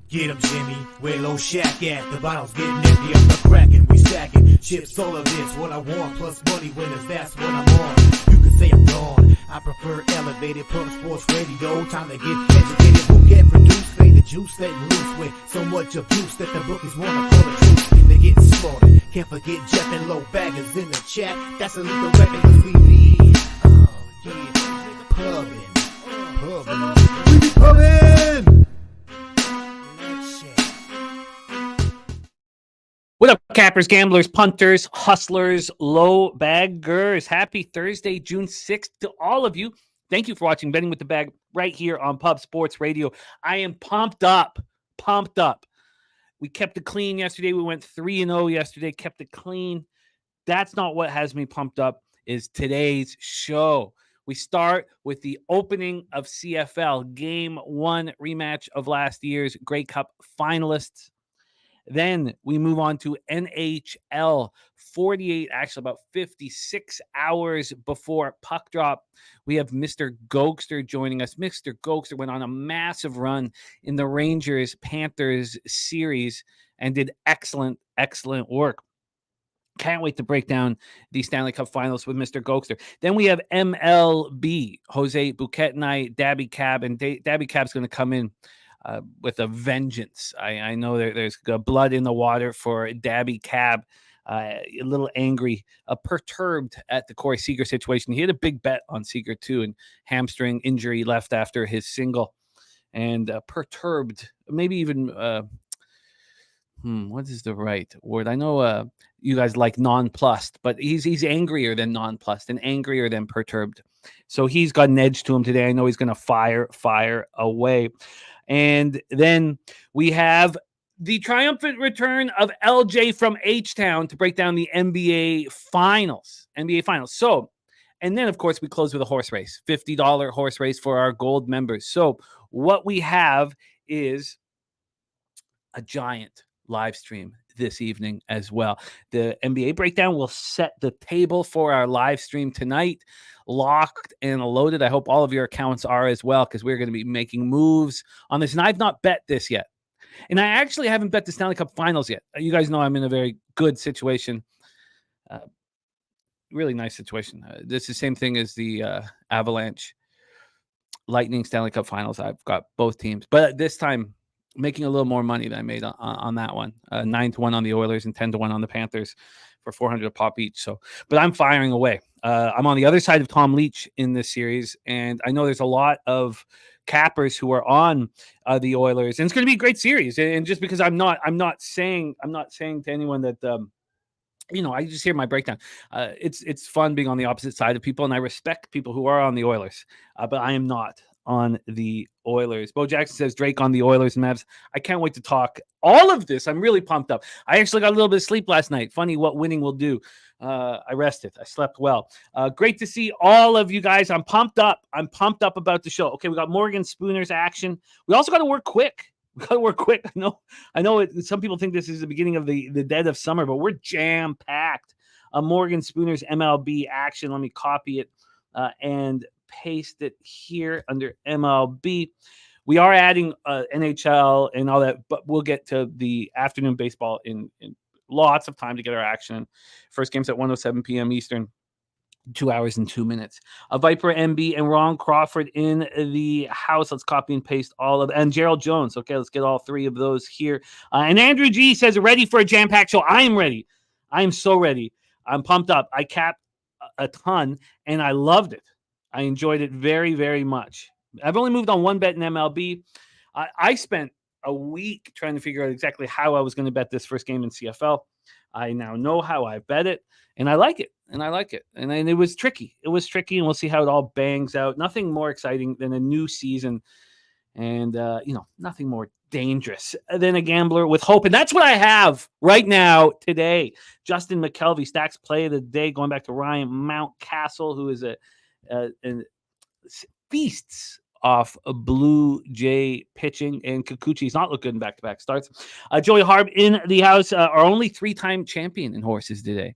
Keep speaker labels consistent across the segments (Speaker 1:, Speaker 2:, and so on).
Speaker 1: Get 'em, Jimmy, where low shack at? The bottle's getting empty, I'm not cracking, we stacking. Chips, all of this, what I want, plus money winners, that's what I'm on. You can say I'm gone, I prefer elevated, pump sports radio. Time to get educated, who get produced, play the juice, letting loose with so much abuse that the bookies wanna call the truth. They get slaughtered, can't forget Jeff and low baggers in the chat. That's a lethal weapon, cause we be, pubbing. We be pubbing!
Speaker 2: What up, cappers, gamblers, punters, hustlers, low baggers? Happy Thursday, June 6th to all of you. Thank you for watching Betting with the Bag right here on Pub Sports Radio. I am pumped up. We kept it clean yesterday. We went 3-0 yesterday, kept it clean. That's not what has me pumped up, is today's show. We start with the opening of CFL, Game 1 rematch of last year's Grey Cup finalists. Then we move on to NHL, about 56 hours before puck drop. We have Mr. Gogster joining us. Mr. Gogster went on a massive run in the Rangers-Panthers series and did excellent work. Can't wait to break down the Stanley Cup Finals with Mr. Gogster. Then we have MLB, Jose Bouquet and I, Daby Cab, and Daby Cab's going to come in with a vengeance. I know there's blood in the water for Daby Cab. A little angry, perturbed at the Corey Seager situation. He had a big bet on Seager too, and hamstring injury left after his single, and perturbed, maybe even what is the right word? I know you guys like nonplussed, but he's angrier than nonplussed and angrier than perturbed. So he's got an edge to him today. I know he's going to fire away. And then we have the triumphant return of LJ from HTown to break down the NBA Finals. So, and then, of course, we close with a horse race, $50 horse race for our gold members. So what we have is a giant live stream this evening as well. The NBA breakdown will set the table for our live stream tonight. Locked and loaded. I hope all of your accounts are as well, because we're going to be making moves on this. And I've not bet this yet. And I actually haven't bet the Stanley Cup Finals yet. You guys know I'm in a very good situation. Really nice situation. This is the same thing as the Avalanche Lightning Stanley Cup Finals. I've got both teams. But this time, making a little more money than I made on that one. 9-1 on the Oilers and 10-1 on the Panthers for $400 a pop each. So, but I'm firing away. I'm on the other side of Tom Leach in this series, and I know there's a lot of cappers who are on the Oilers, and it's going to be a great series. And just because I'm not saying to anyone that I just hear my breakdown. It's fun being on the opposite side of people, and I respect people who are on the Oilers, but I am not on the Oilers. Bo Jackson says Drake on the Oilers and Mavs. I can't wait to talk all of this. I'm really pumped up. I actually got a little bit of sleep last night. Funny what winning will do. I rested. I slept well. Great to see all of you guys. I'm pumped up. About the show. Okay, we got Morgan Spooner's action. We also got to work quick. I know some people think this is the beginning of the dead of summer, but we're jam-packed. Morgan Spooner's MLB action. Let me copy it and paste it here under MLB. We are adding NHL and all that, but we'll get to the afternoon baseball in lots of time to get our action. First game's at 1:07 p.m. Eastern, 2 hours and 2 minutes. Viper MB and Ron Crawford in the house. Let's copy and paste all of, and Gerald Jones. Okay, let's get all three of those here. And Andrew G says, ready for a jam-packed show. I am ready. I am so ready. I'm pumped up. I capped a ton, and I loved it. I enjoyed it very, very much. I've only moved on one bet in MLB. I spent a week trying to figure out exactly how I was going to bet this first game in CFL. I now know how I bet it, and I like it. And it was tricky. And we'll see how it all bangs out. Nothing more exciting than a new season, and nothing more dangerous than a gambler with hope. And that's what I have right now today. Justin McKelvey, Stacks play of the day, going back to Ryan Mountcastle, who is a feasts off a Blue Jay pitching, and Kikuchi's not look good in back-to-back starts. Joey Harb in the house, our only three-time champion in horses today.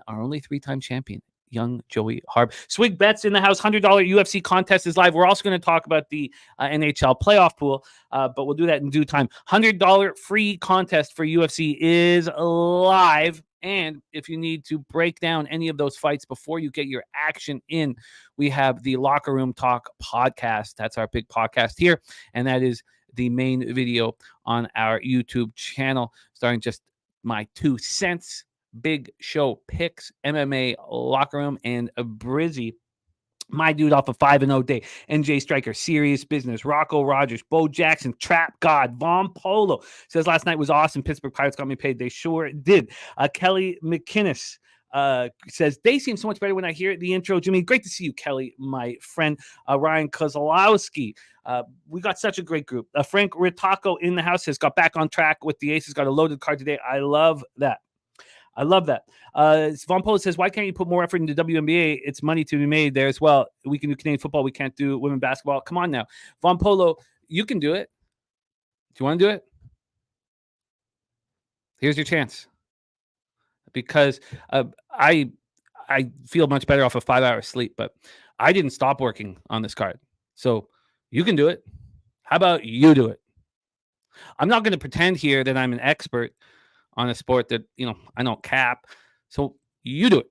Speaker 2: Our only three-time champion young Joey Harb. Swig Bets in the house. $100 UFC contest is live. We're also going to talk about the NHL playoff pool, but we'll do that in due time. $100 free contest for UFC is live. And if you need to break down any of those fights before you get your action in, we have the Locker Room Talk podcast. That's our big podcast here. And that is the main video on our YouTube channel, starring just my 2 cents. Big show picks, MMA, Locker Room, and Brizzy. My dude off a 5-0 day. NJ Striker, Serious Business, Rocco Rogers, Bo Jackson, Trap God, Von Polo says last night was awesome. Pittsburgh Pirates got me paid. They sure did. Kelly McInnes says they seem so much better when I hear the intro. Jimmy, great to see you, Kelly, my friend. Ryan Kozlowski. We got such a great group. Frank Ritako in the house has got back on track with the Aces. Got a loaded card today. I love that. Von Polo says, why can't you put more effort into WNBA? It's money to be made there as well. We can do Canadian football. We can't do women basketball. Come on now. Von Polo, you can do it. Do you want to do it? Here's your chance. Because I feel much better off of 5 hours sleep, but I didn't stop working on this card. So you can do it. How about you do it? I'm not going to pretend here that I'm an expert on a sport that, I don't cap. So you do it.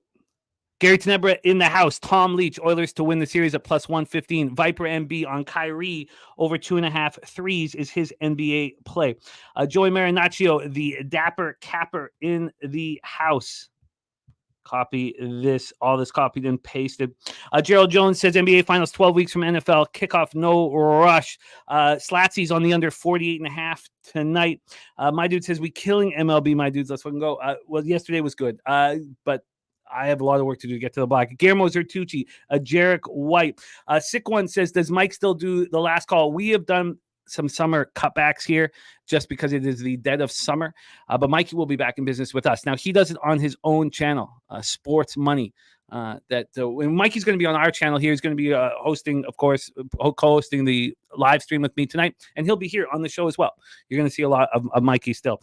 Speaker 2: Gary Tenebra in the house. Tom Leach, Oilers to win the series at +115. Viper MB on Kyrie over 2.5 threes is his NBA play. Joey Marinaccio, the Dapper Capper in the house. Copy this, all this copied and pasted. Gerald Jones says NBA Finals 12 weeks from NFL kickoff, no rush. Slatsy's on the under 48.5 tonight. My dude says we killing MLB. My dudes, let's fucking go. Well, yesterday was good, but I have a lot of work to do to get to the black. Guillermo Zertucci, Jarek White. Sick One says, does Mike still do the last call? We have done some summer cutbacks here just because it is the dead of summer. But Mikey will be back in business with us. Now, he does it on his own channel, Sports Money. When Mikey's going to be on our channel here, he's going to be hosting, of course, co-hosting the live stream with me tonight, and he'll be here on the show as well. You're going to see a lot of Mikey still.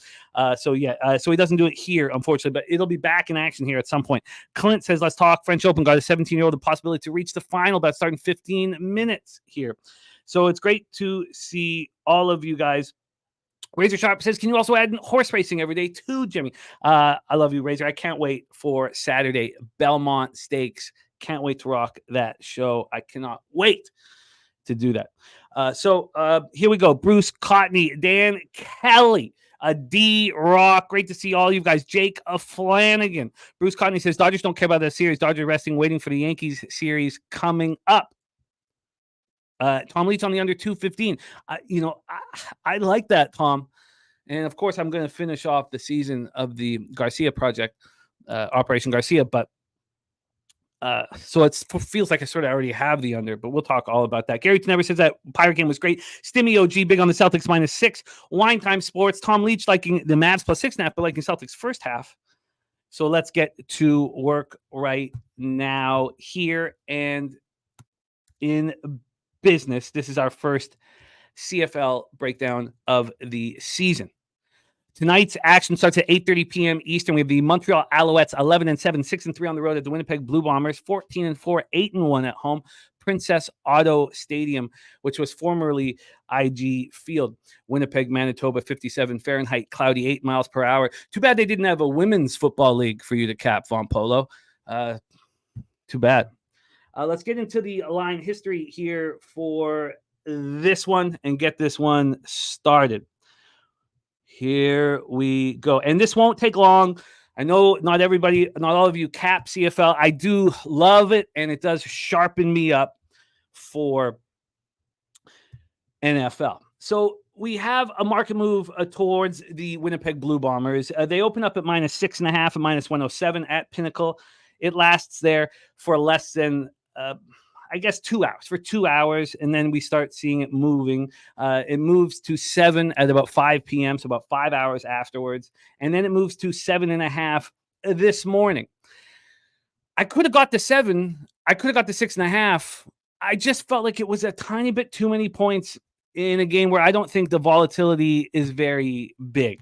Speaker 2: So he doesn't do it here, unfortunately, but it'll be back in action here at some point. Clint says, let's talk French Open. Got a 17-year-old the possibility to reach the final by starting 15 minutes here. So it's great to see all of you guys. Razor Sharp says, can you also add horse racing every day too, Jimmy? I love you, Razor. I can't wait for Saturday. Belmont Stakes. Can't wait to rock that show. I cannot wait to do that. So here we go. Bruce Cotney, Dan Kelly, D-Rock. Great to see all you guys. Jake Flanagan. Bruce Cotney says, Dodgers don't care about the series. Dodgers resting, waiting for the Yankees series coming up. Tom Leach on the under 215. I like that, Tom. And of course, I'm going to finish off the season of the Garcia project, Operation Garcia. But so it feels like I sort of already have the under, but we'll talk all about that. Gary Tenebra says that Pirate game was great. Stimmy OG big on the Celtics -6. Wine Time Sports. Tom Leach liking the Mavs +6.5, but liking Celtics first half. So let's get to work right now here and in business. This is our first CFL breakdown of the season. Tonight's action starts at 8:30 p.m. Eastern. We have the Montreal Alouettes 11-7, 6-3 on the road at the Winnipeg Blue Bombers, 14-4, 8-1 at home. Princess Auto Stadium, which was formerly IG Field. Winnipeg, Manitoba, 57 Fahrenheit, cloudy, 8 miles per hour. Too bad they didn't have a women's football league for you to cap, Von Polo. Too bad. Let's get into the line history here for this one and get this one started. Here we go. And this won't take long. I know not all of you cap CFL. I do love it, and it does sharpen me up for NFL. So we have a market move towards the Winnipeg Blue Bombers. They open up at -6.5 and -107 at Pinnacle. It lasts there for less than 2 hours, for 2 hours, and then we start seeing it moving. It moves to 7 at about 5 p.m., so about 5 hours afterwards, and then it moves to 7.5 this morning. I could have got the 7. I could have got the 6.5. I just felt like it was a tiny bit too many points in a game where I don't think the volatility is very big.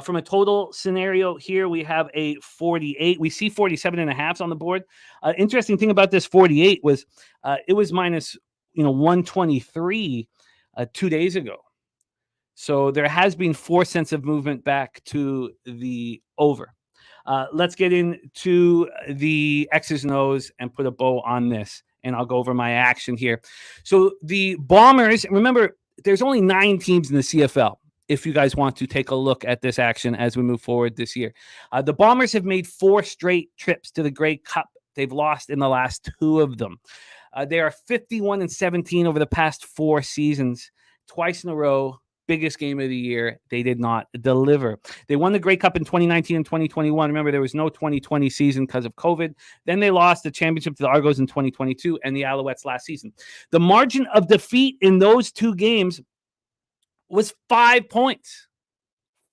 Speaker 2: From a total scenario here, we have a 48. We see 47.5 on the board. Interesting thing about this 48 was it was minus 123 2 days ago. So there has been 4 cents of movement back to the over. Let's get into the X's and O's and put a bow on this, and I'll go over my action here. So the Bombers, remember, there's only 9 teams in the CFL. If you guys want to take a look at this action as we move forward this year. The Bombers have made 4 straight trips to the Grey Cup. They've lost in the last 2 of them. They are 51-17 over the past 4 seasons, twice in a row. Biggest game of the year. They did not deliver. They won the Grey Cup in 2019 and 2021. Remember, there was no 2020 season because of COVID. Then they lost the championship to the Argos in 2022 and the Alouettes last season. The margin of defeat in those 2 games was 5 points.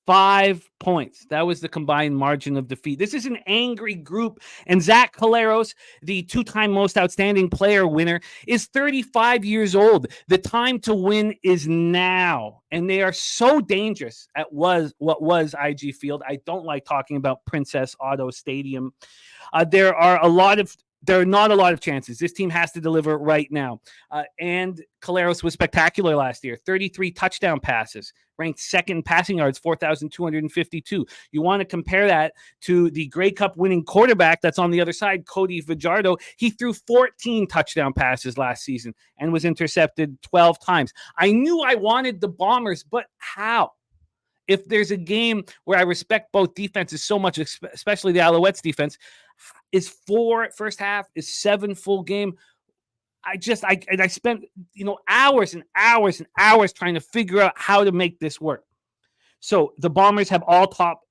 Speaker 2: 5 points. That was the combined margin of defeat. This is an angry group. And Zach Collaros, the 2-time most outstanding player winner, is 35 years old. The time to win is now. And they are so dangerous at what was IG Field. I don't like talking about Princess Auto Stadium. There are not a lot of chances. This team has to deliver right now. And Collaros was spectacular last year. 33 touchdown passes, ranked second in passing yards, 4,252. You want to compare that to the Grey Cup winning quarterback that's on the other side, Cody Fajardo. He threw 14 touchdown passes last season and was intercepted 12 times. I knew I wanted the Bombers, but how? If there's a game where I respect both defenses so much, especially the Alouettes defense, is 4 first half, is 7 full game. I spent hours and hours and hours trying to figure out how to make this work. So the Bombers have all top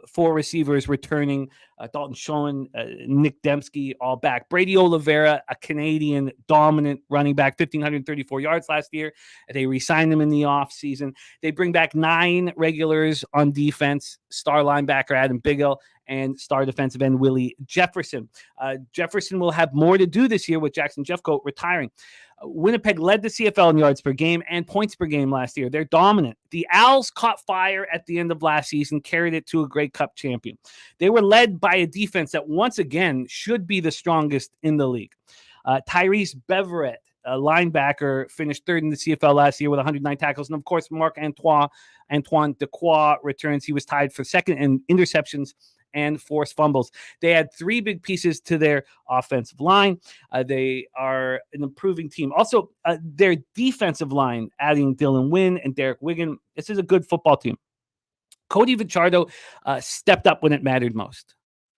Speaker 2: 4 receivers returning. Dalton Schoen, Nick Dembski, all back. Brady Oliveira, a Canadian dominant running back, 1,534 yards last year. They re-signed him in the offseason. They bring back 9 regulars on defense, star linebacker Adam Biggill and star defensive end Willie Jefferson. Jefferson will have more to do this year with Jackson Jeffcoat retiring. Winnipeg led the CFL in yards per game and points per game last year. They're dominant. The Owls caught fire at the end of last season, carried it to a Grey Cup champion. They were led by a defense that once again should be the strongest in the league. Tyrese Beverett, a linebacker, finished 3rd in the CFL last year with 109 tackles. And of course, Marc-Antoine Dequoy returns. He was tied for 2nd in interceptions and forced fumbles. They had 3 big pieces to their offensive line. They are an improving team. Also, their defensive line, adding Dylan Wynn and Derek Wigan. This is a good football team. Cody Fajardo stepped up when it mattered most.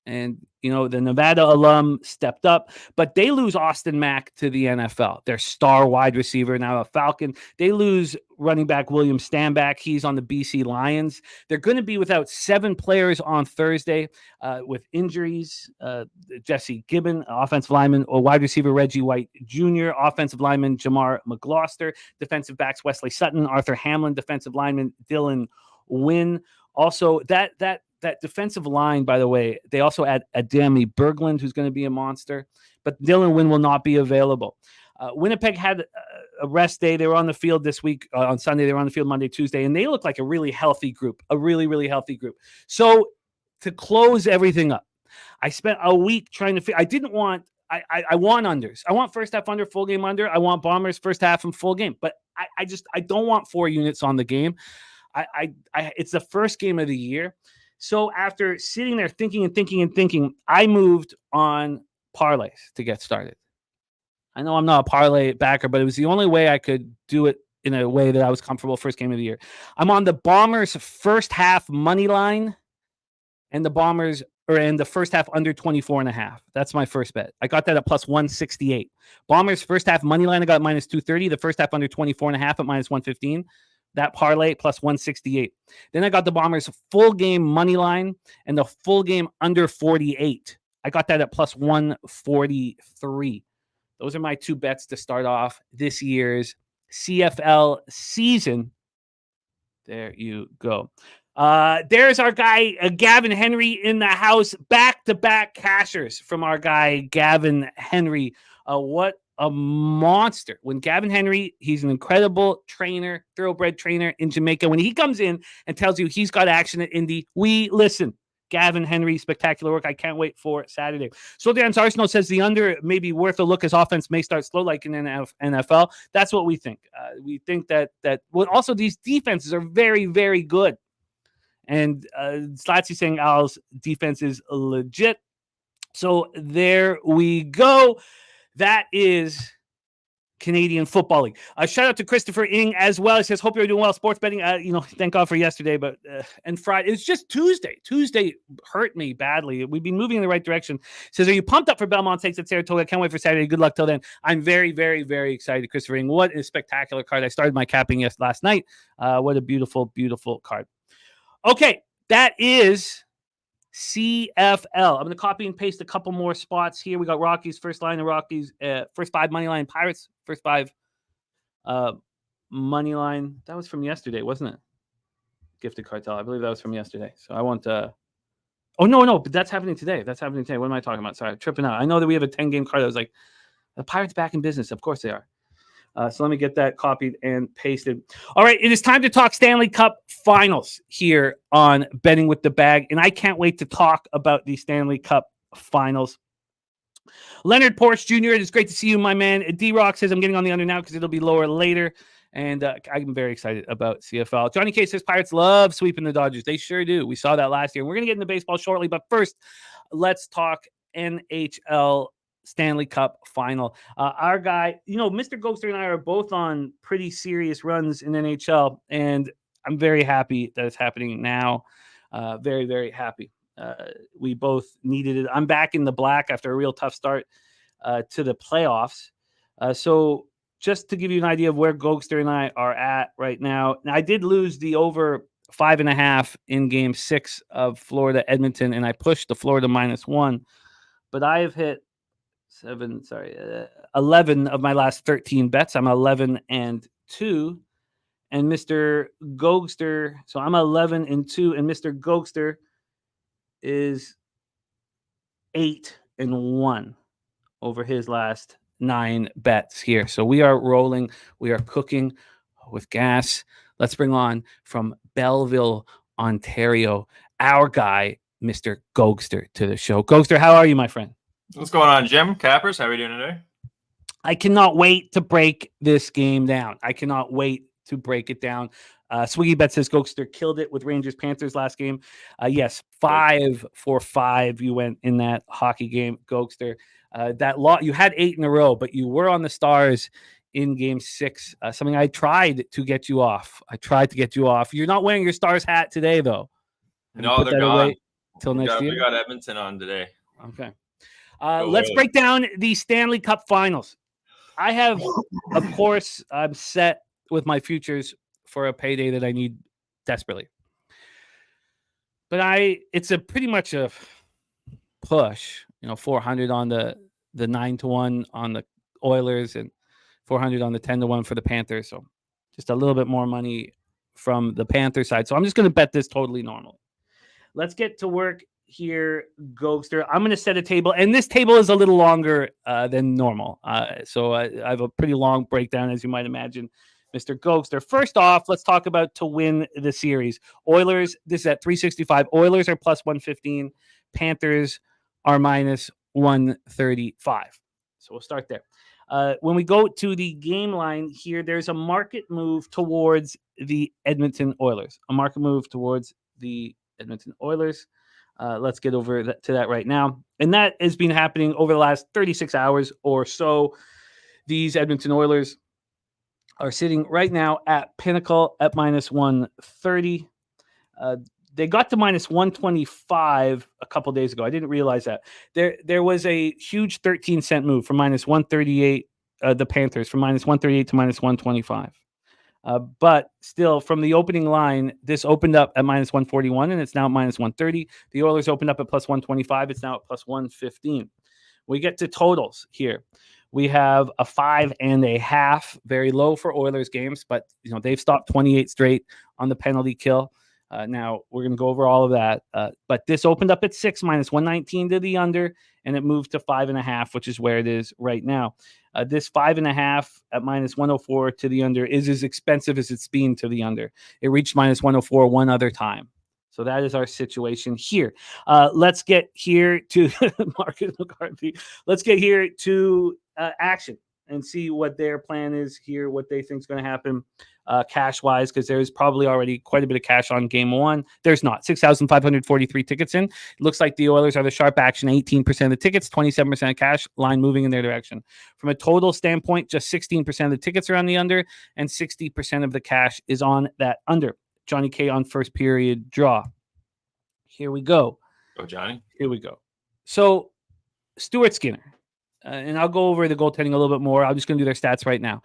Speaker 2: And, the Nevada alum stepped up, but they lose Austin Mack to the NFL. Their star wide receiver, now a Falcon. They lose running back William Stanback. He's on the BC Lions. They're going to be without 7 players on Thursday with injuries. Jesse Gibbon, offensive lineman, or wide receiver Reggie White Jr., offensive lineman Jamar McGloster, defensive backs Wesley Sutton, Arthur Hamlin, defensive lineman Dylan Wynn. Also, that defensive line, by the way, they also add Adami Berglund, who's going to be a monster, but Dylan Wynn will not be available. Winnipeg had a rest day. They were on the field this week. On Sunday, they were on the field Monday, Tuesday, and they look like a really healthy group, a really, really healthy group. So to close everything up, I spent a week trying to I want unders. I want first half under, full game under. I want Bombers first half and full game, but I don't want 4 units on the game. It's the first game of the year. So after sitting there thinking, I moved on parlays to get started. I know I'm not a parlay backer, but it was the only way I could do it in a way that I was comfortable first game of the year. I'm on the Bombers first half money line and the first half under 24.5. That's my first bet. I got that at plus 168. Bombers first half money line, I got minus 230. The first half under 24.5 at minus 115. That parlay plus 168. Then I got the Bombers full game money line and the full game under 48. I got that at plus 143. Those are my 2 bets to start off this year's CFL season. There you go. There's our guy, Gavin Henry in the house. Back-to-back cashers from our guy, Gavin Henry. What a monster. When Gavin Henry, he's an incredible trainer, thoroughbred trainer in Jamaica. When he comes in and tells you he's got action at Indy, we listen. Gavin Henry, spectacular work. I can't wait for Saturday. So Dan's Arsenal says the under may be worth a look as offense may start slow like in NFL. That's what we think. We think that well, also these defenses are very, very good. And Slatsy saying Al's defense is legit. So there we go. That is Canadian Football League. Shout out to Christopher Ing as well. He says, hope you're doing well. Sports betting, thank God for yesterday, but and Friday. It's just Tuesday. Tuesday hurt me badly. We've been moving in the right direction. Says, are you pumped up for Belmont Stakes at Saratoga? Can't wait for Saturday. Good luck till then. I'm very, very, very excited, Christopher Ing. What a spectacular card. I started my capping last night. What a beautiful, beautiful card. Okay, that is CFL. I'm going to copy and paste a couple more spots here. We got Rockies first line and Rockies first 5 money line, Pirates first 5 money line. That was from yesterday, wasn't it? Gifted Cartel. I believe that was from yesterday. So I want oh no, but that's happening today. What am I talking about? Sorry, I'm tripping out. I know that we have a 10-game card. I was like, the Pirates back in business. Of course they are. So let me get that copied and pasted. All right, it is time to talk Stanley Cup Finals here on Betting with the Bag, and I can't wait to talk about the Stanley Cup Finals. Leonard Porch Jr., it is great to see you, my man. D-Rock says I'm getting on the under now because it'll be lower later, and I'm very excited about CFL. Johnny K says Pirates love sweeping the Dodgers. They sure do. We saw that last year. We're going to get into baseball shortly, but first, let's talk NHL Stanley Cup final. Our guy, Mr. Gogster and I are both on pretty serious runs in NHL, and I'm very happy that it's happening now. Very, very happy. We both needed it. I'm back in the black after a real tough start to the playoffs. So just to give you an idea of where Gogster and I are at right now, I did lose the over 5.5 in Game 6 of Florida Edmonton, and I pushed the Florida -1, but I have hit 11 of my last 13 bets. I'm 11-2, and Mr. Gogster. So I'm 11-2, and Mr. Gogster is 8-1 over his last 9 bets here. So we are rolling. We are cooking with gas. Let's bring on from Belleville, Ontario, our guy, Mr. Gogster, to the show. Gogster, how are you, my friend?
Speaker 3: What's going on, Jim? Cappers, how are we doing today?
Speaker 2: I cannot wait to break this game down. I cannot wait to break it down. Swiggy Bet says Gogster killed it with Rangers Panthers last game. Yes, 5 for 5 you went in that hockey game, Gogster. You had 8 in a row, but you were on the Stars in Game 6. Something I tried to get you off. You're not wearing your Stars hat today, though.
Speaker 3: No, they're gone.
Speaker 2: Till next year.
Speaker 3: We got Edmonton on today.
Speaker 2: Okay. Let's break down the Stanley Cup Finals. I have, of course, I'm set with my futures for a payday that I need desperately. But it's pretty much a push. 400 on the 9-1 on the Oilers and 400 on the 10-1 for the Panthers. So just a little bit more money from the Panther side. So I'm just going to bet this totally normal. Let's get to work here, Gogster. I'm going to set a table, and this table is a little longer than normal. So I have a pretty long breakdown, as you might imagine, Mr. Gogster. First off, let's talk about to win the series. Oilers, this is at 365. Oilers are plus 115. Panthers are minus 135. So we'll start there. When we go to the game line here, there's a market move towards the Edmonton Oilers. Let's get over to that right now. And that has been happening over the last 36 hours or so. These Edmonton Oilers are sitting right now at Pinnacle at minus 130. They got to minus 125 a couple days ago. I didn't realize that. There was a huge 13-cent move from minus 138, the Panthers, from minus 138 to minus 125. But still, from the opening line, this opened up at minus 141, and it's now at minus 130. The Oilers opened up at plus 125. It's now at plus 115. We get to totals here. We have a 5.5, very low for Oilers games, but they've stopped 28 straight on the penalty kill. Now we're going to go over all of that. But this opened up at 6, minus 119 to the under, and it moved to 5.5, which is where it is right now. This 5.5 at minus 104 to the under is as expensive as it's been to the under. It reached minus 104 one other time. So that is our situation here. Let's get here to Marcus McCarthy. Let's get here to action and see what their plan is here, what they think is going to happen cash-wise, because there's probably already quite a bit of cash on game one. There's not. 6,543 tickets in. It looks like the Oilers are the sharp action, 18% of the tickets, 27% of cash, line moving in their direction. From a total standpoint, just 16% of the tickets are on the under, and 60% of the cash is on that under. Johnny K on first period draw. Here we go.
Speaker 3: Go, Johnny.
Speaker 2: Here we go. So, Stuart Skinner. And I'll go over the goaltending a little bit more. I'm just going to do their stats right now.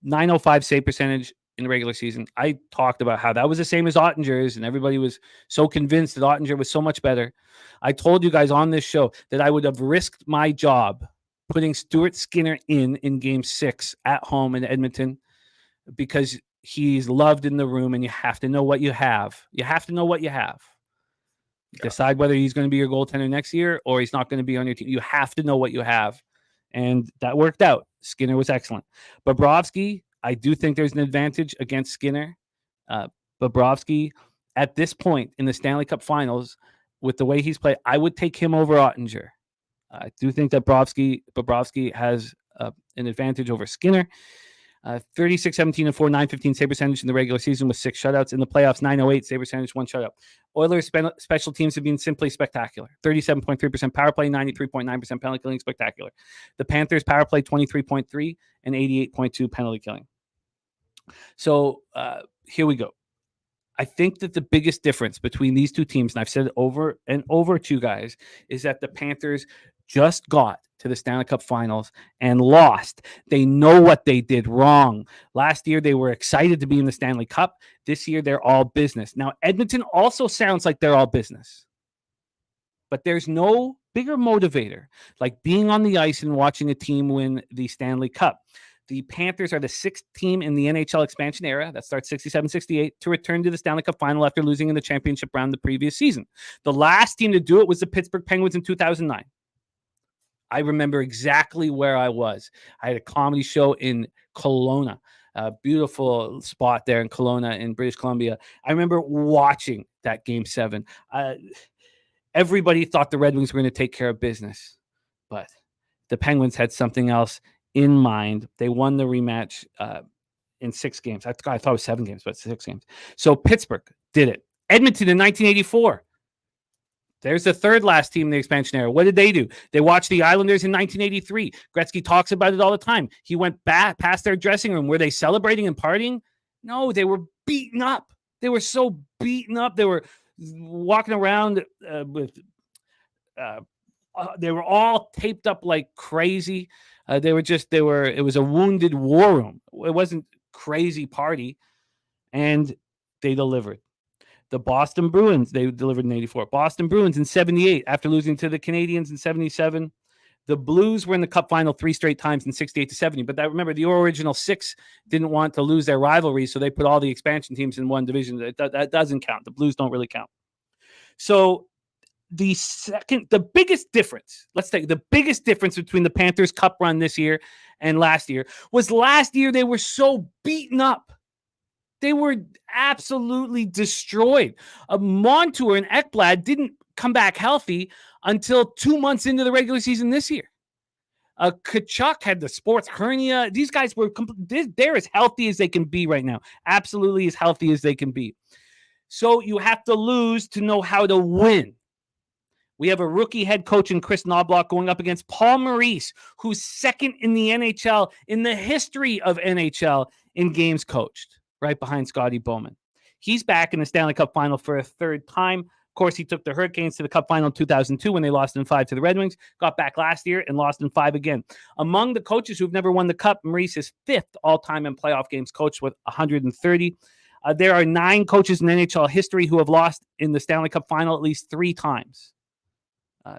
Speaker 2: 905 save percentage in the regular season. I talked about how that was the same as Ottinger's, and everybody was so convinced that Ottinger was so much better. I told you guys on this show that I would have risked my job putting Stuart Skinner in Game 6 at home in Edmonton because he's loved in the room, and you have to know what you have. You have to know what you have. Decide whether he's going to be your goaltender next year or he's not going to be on your team. You have to know what you have. And that worked out. Skinner was excellent. Bobrovsky, I do think there's an advantage against Skinner. Bobrovsky, at this point in the Stanley Cup Finals, with the way he's played, I would take him over Ottinger. I do think that Bobrovsky has an advantage over Skinner. 36-17-4, 915 save percentage in the regular season with 6 shutouts. In the playoffs, 908 save percentage, 1 shutout. Oilers special teams have been simply spectacular. 37.3% power play, 93.9% penalty killing, spectacular. The Panthers power play 23.3 and 88.2 penalty killing. So here we go. I think that the biggest difference between these two teams, and I've said it over and over to you guys, is that the Panthers just got to the Stanley Cup Finals and lost. They know what they did wrong. Last year, they were excited to be in the Stanley Cup. This year, they're all business. Now, Edmonton also sounds like they're all business. But there's no bigger motivator like being on the ice and watching a team win the Stanley Cup. The Panthers are the 6th team in the NHL expansion era, that starts 67-68, to return to the Stanley Cup Final after losing in the championship round the previous season. The last team to do it was the Pittsburgh Penguins in 2009. I remember exactly where I was. I had a comedy show in Kelowna, a beautiful spot there in Kelowna in British Columbia. I remember watching that Game 7. Everybody thought the Red Wings were going to take care of business, but the Penguins had something else in mind. They won the rematch in 6 games. I thought it was 7 games, but 6 games. So Pittsburgh did it. Edmonton in 1984. There's the third last team in the expansion era. What did they do? They watched the Islanders in 1983. Gretzky talks about it all the time. He went back past their dressing room. Were they celebrating and partying? No, they were beaten up. They were so beaten up. They were walking around they were all taped up like crazy. It was a wounded war room. It wasn't crazy party. And they delivered. The Boston Bruins, they delivered in 84. Boston Bruins in 78 after losing to the Canadiens in 77. The Blues were in the Cup final 3 straight times in 68-70. But remember, the original 6 didn't want to lose their rivalry, so they put all the expansion teams in one division. That doesn't count. The Blues don't really count. So the biggest difference between the Panthers Cup run this year and last year was last year they were so beaten up. They were absolutely destroyed. Montour and Ekblad didn't come back healthy until 2 months into the regular season this year. Kachuk had the sports hernia. These guys they're as healthy as they can be right now. Absolutely as healthy as they can be. So you have to lose to know how to win. We have a rookie head coach in Chris Knobloch going up against Paul Maurice, who's 2nd in the NHL in the history of NHL in games coached, right behind Scotty Bowman. He's back in the Stanley Cup Final for a 3rd time. Of course, he took the Hurricanes to the Cup Final in 2002 when they lost in 5 to the Red Wings, got back last year and lost in 5 again. Among the coaches who've never won the Cup, Maurice is 5th all-time in playoff games coached with 130. There are 9 coaches in NHL history who have lost in the Stanley Cup Final at least 3 times.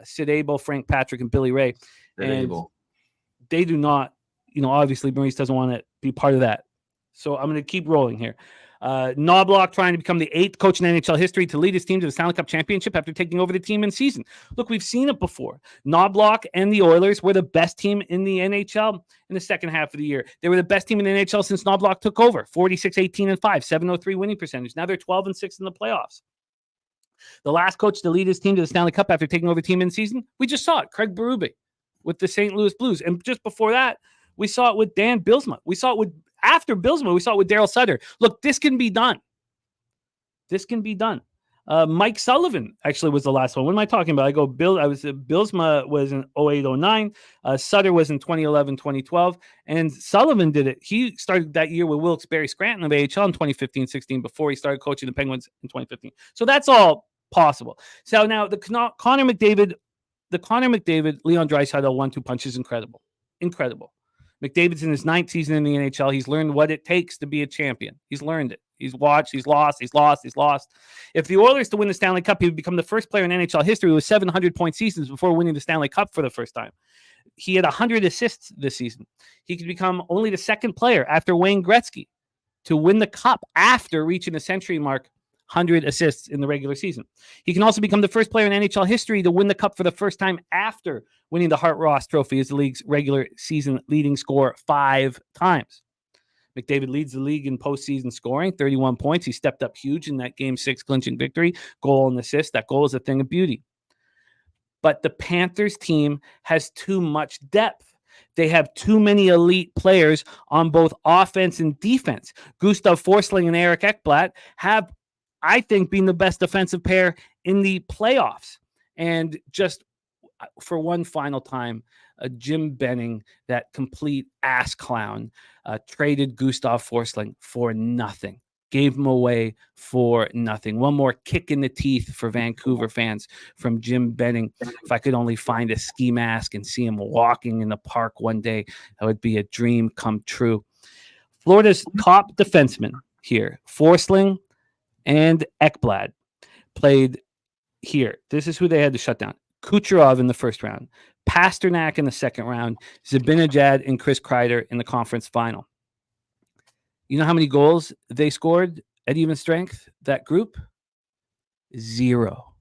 Speaker 2: Sid Abel, Frank Patrick, and Billy Ray. And they do not, obviously Maurice doesn't want to be part of that. So I'm going to keep rolling here. Knobloch trying to become the 8th coach in NHL history to lead his team to the Stanley Cup championship after taking over the team in season. Look, we've seen it before. Knobloch and the Oilers were the best team in the NHL in the second half of the year. They were the best team in the NHL since Knobloch took over. 46-18-5, 703 winning percentage. Now they're 12-6 in the playoffs. The last coach to lead his team to the Stanley Cup after taking over the team in season, we just saw it, Craig Berube with the St. Louis Blues. And just before that, we saw it with Dan Bylsma. After Bylsma, we saw it with Daryl Sutter. Look, this can be done. This can be done. Mike Sullivan actually was the last one. What am I talking about? Bylsma was in 08-09. Sutter was in 2011-2012. And Sullivan did it. He started that year with Wilkes-Barre Scranton of AHL in 2015-16 before he started coaching the Penguins in 2015. So that's all possible. So now the Connor McDavid, Leon Draisaitl 1-2 punch is incredible. Incredible. McDavid's in his 9th season in the NHL. He's learned what it takes to be a champion. He's learned it. He's watched. He's lost. If the Oilers to win the Stanley Cup, he would become the first player in NHL history with 700-point seasons before winning the Stanley Cup for the first time. He had 100 assists this season. He could become only the second player after Wayne Gretzky to win the Cup after reaching the century mark, 100 assists in the regular season. He can also become the first player in NHL history to win the Cup for the first time after winning the Hart Ross Trophy as the league's regular season leading scorer 5 times. McDavid leads the league in postseason scoring, 31 points. He stepped up huge in that Game 6 clinching victory, goal and assist. That goal is a thing of beauty. But the Panthers team has too much depth. They have too many elite players on both offense and defense. Gustav Forsling and Eric Ekblad have, I think, been the best defensive pair in the playoffs. And just for one final time, Jim Benning, that complete ass clown, traded Gustav Forsling for nothing. Gave him away for nothing. One more kick in the teeth for Vancouver fans from Jim Benning. If I could only find a ski mask and see him walking in the park one day, that would be a dream come true. Florida's top defensemen here, Forsling and Ekblad, played here. This is who they had to shut down. Kucherov in the first round, Pasternak in the second round, Zibanejad and Chris Kreider in the conference final. You know how many goals they scored at even strength, that group? 0.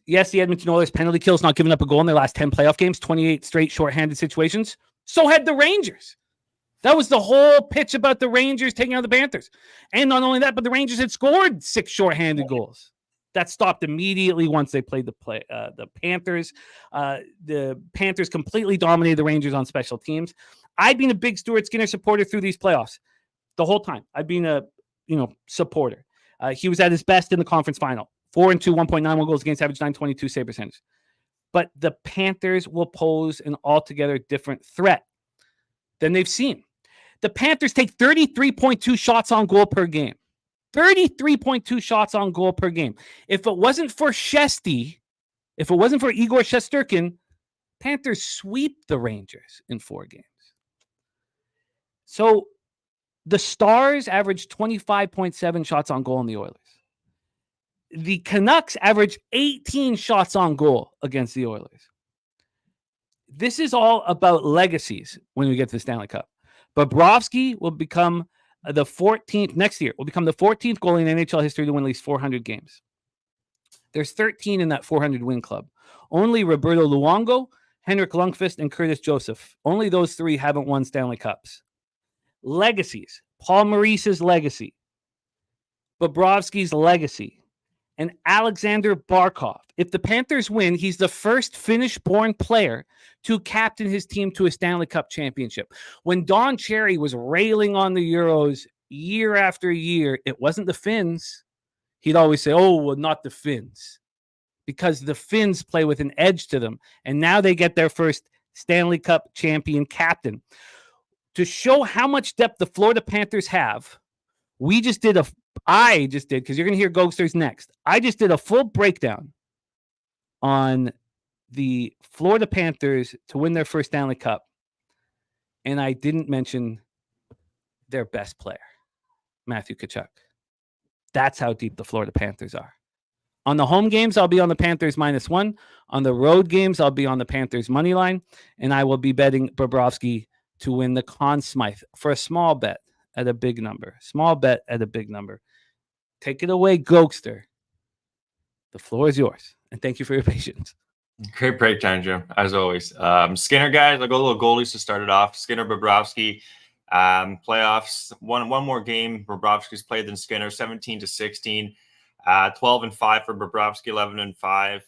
Speaker 2: Yes, the Edmonton Oilers penalty kills, not giving up a goal in their last 10 playoff games, 28 straight shorthanded situations. So had the Rangers. That was the whole pitch about the Rangers taking out the Panthers. And not only that, but the Rangers had scored 6 shorthanded goals. That stopped immediately once they played the Panthers. The Panthers completely dominated the Rangers on special teams. I've been a big Stuart Skinner supporter through these playoffs the whole time. I've been a supporter. He was at his best in the conference final. 4-2, 1.91 goals against average, 922 save percentage. But the Panthers will pose an altogether different threat than they've seen. The Panthers take 33.2 shots on goal per game. 33.2 shots on goal per game. If it wasn't for Shesty, if it wasn't for Igor Shesterkin, Panthers sweep the Rangers in 4 games. So the Stars averaged 25.7 shots on goal in the Oilers. The Canucks averaged 18 shots on goal against the Oilers. This is all about legacies when we get to the Stanley Cup. Bobrovsky will become the 14th next year. Will become the 14th goalie in NHL history to win at least 400 games. There's 13 in that 400 win club. Only Roberto Luongo, Henrik Lundqvist, and Curtis Joseph. Only those 3 haven't won Stanley Cups. Legacies. Paul Maurice's legacy. Bobrovsky's legacy. And Alexander Barkov. If the Panthers win, he's the first Finnish-born player to captain his team to a Stanley Cup championship. When Don Cherry was railing on the Euros year after year, it wasn't the Finns. He'd always say, oh, well, not the Finns. Because the Finns play with an edge to them. And now they get their first Stanley Cup champion captain. To show how much depth the Florida Panthers have, I just did, because you're going to hear Gogsters next. I just did a full breakdown on the Florida Panthers to win their first Stanley Cup. And I didn't mention their best player, Matthew Tkachuk. That's how deep the Florida Panthers are. On the home games, I'll be on the Panthers -1. On the road games, I'll be on the Panthers money line. And I will be betting Bobrovsky to win the Conn Smythe for a small bet at a big number. Small bet at a big number. Take it away, Gogster. The floor is yours. And thank you for your patience.
Speaker 3: Great breakdown, Jim, as always. Skinner, guys, I'll go a little goalies to start it off. Skinner, Bobrovsky, playoffs, one more game Bobrovsky's played than Skinner, 17-16, 12-5 for Bobrovsky, 11-5.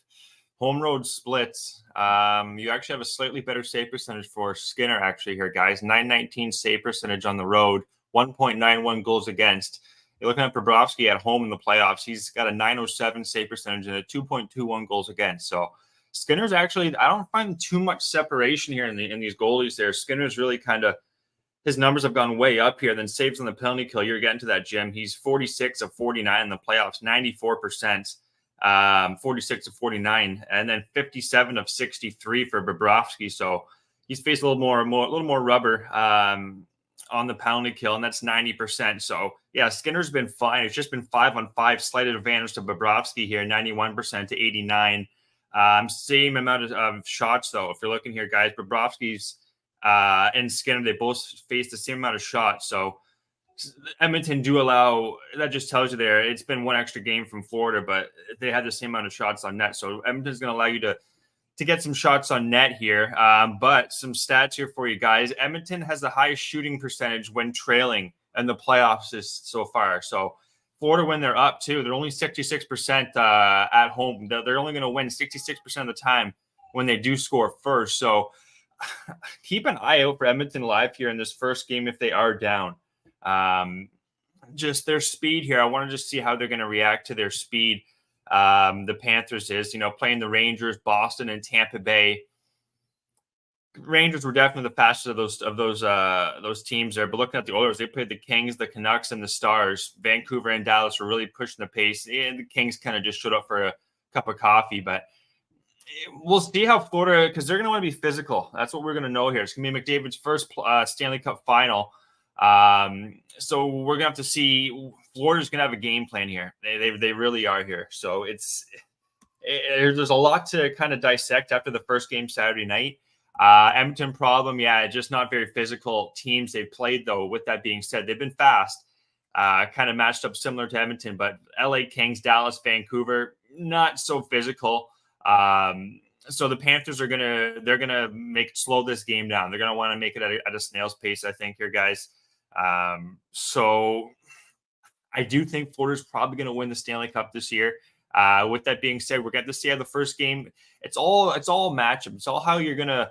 Speaker 3: Home road splits. You actually have a slightly better save percentage for Skinner, actually, here, guys. 919 save percentage on the road, 1.91 goals against. You're looking at Bobrovsky at home in the playoffs. He's got a 907 save percentage and a 2.21 goals against. So Skinner's actually, I don't find too much separation here in these goalies there. Skinner's really kind of, his numbers have gone way up here. Then saves on the penalty kill. You're getting to that, Jim. He's 46 of 49 in the playoffs, 94%. 46 of 49, and then 57 of 63 for Bobrovsky. So he's faced a little more rubber on the penalty kill, and that's 90%. So yeah, Skinner's been fine. It's just been 5-on-5 slight advantage to Bobrovsky here, 91% to 89. Same amount of shots though. If you're looking here, guys, Bobrovsky's and Skinner, they both face the same amount of shots. So Edmonton do allow, that just tells you there, it's been one extra game from Florida, but they had the same amount of shots on net. So Edmonton's going to allow you to get some shots on net here. But some stats here for you guys. Edmonton has the highest shooting percentage when trailing in the playoffs so far. So Florida, when they're up too, they're only 66% at home. They're only going to win 66% of the time when they do score first. So keep an eye out for Edmonton live here in this first game if they are down. Just their speed here. I want to just see how they're going to react to their speed. The Panthers is, playing the Rangers, Boston, and Tampa Bay. Rangers were definitely the fastest of those teams there. But looking at the Oilers, they played the Kings, the Canucks, and the Stars. Vancouver and Dallas were really pushing the pace, and the Kings kind of just showed up for a cup of coffee. But we'll see how Florida, because they're going to want to be physical. That's what we're going to know here. It's going to be McDavid's first Stanley Cup final. So we're gonna have to see. Florida's gonna have a game plan here. They really are here. So there's a lot to kind of dissect after the first game Saturday night. Edmonton problem, just not very physical teams they've played though. With that being said, they've been fast, kind of matched up similar to Edmonton, but LA Kings, Dallas, Vancouver, not so physical. So the Panthers they're gonna slow this game down. They're gonna want to make it at a snail's pace, I think, here, guys. So I do think Florida's probably going to win the Stanley Cup this year. With that being said, we're going to see how the first game. It's all matchup. It's all how you're gonna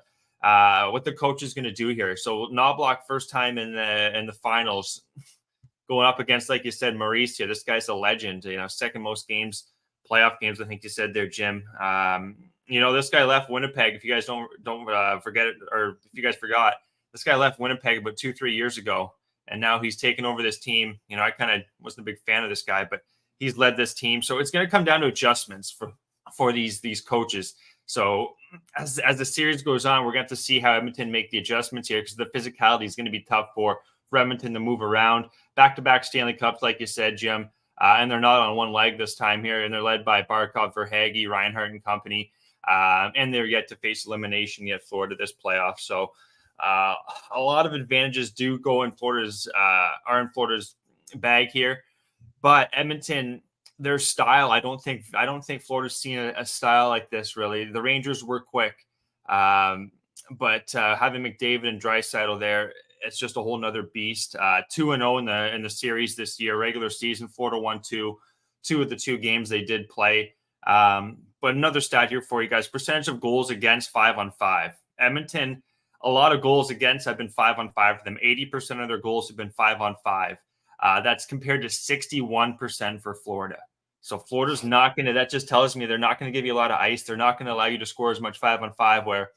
Speaker 3: what the coach is going to do here. So Knobloch, first time in the finals, going up against, like you said, Mauricio. This guy's a legend. Second most playoff games. I think you said there, Jim. This guy left Winnipeg. If you guys don't forget it, or if you guys forgot, this guy left Winnipeg about 2-3 years ago. And now he's taken over this team. I kind of wasn't a big fan of this guy, but he's led this team. So it's going to come down to adjustments for these coaches. So as the series goes on, we're going to have to see how Edmonton make the adjustments here, because the physicality is going to be tough for Edmonton to move around. Back-to-back Stanley Cups, like you said, Jim. And they're not on one leg this time here. And they're led by Barkov, Verhaeghe, Reinhart and company. And they're yet to face elimination yet, Florida, this playoff. So a lot of advantages do go in Florida's bag here, but Edmonton, their style, I don't think Florida's seen a style like this really. The Rangers were quick, but having McDavid and Draisaitl there, it's just a whole nother beast. 2-0 in the series this year, regular season. Florida won two of the 2 games they did play. But another stat here for you guys: percentage of goals against 5-on-5. Edmonton, a lot of goals against have been 5-on-5 for them. 80% of their goals have been 5-on-5. That's compared to 61% for Florida. So Florida's not going to, that just tells me they're not going to give you a lot of ice. They're not going to allow you to score as much 5-on-5, where,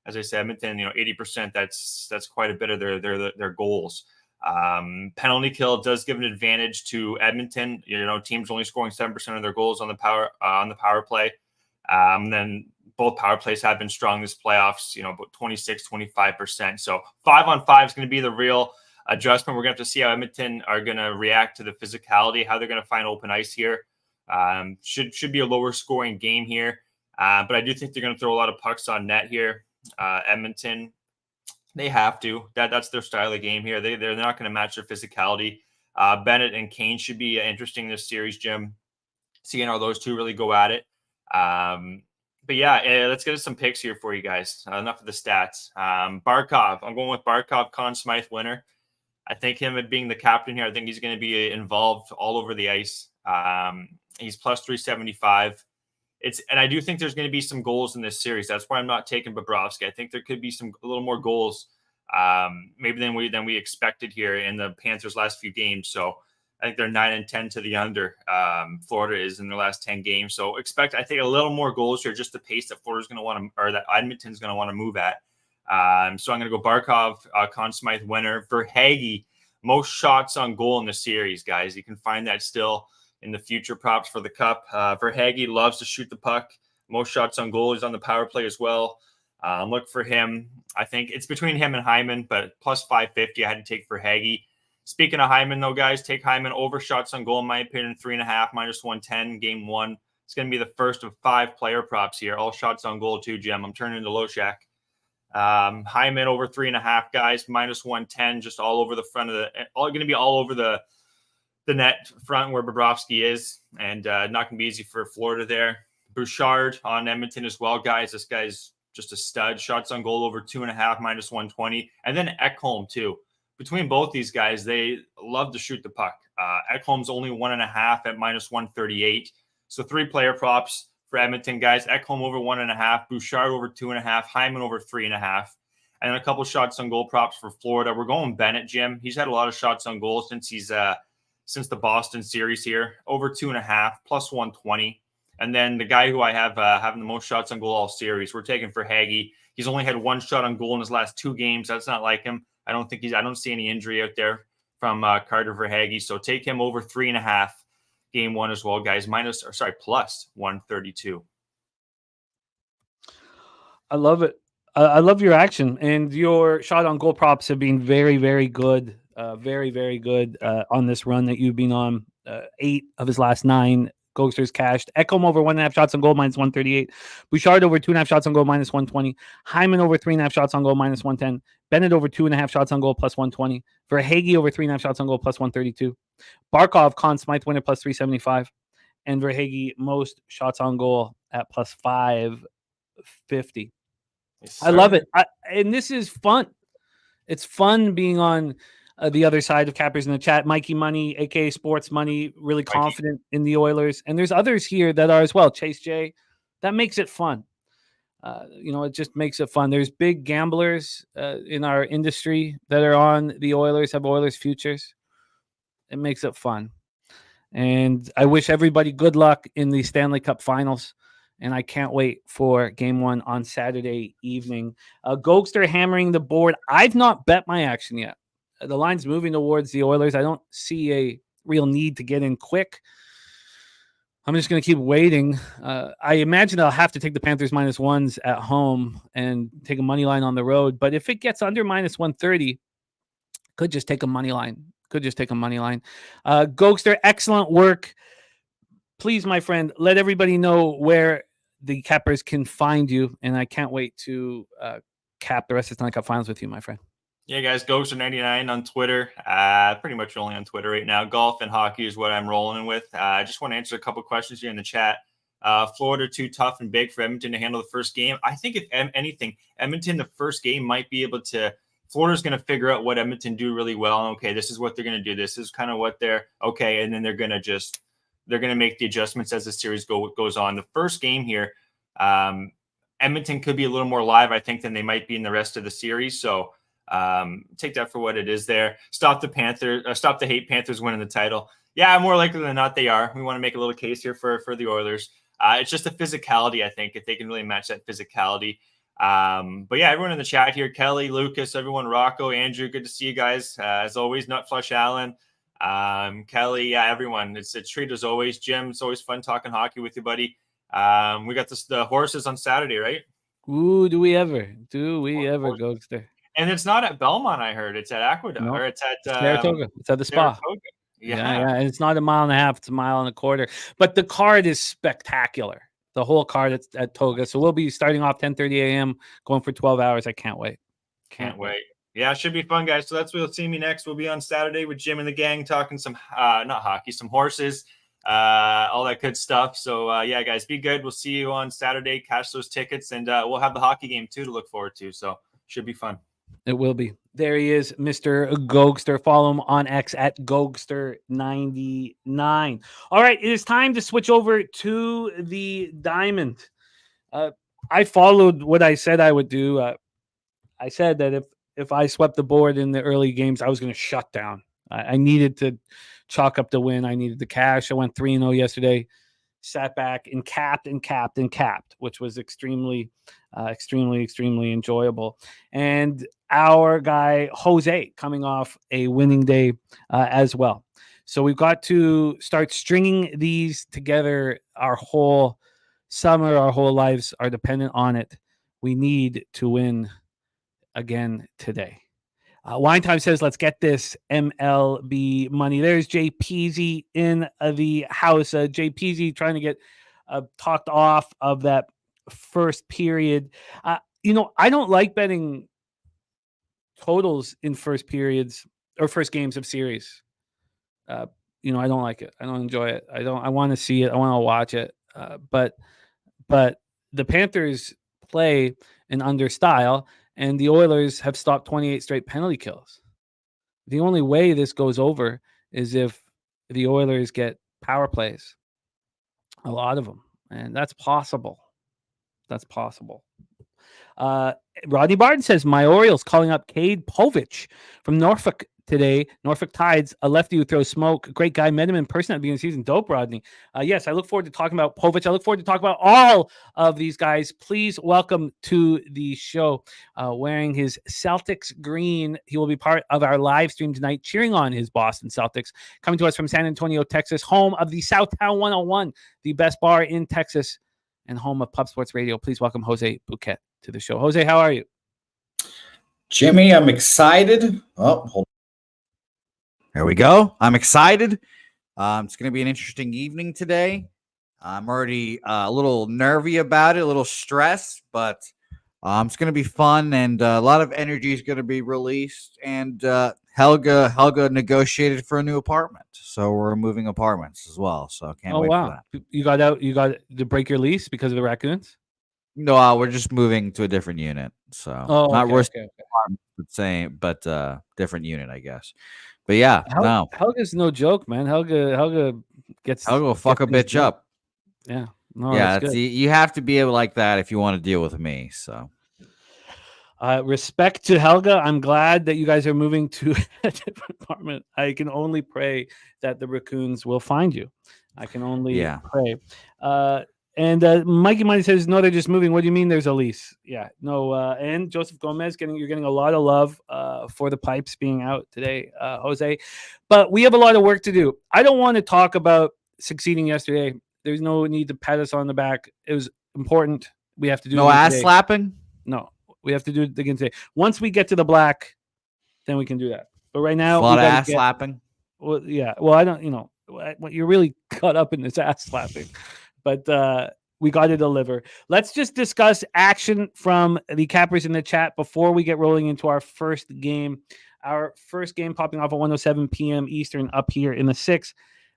Speaker 3: as I said, Edmonton, 80%, that's quite a bit of their goals. Penalty kill does give an advantage to Edmonton. Teams only scoring 7% of their goals on the power play. Then both power plays have been strong this playoffs, about 26-25%. So 5-on-5 is going to be the real adjustment. We're going to have to see how Edmonton are going to react to the physicality, how they're going to find open ice here. Should be a lower scoring game here. But I do think they're going to throw a lot of pucks on net here. Edmonton. They have to. That's their style of game here. They're not going to match their physicality. Bennett and Kane should be interesting this series, Jim. Seeing how those two really go at it. But yeah, let's get some picks here for you guys. Enough of the stats. Barkov. I'm going with Barkov, Conn Smythe winner. I think him being the captain here, I think he's going to be involved all over the ice. He's plus 375. And I do think there's going to be some goals in this series. That's why I'm not taking Bobrovsky. I think there could be a little more goals, maybe than we expected here in the Panthers' last few games. So I think they're 9-10 to the under. Florida is in their last 10 games. So I think a little more goals here, just the pace that Florida's going to want to, or that Edmonton's going to want to move at. So I'm going to go Barkov, Conn Smythe winner. Verhaeghe, most shots on goal in the series, guys. You can find that still in the future props for the Cup. Verhaeghe loves to shoot the puck. Most shots on goal. He's on the power play as well. Look for him. I think it's between him and Hyman, but plus 550, I had to take Verhaeghe. Speaking of Hyman, though, guys, take Hyman over shots on goal, in my opinion, 3.5, minus 110, game 1. It's going to be the first of 5 player props here. All shots on goal, too, Jim. I'm turning to Loshak. Hyman over 3.5, guys, minus 110, just all over the front of going to be all over the net front where Bobrovsky is, and not going to be easy for Florida there. Bouchard on Edmonton as well, guys. This guy's just a stud. Shots on goal over 2.5, minus 120. And then Ekholm, too. Between both these guys, they love to shoot the puck. Ekholm's only 1.5 at minus 138. So 3 player props for Edmonton, guys. Ekholm over 1.5, Bouchard over 2.5, Hyman over 3.5. And then a couple shots on goal props for Florida. We're going Bennett, Jim. He's had a lot of shots on goal since the Boston series here, over 2.5, plus 120. And then the guy who I have having the most shots on goal all series, we're taking Verhaeghe. He's only had 1 shot on goal in his last 2 games. That's not like him. I don't see any injury out there from Carter Verhaeghe. So take him over 3.5, game 1 as well, guys. Plus 132.
Speaker 2: I love it. I love your action, and your shot on goal props have been very, very good. Very, very good on this run that you've been on. 8 of his last 9 Gogsters cashed. Ekholm over 1.5 shots on goal, minus 138. Bouchard over 2.5 shots on goal, minus 120. Hyman over 3.5 shots on goal, minus 110. Bennett over 2.5 shots on goal, plus 120. Verhaeghe over 3.5 shots on goal, plus 132. Barkov, Conn Smythe winner, plus 375. And Verhaeghe most shots on goal at plus 550. Yes, I love it. And this is fun. It's fun being on the other side of Cappers in the chat. Mikey Money, aka Sports Money, really confident in the Oilers. And there's others here that are as well. Chase J. That makes it fun. It just makes it fun. There's big gamblers in our industry that are on the Oilers, have Oilers futures. It makes it fun. And I wish everybody good luck in the Stanley Cup Finals. And I can't wait for game 1 on Saturday evening. Gogster hammering the board. I've not bet my action yet. The line's moving towards the Oilers. I don't see a real need to get in quick. I'm just going to keep waiting. I imagine I'll have to take the Panthers minus 1s at home and take a money line on the road. But if it gets under minus 130, could just take a money line. Gogster, excellent work. Please, my friend, let everybody know where the Cappers can find you. And I can't wait to cap the rest of the Stanley Cup Finals with you, my friend.
Speaker 3: Yeah, guys, Gogster99 on Twitter. Pretty much only on Twitter right now. Golf and hockey is what I'm rolling with. I just want to answer a couple questions here in the chat. Florida too tough and big for Edmonton to handle the first game. I think if anything, Edmonton, the first game might be able to – Florida's going to figure out what Edmonton do really well. Okay, this is what they're going to do. This is kind of what they're – okay, and then they're going to make the adjustments as the series goes on. The first game here, Edmonton could be a little more live, I think, than they might be in the rest of the series. So – take that for what it is there. Stop the hate Panthers winning the title. Yeah, more likely than not they are. We want to make a little case here for the Oilers. It's just the physicality, I think, if they can really match that physicality. But yeah, everyone in the chat here, Kelly, Lucas, everyone, Rocco, Andrew, good to see you guys. As always, Nutflush Allen, Kelly, yeah, everyone. It's a treat as always. Jim, it's always fun talking hockey with you, buddy. We got the horses on Saturday, right?
Speaker 2: Ooh, do we ever, Gogster?
Speaker 3: And it's not at Belmont, I heard. It's at Aqueduct.
Speaker 2: Nope.
Speaker 3: Or it's at
Speaker 2: Saratoga. It's at the spa.
Speaker 3: Saratoga.
Speaker 2: Yeah. And it's not a mile and a half. It's a mile and a quarter. But the card is spectacular. The whole card at Toga. So we'll be starting off 10:30 a.m., going for 12 hours. I can't wait.
Speaker 3: Can't wait. Yeah, it should be fun, guys. So that's where you'll see me next. We'll be on Saturday with Jim and the gang talking some, not hockey, some horses, all that good stuff. So, yeah, guys, be good. We'll see you on Saturday. Cash those tickets, and we'll have the hockey game, too, to look forward to. So should be fun.
Speaker 2: It will be. There he is, Mr. Gogster. Follow him on X at Gogster99. All right, it is time to switch over to the diamond. I followed what I said I would do. I said that if I swept the board in the early games, I was going to shut down. I needed to chalk up the win. I needed the cash. I went 3-0 yesterday. Sat back and capped, which was extremely enjoyable. And our guy Jose coming off a winning day as well. So we've got to start stringing these together. Our whole summer, our whole lives are dependent on it. We need to win again today. Wine Time says, let's get this MLB money. There's Jay Peasy in the house. Jay Peasy trying to get talked off of that first period. I don't like betting totals in first periods or first games of series. I don't like it. I don't enjoy it. I want to see it. I want to watch it. But the Panthers play in under style, and the Oilers have stopped 28 straight penalty kills. The only way this goes over is if the Oilers get power plays, a lot of them, and that's possible. Rodney Barton says, my Orioles calling up Cade Povich from Norfolk today. Norfolk Tides, a lefty who throws smoke. Great guy. Met him in person at the beginning of the season. Dope, Rodney. Yes, I look forward to talking about Povich. I look forward to talking about all of these guys. Please welcome to the show, wearing his Celtics green. He will be part of our live stream tonight, cheering on his Boston Celtics. Coming to us from San Antonio, Texas, home of the Southtown 101, the best bar in Texas, and home of Pub Sports Radio. Please welcome Jose Bouquet to the show. Jose, how are you?
Speaker 4: Jimmy, I'm excited. Oh, hold on. There we go. I'm excited. It's going to be an interesting evening today. I'm already a little nervy about it, a little stressed, but it's going to be fun, and a lot of energy is going to be released. And Helga negotiated for a new apartment, so we're moving apartments as well. So can't wait for that.
Speaker 2: You got to break your lease because of the raccoons?
Speaker 4: No, we're just moving to a different unit. So same, but different unit, I guess. But yeah,
Speaker 2: Helga's no joke, man. Helga will
Speaker 4: fuck a bitch up.
Speaker 2: Yeah. No,
Speaker 4: yeah, you have to be able like that if you want to deal with me. So
Speaker 2: respect to Helga. I'm glad that you guys are moving to a different apartment. I can only pray that the raccoons will find you. I can only pray. And Mikey Money says, no, they're just moving. What do you mean there's a lease? Yeah, no. And Joseph Gomez, you're getting a lot of love for the pipes being out today, Jose. But we have a lot of work to do. I don't want to talk about succeeding yesterday. There's no need to pat us on the back. It was important. We have to do
Speaker 4: no ass slapping?
Speaker 2: No, we have to do it again today. Once we get to the black, then we can do that. But right now,
Speaker 4: a lot of ass slapping.
Speaker 2: Well, yeah. Well, I don't, you're really caught up in this ass slapping. But we got to deliver. Let's just discuss action from the Cappers in the chat before we get rolling into our first game. Our first game popping off at 1:07 p.m. Eastern up here in the 6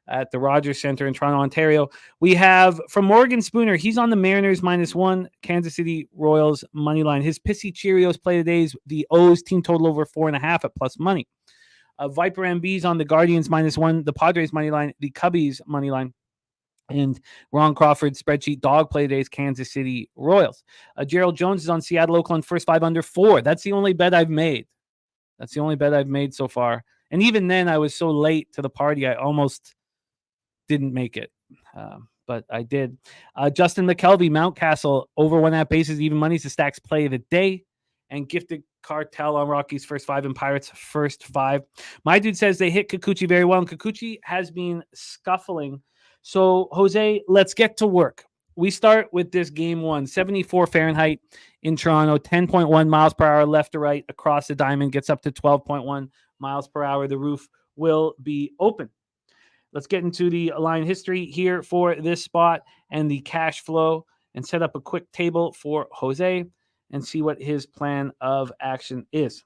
Speaker 2: at the Rogers Center in Toronto, Ontario. We have from Morgan Spooner. He's on the Mariners -1, Kansas City Royals money line. His Pissy Cheerios play today is the O's team total over 4.5 at plus money. Viper MB's on the Guardians -1, the Padres money line, the Cubbies money line. And Ron Crawford's spreadsheet dog play today's Kansas City Royals. Gerald Jones is on Seattle Oakland first 5 under 4. That's the only bet I've made. That's the only bet I've made so far. And even then, I was so late to the party, I almost didn't make it. But I did. Justin McKelvey, Mountcastle, over 1.5 bases, even money's the stacks play of the day. And Gifted Cartel on Rockies first 5 and Pirates first 5. My dude says they hit Kikuchi very well, and Kikuchi has been scuffling. So, Jose, let's get to work. We start with this game 1, 74 Fahrenheit in Toronto, 10.1 miles per hour left to right across the diamond, gets up to 12.1 miles per hour. The roof will be open. Let's get into the line history here for this spot and the cash flow and set up a quick table for Jose. and see what his plan of action is.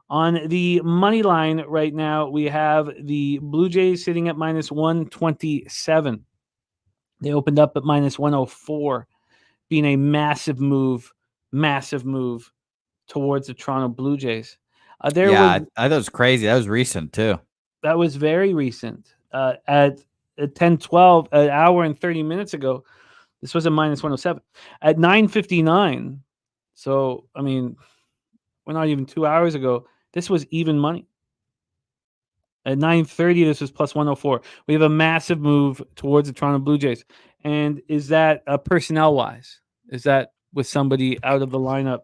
Speaker 2: On the money line right now, we have the Blue Jays sitting at minus 127. They opened up at minus 104, being a massive move towards the Toronto Blue Jays.
Speaker 4: I thought it was crazy. That was recent too.
Speaker 2: That was very recent. At 10:12, an hour and 30 minutes ago, this was a minus 107. At 9:59, so I mean, we're not even 2 hours ago. This was even money. At 9:30, this was plus 104. We have a massive move towards the Toronto Blue Jays. And is that personnel-wise? Is that with somebody out of the lineup?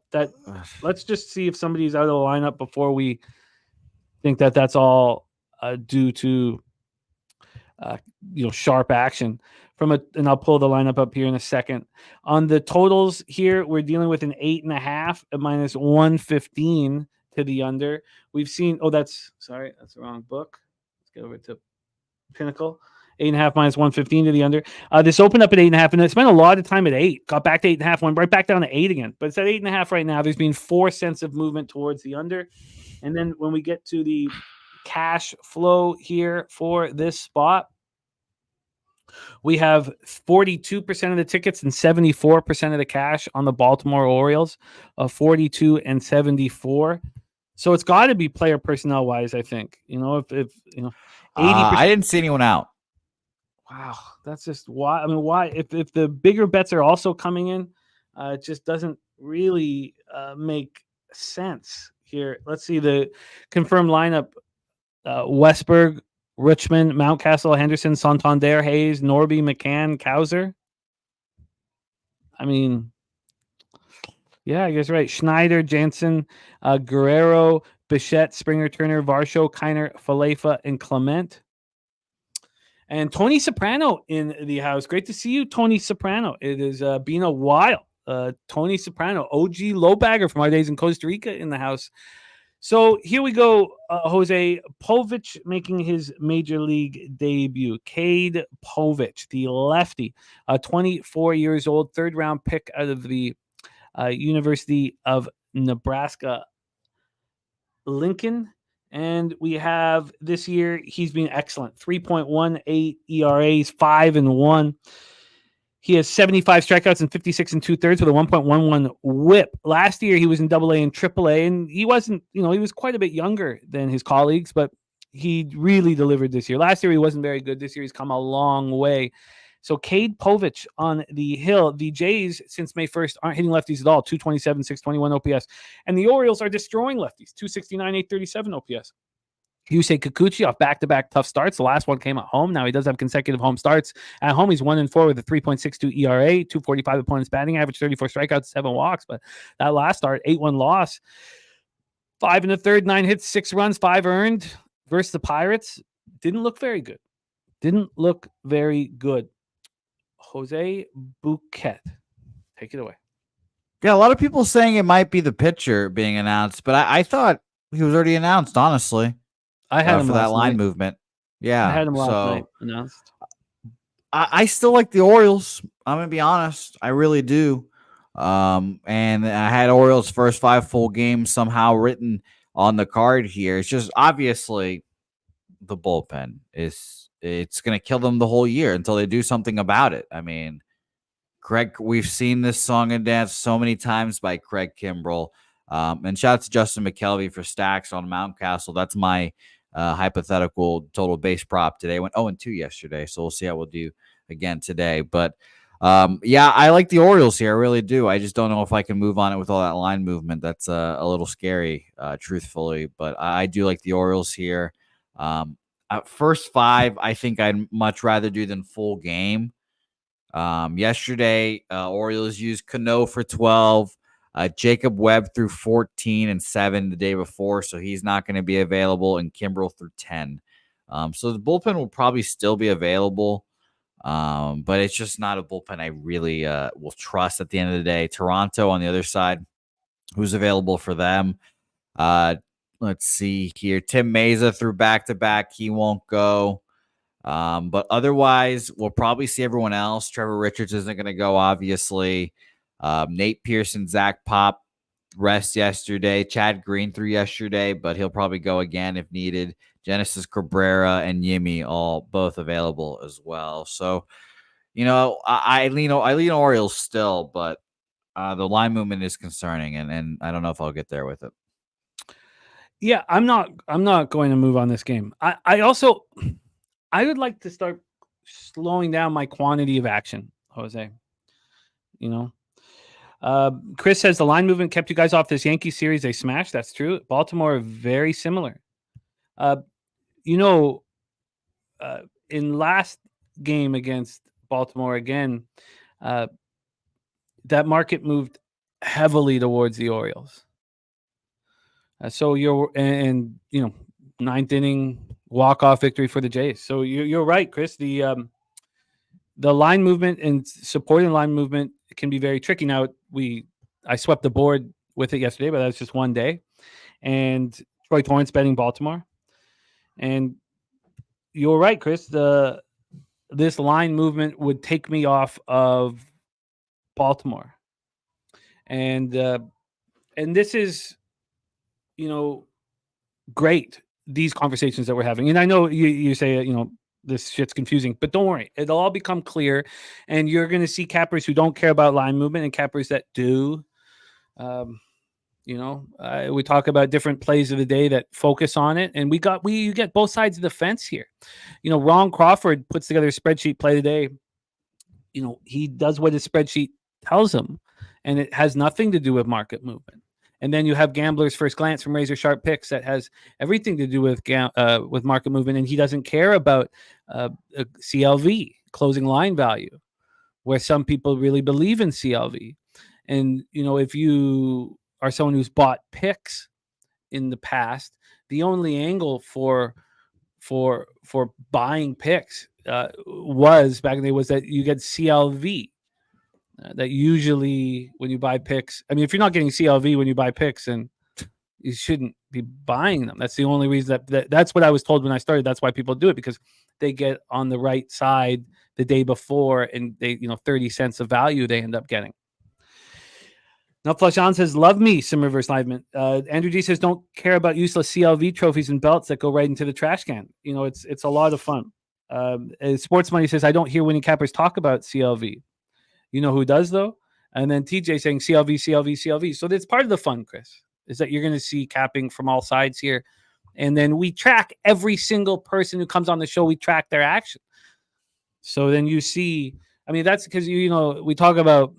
Speaker 2: Let's just see if somebody's out of the lineup before we think that that's all due to sharp action. And I'll pull the lineup up here in a second. On the totals here, we're dealing with an 8.5 at minus 115 to the under. We've seen, that's the wrong book. Let's get over to Pinnacle. 8.5 minus 115 to the under. This opened up at 8.5, and it spent a lot of time at 8. Got back to 8.5, went right back down to 8 again. But it's at 8.5 right now. There's been 4 cents of movement towards the under. And then when we get to the cash flow here for this spot, we have 42% of the tickets and 74% of the cash on the Baltimore Orioles, 42 and 74. So it's got to be player personnel wise, I think. If 80%.
Speaker 4: I didn't see anyone out.
Speaker 2: Wow, that's just why. I mean, why? If the bigger bets are also coming in, it just doesn't really make sense here. Let's see the confirmed lineup: Westberg, Richmond, Mountcastle, Henderson, Santander, Hayes, Norby, McCann, Kauser. I mean, yeah, I guess right. Schneider, Jansen, Guerrero, Bichette, Springer, Turner, Varsho, Kiner, Falefa, and Clement. And Tony Soprano in the house. Great to see you, Tony Soprano. It has been a while. Tony Soprano, OG low bagger from our days in Costa Rica in the house. So here we go. Jose Povich making his major league debut. Cade Povich, the lefty, 24 years old, third round pick out of the University of Nebraska Lincoln. And we have this year, he's been excellent. 3.18 ERAs, 5-1. He has 75 strikeouts and 56 2/3 with a 1.11 whip. Last year, he was in AA and AAA, and he wasn't, he was quite a bit younger than his colleagues, but he really delivered this year. Last year, he wasn't very good. This year, he's come a long way. So Cade Povich on the hill. The Jays, since May 1st, aren't hitting lefties at all. 227, 621 OPS. And the Orioles are destroying lefties. 269, 837 OPS. Yusei Kikuchi off back-to-back tough starts. The last one came at home. Now he does have consecutive home starts. At home, he's 1-4 with a 3.62 ERA, 245 opponents batting average, 34 strikeouts, 7 walks. But that last start, 8-1 loss. 5 1/3, 9 hits, 6 runs, 5 earned versus the Pirates. Didn't look very good. Jose Bouquet. Take it away.
Speaker 4: Yeah, a lot of people saying it might be the pitcher being announced, but I thought he was already announced, honestly.
Speaker 2: I had him
Speaker 4: for that line movement. Yeah.
Speaker 2: I had him last night announced.
Speaker 4: I still like the Orioles. I'm going to be honest. I really do. And I had Orioles' first 5 full games somehow written on the card here. It's just obviously the bullpen it's going to kill them the whole year until they do something about it. I mean, we've seen this song and dance so many times by Craig Kimbrell. And shout out to Justin McKelvey for stacks on Mountcastle. That's my hypothetical total base prop today. Went 0-2 yesterday, so we'll see how we'll do again today. But yeah, I like the Orioles here. I really do. I just don't know if I can move on it with all that line movement. That's a little scary, truthfully. But I do like the Orioles here. First 5, I think I'd much rather do than full game. Yesterday, Orioles used Cano for 12. Jacob Webb threw 14 and 7 the day before, so he's not going to be available, and Kimbrell threw 10. So the bullpen will probably still be available, but it's just not a bullpen I really will trust at the end of the day. Toronto on the other side, who's available for them? Let's see here. Tim Meza threw back-to-back. He won't go. But otherwise, we'll probably see everyone else. Trevor Richards isn't going to go, obviously. Nate Pearson, Zach Pop rest yesterday. Chad Green threw yesterday, but he'll probably go again if needed. Genesis Cabrera and Yimi both available as well. So, I lean Orioles still, but the line movement is concerning, and I don't know if I'll get there with it.
Speaker 2: Yeah, I'm not going to move on this game. I would like to start slowing down my quantity of action, Jose. Chris says the line movement kept you guys off this Yankee series. They smashed. That's true. Baltimore, very similar. In last game against Baltimore again, that market moved heavily towards the Orioles. So ninth inning walk-off victory for the Jays. So you're right, Chris. The line movement and supporting line movement can be very tricky. Now I swept the board with it yesterday, but that's just one day. And Troy Torrance betting Baltimore. And you're right, Chris. This line movement would take me off of Baltimore. And this is, great, these conversations that we're having. And I know you say, this shit's confusing, but don't worry. It'll all become clear. And you're going to see cappers who don't care about line movement and cappers that do. We talk about different plays of the day that focus on it. And you get both sides of the fence here. Ron Crawford puts together a spreadsheet play today. He does what his spreadsheet tells him, and it has nothing to do with market movement. And then you have Gambler's First Glance from Razor Sharp Picks that has everything to do with market movement, and he doesn't care about CLV, closing line value, where some people really believe in CLV. And if you are someone who's bought picks in the past, the only angle for buying picks was back in the day was that you get CLV. That usually when you buy picks, if you're not getting CLV when you buy picks, then you shouldn't be buying them. That's the only reason that's what I was told when I started. That's why people do it, because they get on the right side the day before, and they 30 cents of value they end up getting. Now, Flashan says, love me some reverse alignment. Andrew G says, don't care about useless CLV trophies and belts that go right into the trash can. It's a lot of fun. Sports Money says, I don't hear winning cappers talk about CLV. You know who does, though? And then TJ saying CLV, CLV, CLV. So that's part of the fun, Chris, is that you're going to see capping from all sides here. And then we track every single person who comes on the show. We track their action. So then you see, that's because, we talk about,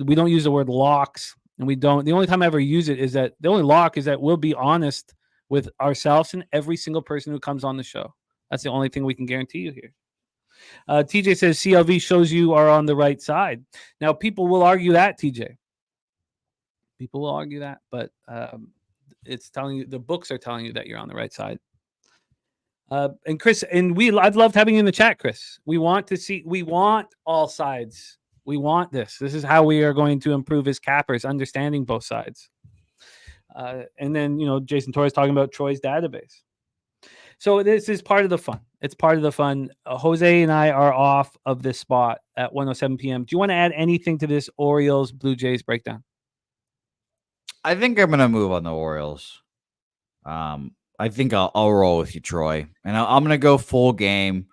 Speaker 2: we don't use the word locks. And we don't, the only time I ever use it is that the only lock is that we'll be honest with ourselves and every single person who comes on the show. That's the only thing we can guarantee you here. TJ says CLV shows you are on the right side. Now, people will argue that, TJ. People will argue that, but it's telling you, the books are telling you that you're on the right side. And Chris, I've loved having you in the chat, Chris. We want all sides. We want this. This is how we are going to improve as cappers, understanding both sides. And then, Jason Torres talking about Troy's database. So this is part of the fun. It's part of the fun. Jose and I are off of this spot at 1:07 p.m. Do you want to add anything to this Orioles Blue Jays breakdown?
Speaker 4: I think I'm going to move on the Orioles. I think I'll roll with you, Troy. And I'm going to go full game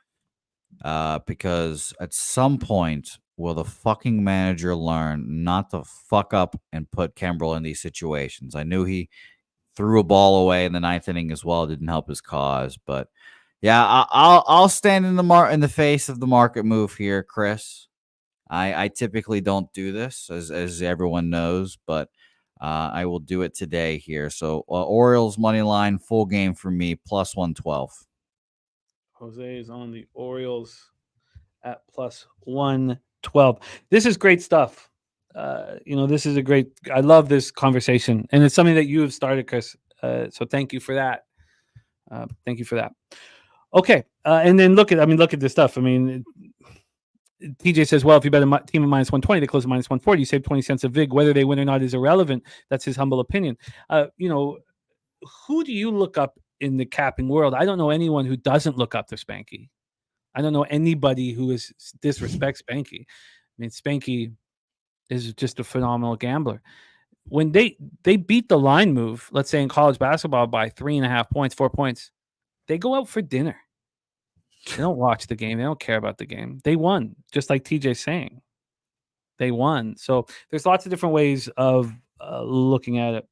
Speaker 4: because at some point, will the fucking manager learn not to fuck up and put Kimbrel in these situations? I knew he threw a ball away in the ninth inning as well. It didn't help his cause. But, yeah, I'll stand in the face of the market move here, Chris. I typically don't do this, as everyone knows, but I will do it today here. So Orioles money line, full game for me, plus 112.
Speaker 2: Jose is on the Orioles at plus 112. This is great stuff. This is I love this conversation, and it's something that you have started, Chris. So thank you for that. Okay. And then look at this stuff. TJ says, well, if you bet a team at minus 120, they close at minus 140. You save 20 cents a vig. Whether they win or not is irrelevant. That's his humble opinion. Who do you look up in the capping world? I don't know anyone who doesn't look up to Spanky. I don't know anybody who disrespects Spanky. Spanky is just a phenomenal gambler. When they beat the line move, let's say in college basketball by 3.5 points, 4 points, they go out for dinner. They don't watch the game. They don't care about the game. They won, just like TJ's saying. They won. So there's lots of different ways of looking at it.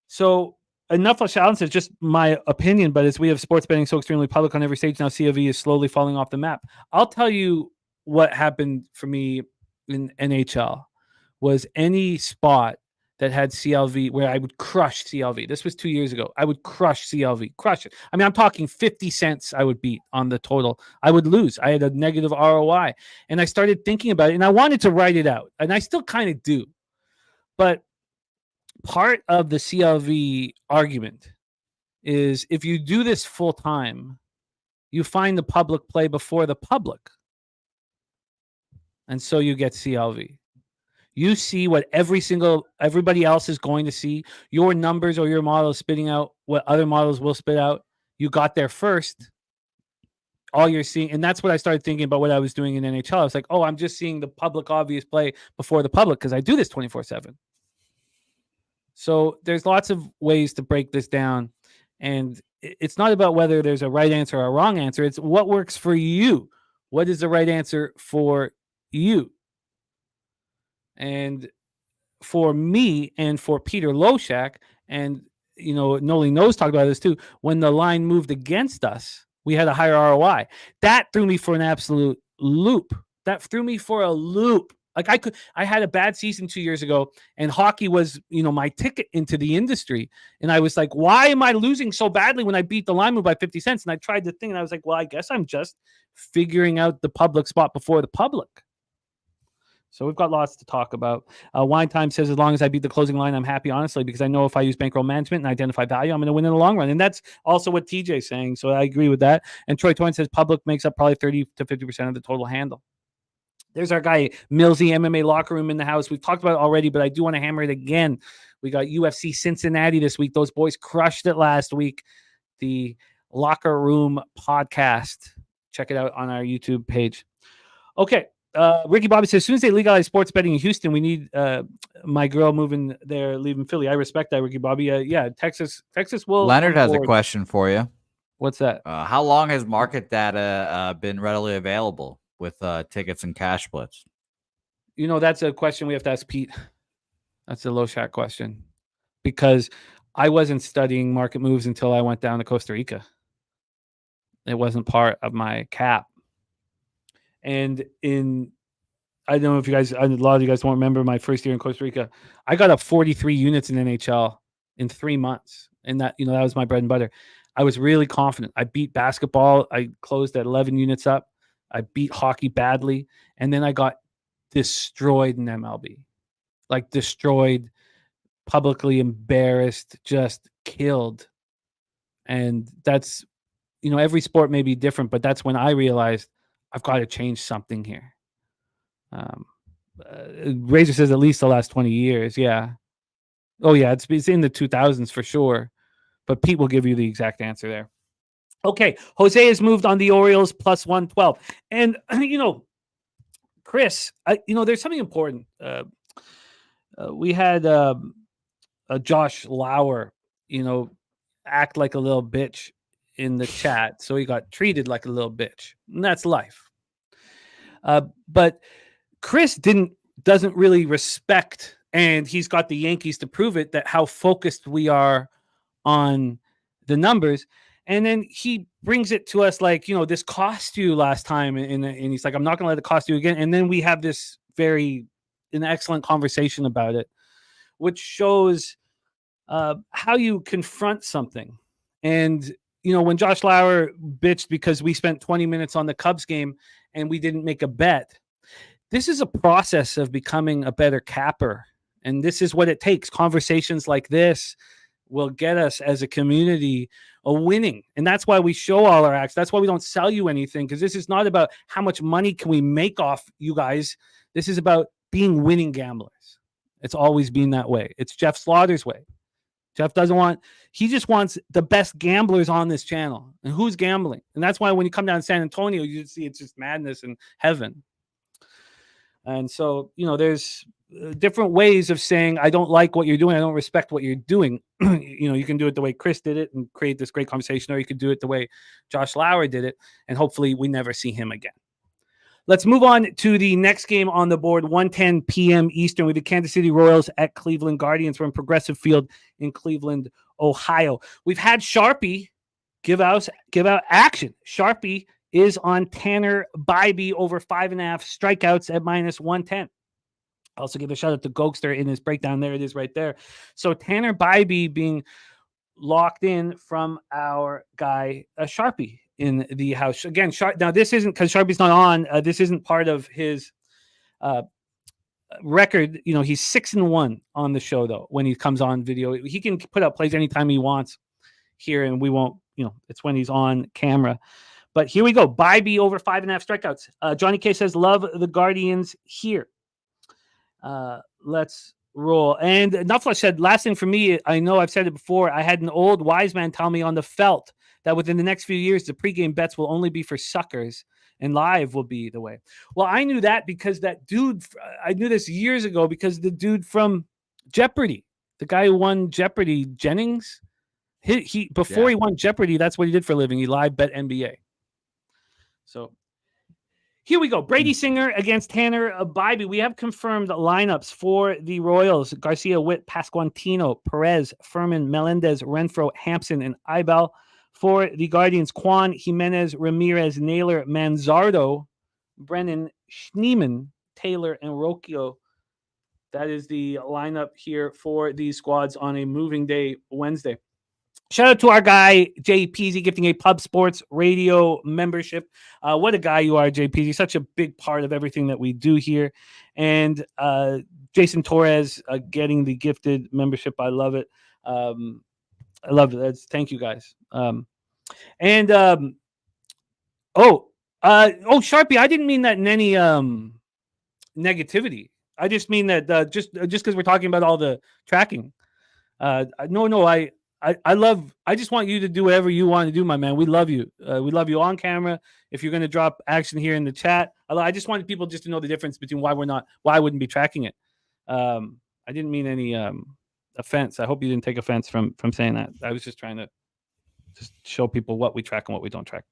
Speaker 2: So enough of Shallon says, just my opinion, but as we have sports betting so extremely public on every stage now, CLV is slowly falling off the map. I'll tell you what happened for me in NHL was any spot that had CLV where I would crush CLV. This was 2 years ago. I would crush CLV, crush it. I mean, I'm talking 50 cents I would beat on the total. I would lose. I had a negative ROI. And I started thinking about it, and I wanted to write it out. And I still kind of do. But part of the CLV argument is if you do this full time, you find the public play before the public. And so you get CLV. You see what everybody else is going to see. Your numbers or your model is spitting out what other models will spit out. You got there first. All you're seeing, and that's what I started thinking about what I was doing in NHL. I was like, oh, I'm just seeing the public obvious play before the public because I do this 24/7. So there's lots of ways to break this down. And it's not about whether there's a right answer or a wrong answer. It's what works for you. What is the right answer for you? And for me and for Peter Loshak, and Noli Knows talked about this too, when the line moved against us, we had a higher ROI. That threw me for an absolute loop. Like I had a bad season 2 years ago, and hockey was, my ticket into the industry. And I was like, why am I losing so badly when I beat the line move by 50 cents? And I tried the thing, and I was like, well, I guess I'm just figuring out the public spot before the public. So we've got lots to talk about. Wine Time says, as long as I beat the closing line, I'm happy, honestly, because I know if I use bankroll management and identify value, I'm going to win in the long run. And that's also what TJ's saying. So I agree with that. And Troy Toyn says public makes up probably 30 to 50% of the total handle. There's our guy, Millsy, MMA Locker Room in the house. We've talked about it already, but I do want to hammer it again. We got UFC Cincinnati this week. Those boys crushed it last week. The Locker Room podcast. Check it out on our YouTube page. Okay. Ricky Bobby says, as soon as they legalize sports betting in Houston, we need my girl moving there, leaving Philly. I respect that, Ricky Bobby. Yeah, Texas will.
Speaker 4: Leonard has a question for you.
Speaker 2: What's that?
Speaker 4: How long has market data been readily available with tickets and cash splits?
Speaker 2: That's a question we have to ask Pete. That's a low shot question, because I wasn't studying market moves until I went down to Costa Rica. It wasn't part of my cap. And I don't know if a lot of you guys won't remember my first year in Costa Rica. I got up 43 units in NHL in 3 months. And that was my bread and butter. I was really confident. I beat basketball. I closed at 11 units up. I beat hockey badly. And then I got destroyed in MLB. Like destroyed, publicly embarrassed, just killed. And that's, every sport may be different, but that's when I realized I've got to change something here. Razor says at least the last 20 years. Yeah. Oh, yeah. It's in the 2000s for sure. But Pete will give you the exact answer there. Okay. Jose has moved on the Orioles plus 112. And, Chris, there's something important. We had Josh Lauer, act like a little bitch in the chat, so he got treated like a little bitch, and that's life. But Chris doesn't really respect, and he's got the Yankees to prove it, that how focused we are on the numbers. And then he brings it to us like, this cost you last time, and he's like, I'm not going to let it cost you again. And then we have this an excellent conversation about it, which shows how you confront something. And when Josh Lauer bitched because we spent 20 minutes on the Cubs game and we didn't make a bet, this is a process of becoming a better capper. And this is what it takes. Conversations like this will get us as a community a winning. And that's why we show all our acts. That's why we don't sell you anything, because this is not about how much money can we make off you guys. This is about being winning gamblers. It's always been that way. It's Jeff Slaughter's way. Jeff he just wants the best gamblers on this channel. And who's gambling? And that's why when you come down to San Antonio, you see it's just madness and heaven. And so, there's different ways of saying, I don't like what you're doing. I don't respect what you're doing. You can do it the way Chris did it and create this great conversation, or you could do it the way Josh Lauer did it. And hopefully we never see him again. Let's move on to the next game on the board, 1:10 p.m. Eastern, with the Kansas City Royals at Cleveland Guardians from Progressive Field in Cleveland, Ohio. We've had Sharpie give out action. Sharpie is on Tanner Bybee over 5.5 strikeouts at -110. Also give a shout out to Gogster in his breakdown. There it is right there. So Tanner Bybee being locked in from our guy Sharpie in the house. Again, now this isn't, because Sharpie's not on, this isn't part of his record. He's 6-1 on the show, though. When he comes on video, he can put up plays anytime he wants here, and we won't, it's when he's on camera. But here we go. Bybee over 5.5 strikeouts. Johnny K says, love the Guardians here. Let's roll. And Nuffler said, last thing for me, I know I've said it before, I had an old wise man tell me on the felt that within the next few years, the pregame bets will only be for suckers and live will be the way. Well, I knew that because that dude, I knew this years ago because the dude from Jeopardy, the guy who won Jeopardy, Jennings, he before he won Jeopardy, that's what he did for a living. He live bet NBA. So here we go. Brady Singer against Tanner Bybee. We have confirmed lineups for the Royals. Garcia, Witt, Pasquantino, Perez, Furman, Melendez, Renfro, Hampson, and Eibel. For the Guardians, Quan, Jimenez, Ramirez, Naylor, Manzardo, Brennan, Schneeman, Taylor, and Rocchio. That is the lineup here for these squads on a moving day Wednesday. Shout out to our guy, Jay Peasy, gifting a Pub Sports Radio membership. What a guy you are, Jay Peasy. Such a big part of everything that we do here. And Jason Torres getting the gifted membership. I love it. I love it. Thank you, guys. Sharpie, I didn't mean that in any negativity. I just mean that just because we're talking about all the tracking. No, I just want you to do whatever you want to do, my man. We love you. We love you on camera. If you're going to drop action here in the chat, I just wanted people just to know the difference between why I wouldn't be tracking it. I didn't mean any offense. I hope you didn't take offense from saying that. I was just trying to just show people what we track and what we don't track.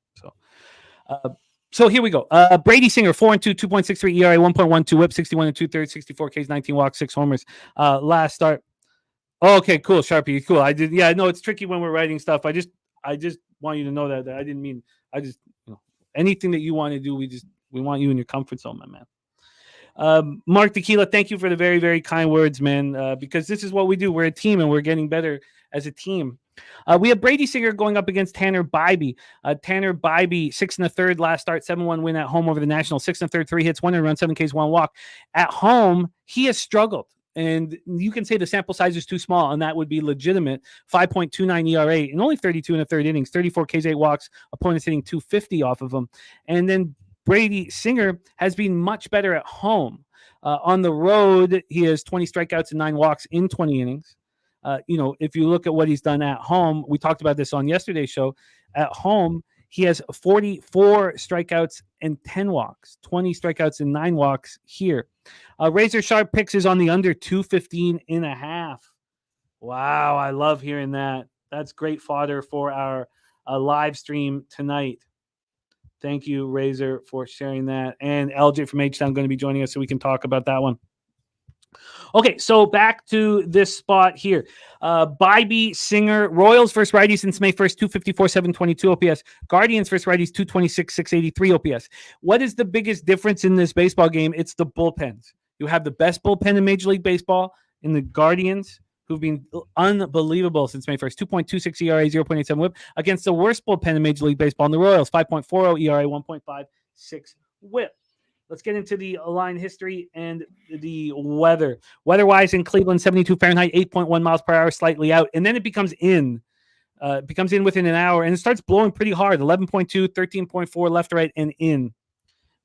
Speaker 2: So here we go. Brady Singer, 4-2, 2.63 ERA, 1.12 WHIP, 61 2/3, 64 Ks, 19 walks, 6 homers. Last start. Oh, okay, cool, Sharpie, cool. I did. Yeah, no, it's tricky when we're writing stuff. I just want you to know that I didn't mean. I just anything that you want to do, we want you in your comfort zone, my man. Mark Tequila, thank you for the very, very kind words, man. Because this is what we do. We're a team, and we're getting better as a team. We have Brady Singer going up against Tanner Bybee. Tanner Bybee, 6 1/3 last start, 7-1 win at home over the Nationals. 6 1/3, 3 hits, 1 run, 7 Ks, 1 walk. At home, he has struggled. And you can say the sample size is too small, and that would be legitimate. 5.29 ERA in only 32 1/3 innings, 34 Ks, 8 walks. Opponents hitting 250 off of him. And then Brady Singer has been much better at home. On the road, he has 20 strikeouts and 9 walks in 20 innings. If you look at what he's done at home, we talked about this on yesterday's show. At home, he has 44 strikeouts and 10 walks, 20 strikeouts and 9 walks here. Razor Sharp picks is on the under 215.5. Wow, I love hearing that. That's great fodder for our live stream tonight. Thank you, Razor, for sharing that. And LJ from HTown going to be joining us so we can talk about that one. Okay, so back to this spot here. Bybee, Singer, Royals first righty since May 1st, 254, 722 OPS. Guardians first righties, 226, 683 OPS. What is the biggest difference in this baseball game? It's the bullpens. You have the best bullpen in Major League Baseball in the Guardians, who've been unbelievable since May 1st. 2.26 ERA, 0.87 WHIP against the worst bullpen in Major League Baseball in the Royals. 5.40 ERA, 1.56 WHIP. Let's get into the line history and the weather. Weather-wise in Cleveland, 72 Fahrenheit, 8.1 miles per hour, slightly out. And then it becomes in. It becomes in within an hour, and it starts blowing pretty hard. 11.2, 13.4 left to right, and in.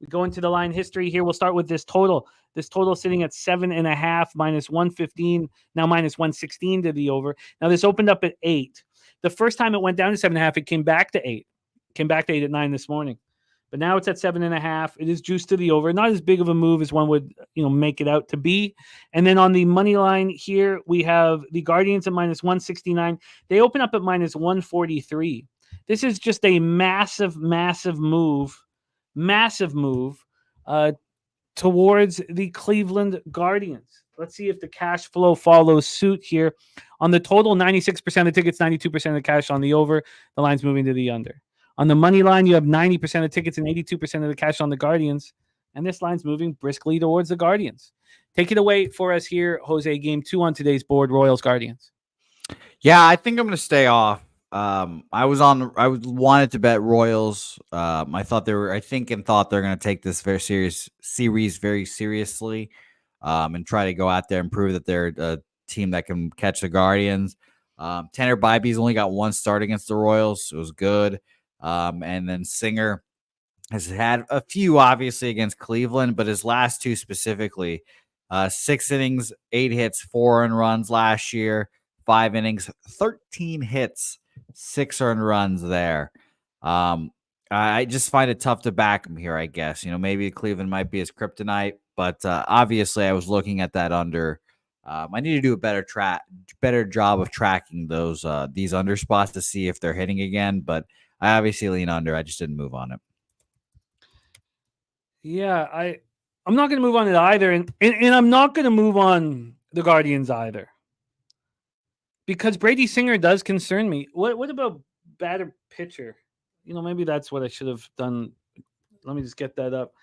Speaker 2: We go into the line history here. We'll start with this total. This total sitting at 7.5, minus 115, now minus 116 to the over. Now, this opened up at 8. The first time it went down to 7.5, it came back to 8. Came back to 8 at 9 this morning. but now it's at 7.5. It is juiced to the over. Not as big of a move as one would, make it out to be. And then on the money line here, we have the Guardians at -169. They open up at -143. This is just a massive move towards the Cleveland Guardians. Let's see if the cash flow follows suit here. On the total, 96% of the tickets, 92% of the cash on the over. The line's moving to the under. On the money line, you have 90% of tickets and 82% of the cash on the Guardians. And this line's moving briskly towards the Guardians. Take it away for us here, Jose. Game 2 on today's board, Royals Guardians.
Speaker 4: Yeah, I think I'm going to stay off. I wanted to bet Royals. I thought they're going to take this series very seriously, and try to go out there and prove that they're a team that can catch the Guardians. Tanner Bybee's only got one start against the Royals. It was good. And then Singer has had a few, obviously, against Cleveland, but his last two specifically, 6 innings, 8 hits, 4 earned runs last year, 5 innings, 13 hits, 6 earned runs there. I just find it tough to back him here, I guess. Maybe Cleveland might be his kryptonite, but obviously I was looking at that under. I need to do a better job of tracking these under spots to see if they're hitting again, but I obviously lean under. I just didn't move on it.
Speaker 2: Yeah, I'm not going to move on it either, and I'm not going to move on the Guardians either, because Brady Singer does concern me. What about batter pitcher? Maybe that's what I should have done. Let me just get that up.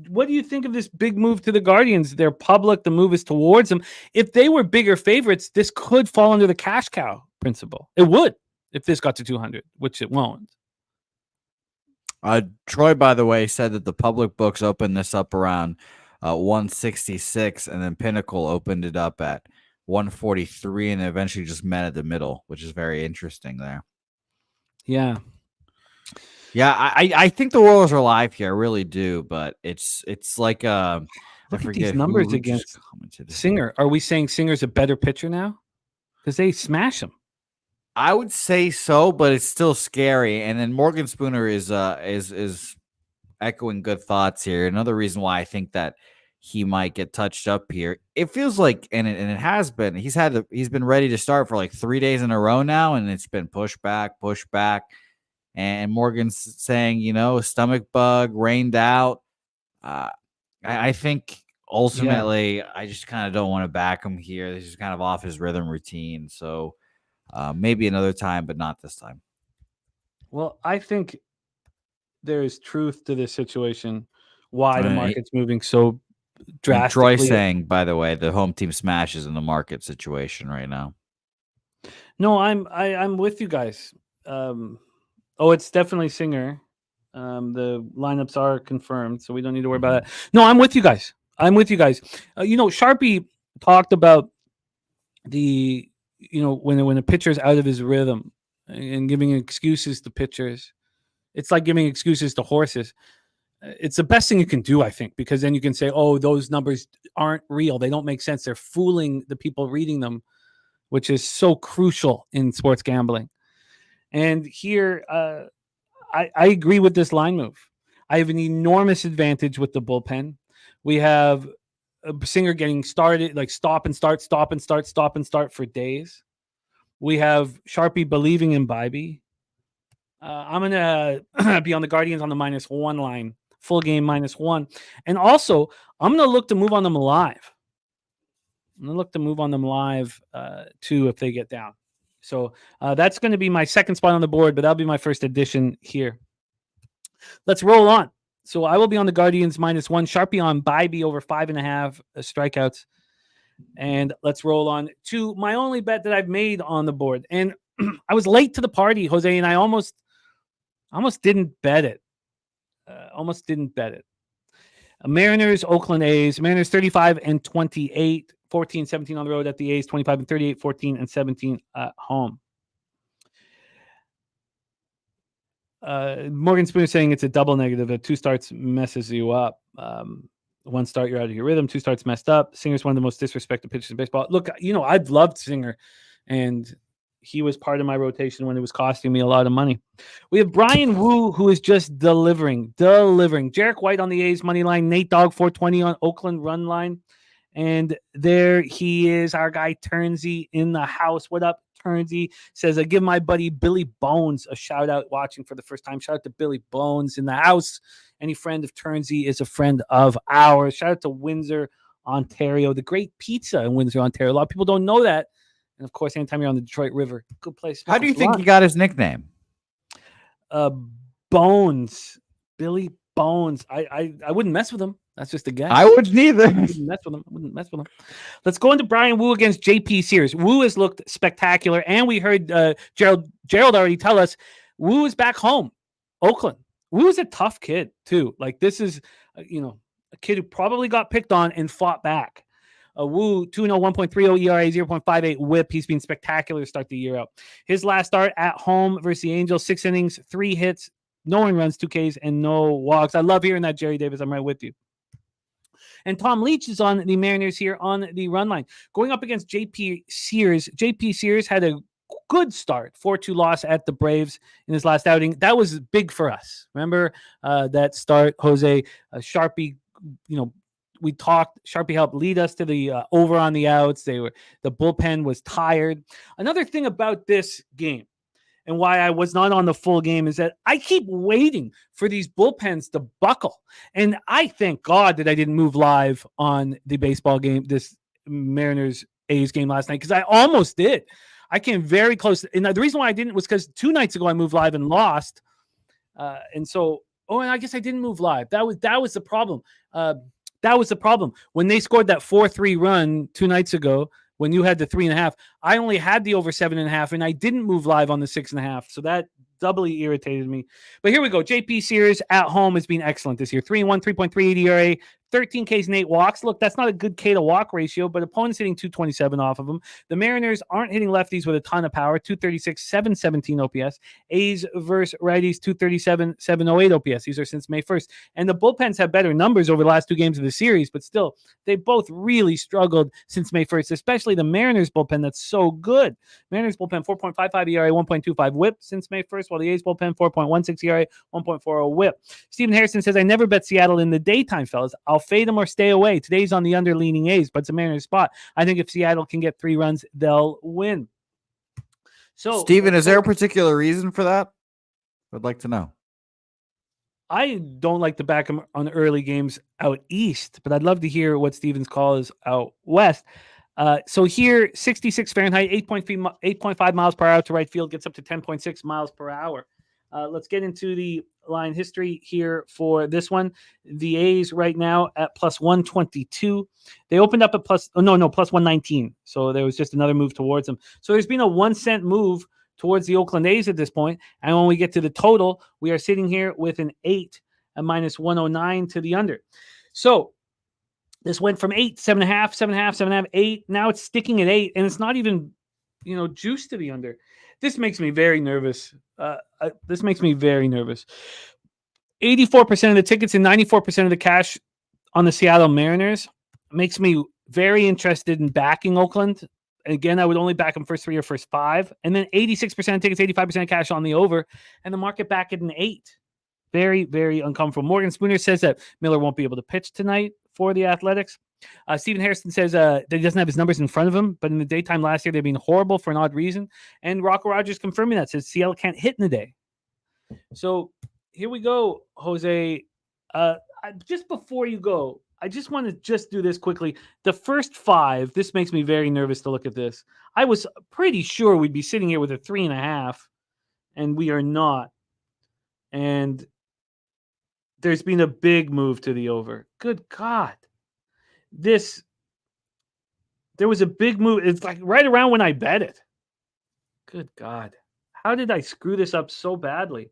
Speaker 2: What do you think of this big move to the Guardians? They're public. The move is towards them. If they were bigger favorites, this could fall under the cash cow principle. It would if this got to 200, which it won't.
Speaker 4: Troy, by the way, said that the public books opened this up around 166, and then Pinnacle opened it up at 143, and eventually just met at the middle, which is very interesting there.
Speaker 2: Yeah.
Speaker 4: Yeah, I think the Royals are live here. I really do, but it's like
Speaker 2: look at these numbers against Singer. Are we saying Singer's a better pitcher now? Because they smash him.
Speaker 4: I would say so, but it's still scary. And then Morgan Spooner is echoing good thoughts here. Another reason why I think that he might get touched up here. It feels like, and it has been. He's been ready to start for like 3 days in a row now, and it's been push back. And Morgan's saying, stomach bug, rained out. I think ultimately, I just kind of don't want to back him here. This is kind of off his rhythm routine. So maybe another time, but not this time.
Speaker 2: Well, I think there is truth to this situation. Why the market's moving so drastically.
Speaker 4: And Troy saying, by the way, the home team smashes in the market situation right now.
Speaker 2: No, I'm with you guys. It's definitely Singer. The lineups are confirmed, so we don't need to worry about that. No, I'm with you guys. Sharpie talked about the, when a pitcher's out of his rhythm and giving excuses to pitchers. It's like giving excuses to horses. It's the best thing you can do, I think, because then you can say, oh, those numbers aren't real. They don't make sense. They're fooling the people reading them, which is so crucial in sports gambling. And here, I agree with this line move. I have an enormous advantage with the bullpen. We have a Singer getting started, like stop and start for days. We have Sharpie believing in Bybee. I'm going to be on the Guardians on the -1 line, full game -1. And also, I'm going to look to move on them live. Too, if they get down. So that's going to be my second spot on the board, but that'll be my first addition here. Let's roll on. So I will be on the Guardians -1, Sharpie on Bybee over 5.5 strikeouts. And let's roll on to my only bet that I've made on the board. And I was late to the party, Jose, and I almost didn't bet it. Mariners, Oakland A's. Mariners 35-28. 14-17 on the road at the A's, 25-38, 14-17 at home. Morgan Spooner saying it's a double negative. 2 starts messes you up. 1 start, you're out of your rhythm. 2 starts messed up. Singer's one of the most disrespected pitchers in baseball. Look, I've loved Singer, and he was part of my rotation when it was costing me a lot of money. We have Brian Wu, who is just delivering. Jarek White on the A's money line, Nate Dogg 420 on Oakland run line. And there he is, our guy Turnsey in the house. What up, Turnsey? Says, I give my buddy Billy Bones a shout out watching for the first time. Shout out to Billy Bones in the house. Any friend of Turnsey is a friend of ours. Shout out to Windsor, Ontario, the great pizza in Windsor, Ontario. A lot of people don't know that. And of course, anytime you're on the Detroit River, good place.
Speaker 4: How do you think he got his nickname?
Speaker 2: Bones. Billy Bones. I wouldn't mess with him. That's just a guess.
Speaker 4: I wouldn't either.
Speaker 2: I wouldn't mess with him. Let's go into Brian Wu against JP Sears. Wu has looked spectacular. And we heard Gerald already tell us Wu is back home, Oakland. Wu is a tough kid, too. Like, this is, a kid who probably got picked on and fought back. Wu, 2-0, 1.30 ERA, 0.58 whip. He's been spectacular to start the year out. His last start at home versus the Angels, 6 innings, 3 hits, no one runs, 2 Ks, and no walks. I love hearing that, Jerry Davis. I'm right with you. And Tom Leach is on the Mariners here on the run line. Going up against JP Sears. JP Sears had a good start, 4-2 loss at the Braves in his last outing. That was big for us. Remember that start, Jose? Sharpie, we talked. Sharpie helped lead us to the over on the outs. The bullpen was tired. Another thing about this game, and why I was not on the full game, is that I keep waiting for these bullpens to buckle. And I thank God that I didn't move live on the baseball game, this Mariners-A's game last night, because I almost did. I came very close. And the reason why I didn't was because 2 nights ago I moved live and lost. And I guess I didn't move live. That was the problem. That was the problem. When they scored that 4-3 run 2 nights ago, when you had the 3.5, I only had the over 7.5, and I didn't move live on the 6.5. So that doubly irritated me. But here we go. JP Sears at home has been excellent this year. 3-1, 3.38 ERA, 13 Ks and 8 walks. Look, that's not a good K to walk ratio, but opponents hitting 227 off of them. The Mariners aren't hitting lefties with a ton of power. 236, 717 OPS. A's versus righties, 237, 708 OPS. These are since May 1st. And the bullpens have better numbers over the last 2 games of the series, but still, they both really struggled since May 1st, especially the Mariners bullpen that's so good. Mariners bullpen, 4.55 ERA, 1.25 whip since May 1st, while the A's bullpen, 4.16 ERA, 1.40 whip. Stephen Harrison says, I never bet Seattle in the daytime, fellas. I'll fade them or stay away. Today's on the under-leaning A's, but it's a Mariners spot. I think if Seattle can get 3 runs, they'll win. So,
Speaker 4: Stephen, is there a particular reason for that? I'd like to know.
Speaker 2: I don't like to back them on early games out east, but I'd love to hear what Stephen's call is out west. So here, 66 Fahrenheit, 8.5 miles per hour to right field, gets up to 10.6 miles per hour. Let's get into the line history here for this one. The A's right now at plus 122. They opened up at plus 119. So there was just another move towards them. So there's been a 1 cent move towards the Oakland A's at this point. And when we get to the total, we are sitting here with an 8 at minus 109 to the under. So this went from 8, 7.5, 7.5, 7.5, 8. Now it's sticking at 8, and it's not even, juice to the under. This makes me very nervous. 84% of the tickets and 94% of the cash on the Seattle Mariners makes me very interested in backing Oakland. Again, I would only back them first 3 or first 5. And then 86% of tickets, 85% of cash on the over, and the market back at an 8. Very, very uncomfortable. Morgan Spooner says that Miller won't be able to pitch tonight for the Athletics. Stephen Harrison says that he doesn't have his numbers in front of him, but in the daytime last year, they've been horrible for an odd reason. And Rocco Rogers confirming that, says Seattle can't hit in a day. So here we go, Jose. Just before you go, I just want to do this quickly. The first 5, this makes me very nervous to look at this. I was pretty sure we'd be sitting here with a 3.5, and we are not. And there's been a big move to the over. Good God. There was a big move. It's like right around when I bet it. Good God. How did I screw this up so badly?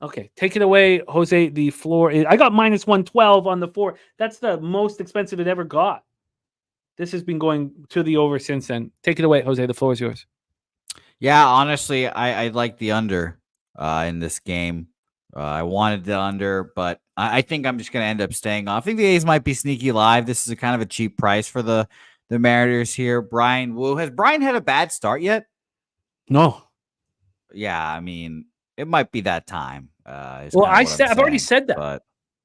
Speaker 2: Okay, take it away, Jose. The floor is, I got minus 112 on the 4. That's the most expensive it ever got. This has been going to the over since then. Take it away, Jose. The floor is yours.
Speaker 4: Yeah, honestly, I like the under in this game. I wanted the under, but I think I'm just going to end up staying off. I think the A's might be sneaky live. This is a kind of a cheap price for the the Mariners here. Brian Wu. Has Brian had a bad start yet?
Speaker 2: No.
Speaker 4: Yeah, I mean, it might be that time.
Speaker 2: I've already said that.
Speaker 4: But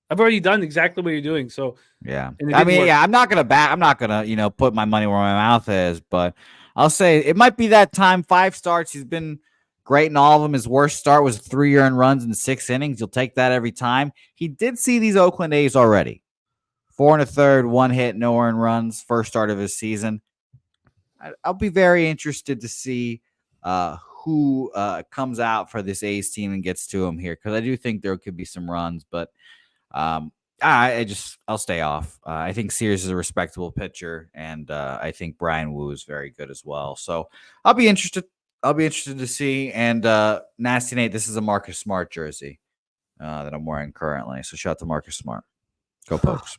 Speaker 2: I've already done exactly what you're doing. So
Speaker 4: yeah,
Speaker 2: and it
Speaker 4: I
Speaker 2: didn't
Speaker 4: mean,
Speaker 2: work.
Speaker 4: yeah, I'm not gonna put my money where my mouth is, but I'll say it might be that time. 5 starts. He's been great in all of them. His worst start was 3 earned runs in 6 innings. You'll take that every time. He did see these Oakland A's already. 4 1/3, 1 hit, no earned runs. First start of his season. I'll be very interested to see who comes out for this A's team and gets to him here, because I do think there could be some runs, but I'll stay off. I think Sears is a respectable pitcher, and I think Brian Wu is very good as well. So I'll be interested to see. And Nasty Nate, this is a Marcus Smart jersey that I'm wearing currently. So shout out to Marcus Smart. Go Pokes.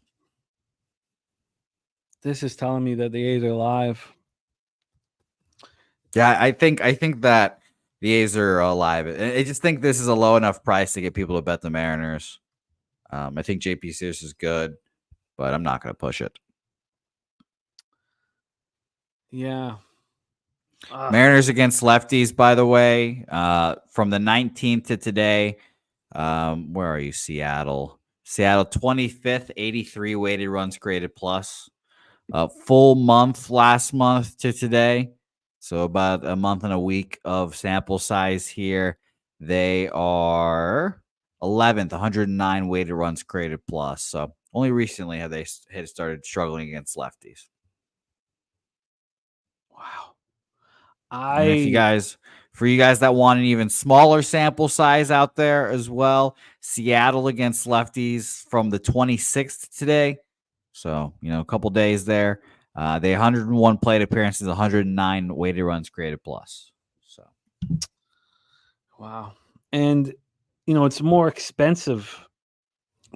Speaker 2: This is telling me that the A's are alive.
Speaker 4: Yeah, I think that the A's are alive. I just think this is a low enough price to get people to bet the Mariners. I think JP Sears is good, but I'm not going to push it.
Speaker 2: Yeah.
Speaker 4: Mariners against lefties, by the way, from the 19th to today. Where are you, Seattle? Seattle 25th, 83 weighted runs created plus. Full month last month to today. So about a month and a week of sample size here. They are 11th, 109 weighted runs created plus. So only recently have they started struggling against lefties.
Speaker 2: Wow.
Speaker 4: For you guys that want an even smaller sample size out there as well, Seattle against lefties from the 26th today. So, a couple days there. They 101 plate appearances, 109 weighted runs created plus. So,
Speaker 2: wow. And, it's more expensive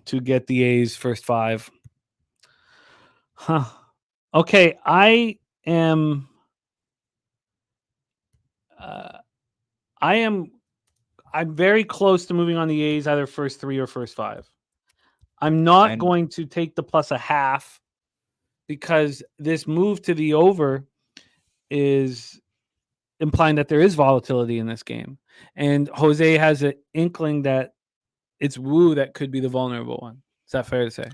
Speaker 2: to get the A's first 5. Huh. Okay. I'm very close to moving on the A's, either first 3 or first 5. I'm not going to take the plus a half, because this move to the over is implying that there is volatility in this game. And Jose has an inkling that it's Wu that could be the vulnerable one. Is that fair to say?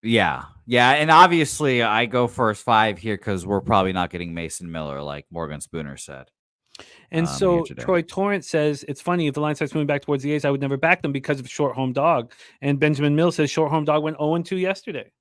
Speaker 4: Yeah. Yeah. And obviously I go first 5 here because we're probably not getting Mason Miller, like Morgan Spooner said.
Speaker 2: And so Troy Torrance says, it's funny, if the line starts moving back towards the A's, I would never back them because of short home dog. And Benjamin Mills says short home dog went 0-2 yesterday.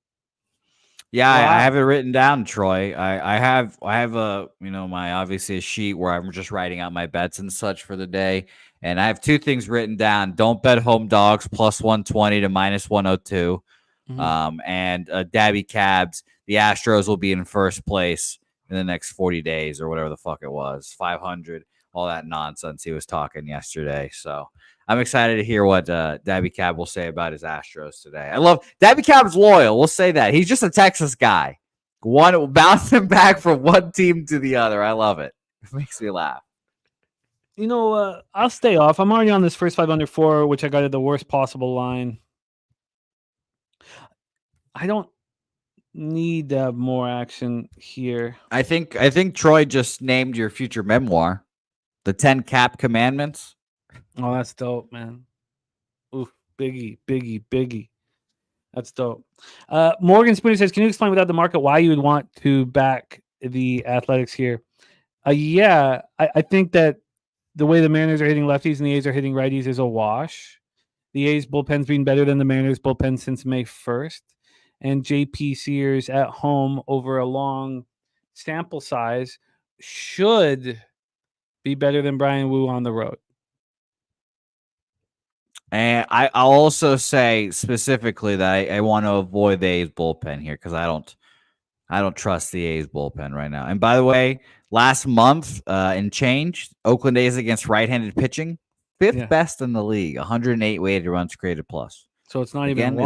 Speaker 4: Yeah, wow. I have it written down, Troy. I have a, my obviously a sheet where I'm just writing out my bets and such for the day. And I have 2 things written down. Don't bet home dogs plus 120 to minus 102. Mm-hmm. And Daby Cabs, the Astros will be in first place in the next 40 days or whatever the fuck it was. 500, all that nonsense he was talking yesterday. So I'm excited to hear what Daby Cab will say about his Astros today. I love Daby Cab's loyal. We'll say that. He's just a Texas guy. Bouncing back from one team to the other. I love it. It makes me laugh.
Speaker 2: I'll stay off. I'm already on this first 5 under 4, which I got at the worst possible line. I don't need to have more action here.
Speaker 4: I think Troy just named your future memoir, The 10 Cap Commandments.
Speaker 2: Oh, that's dope, man. Ooh, biggie. That's dope. Morgan Spooner says, can you explain without the market why you would want to back the Athletics here? Yeah, I think that the way the Mariners are hitting lefties and the A's are hitting righties is a wash. The A's bullpen's been better than the Mariners bullpen since May 1st. And JP Sears at home over a long sample size should be better than Brian Wu on the road.
Speaker 4: And I'll also say specifically that I want to avoid the A's bullpen here because I don't trust the A's bullpen right now. And by the way, last month and change, Oakland A's against right-handed pitching, 5th best in the league, 108 weighted runs created plus.
Speaker 2: So it's not even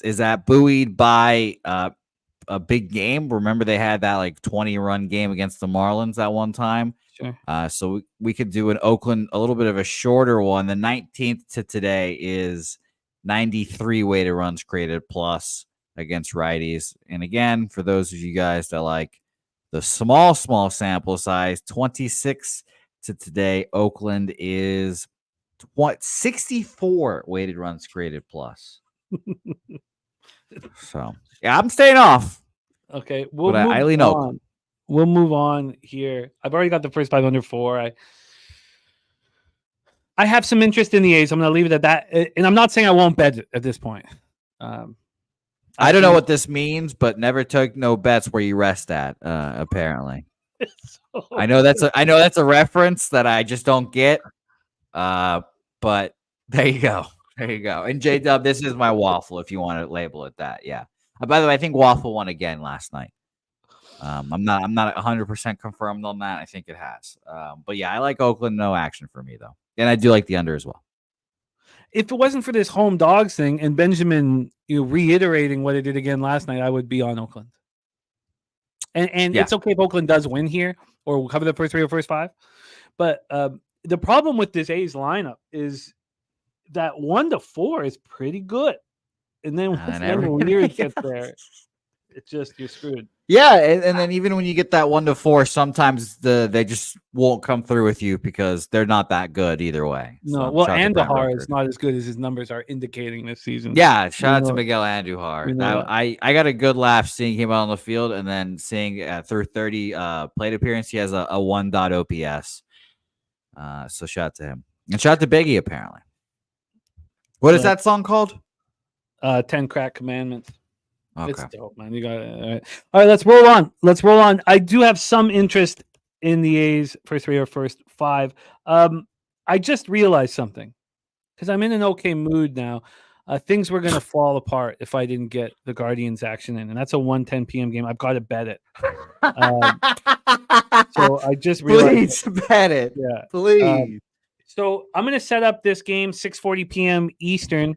Speaker 4: is that buoyed by a big game? Remember they had that like 20-run game against the Marlins that one time.
Speaker 2: Sure.
Speaker 4: So we could do an Oakland, a little bit of a shorter one. The 19th to today is 93 weighted runs created plus against righties. And again, for those of you guys that like the small sample size, 26 to today, Oakland is 64 weighted runs created plus. So, yeah, I'm staying off.
Speaker 2: Okay,
Speaker 4: I lean Oakland.
Speaker 2: We'll move on here. I've already got the first 5 under 4. I have some interest in the A's. I'm going to leave it at that. And I'm not saying I won't bet at this point.
Speaker 4: I don't know what this means, but never took no bets where you rest at. Apparently, I know that's a reference that I just don't get. But there you go. And J Dub, this is my waffle. If you want to label it that, yeah. By the way, I think waffle won again last night. I'm not 100% confirmed on that. I think it has. But yeah, I like Oakland. No action for me though, and I do like the under as well.
Speaker 2: If it wasn't for this home dogs thing and Benjamin, reiterating what it did again last night, I would be on Oakland. And It's okay if Oakland does win here or cover the first 3 or first 5. But the problem with this A's lineup is that 1 to 4 is pretty good. And then when Weird gets there, it's just you're screwed.
Speaker 4: Yeah, and then even when you get that 1 to 4, sometimes they just won't come through with you because they're not that good either way.
Speaker 2: No,
Speaker 4: so
Speaker 2: well, Andujar is not as good as his numbers are indicating this season.
Speaker 4: Yeah, shout out to Miguel Andujar. I got a good laugh seeing him out on the field and then seeing through 30 plate appearance, he has a 1 OPS. So shout out to him. And shout out to Biggie, apparently. What is that song called?
Speaker 2: 10 Crack Commandments.
Speaker 4: Okay.
Speaker 2: It's dope, man. You got it. All right, let's roll on. I do have some interest in the A's first 3 or first 5. I just realized something because I'm in an okay mood now. Things were going to fall apart if I didn't get the Guardians action in, and that's a 1:10 p.m. game. I've got to bet it. So I just realized.
Speaker 4: Please bet it.
Speaker 2: Yeah,
Speaker 4: please.
Speaker 2: So I'm going to set up this game 6:40 p.m. Eastern.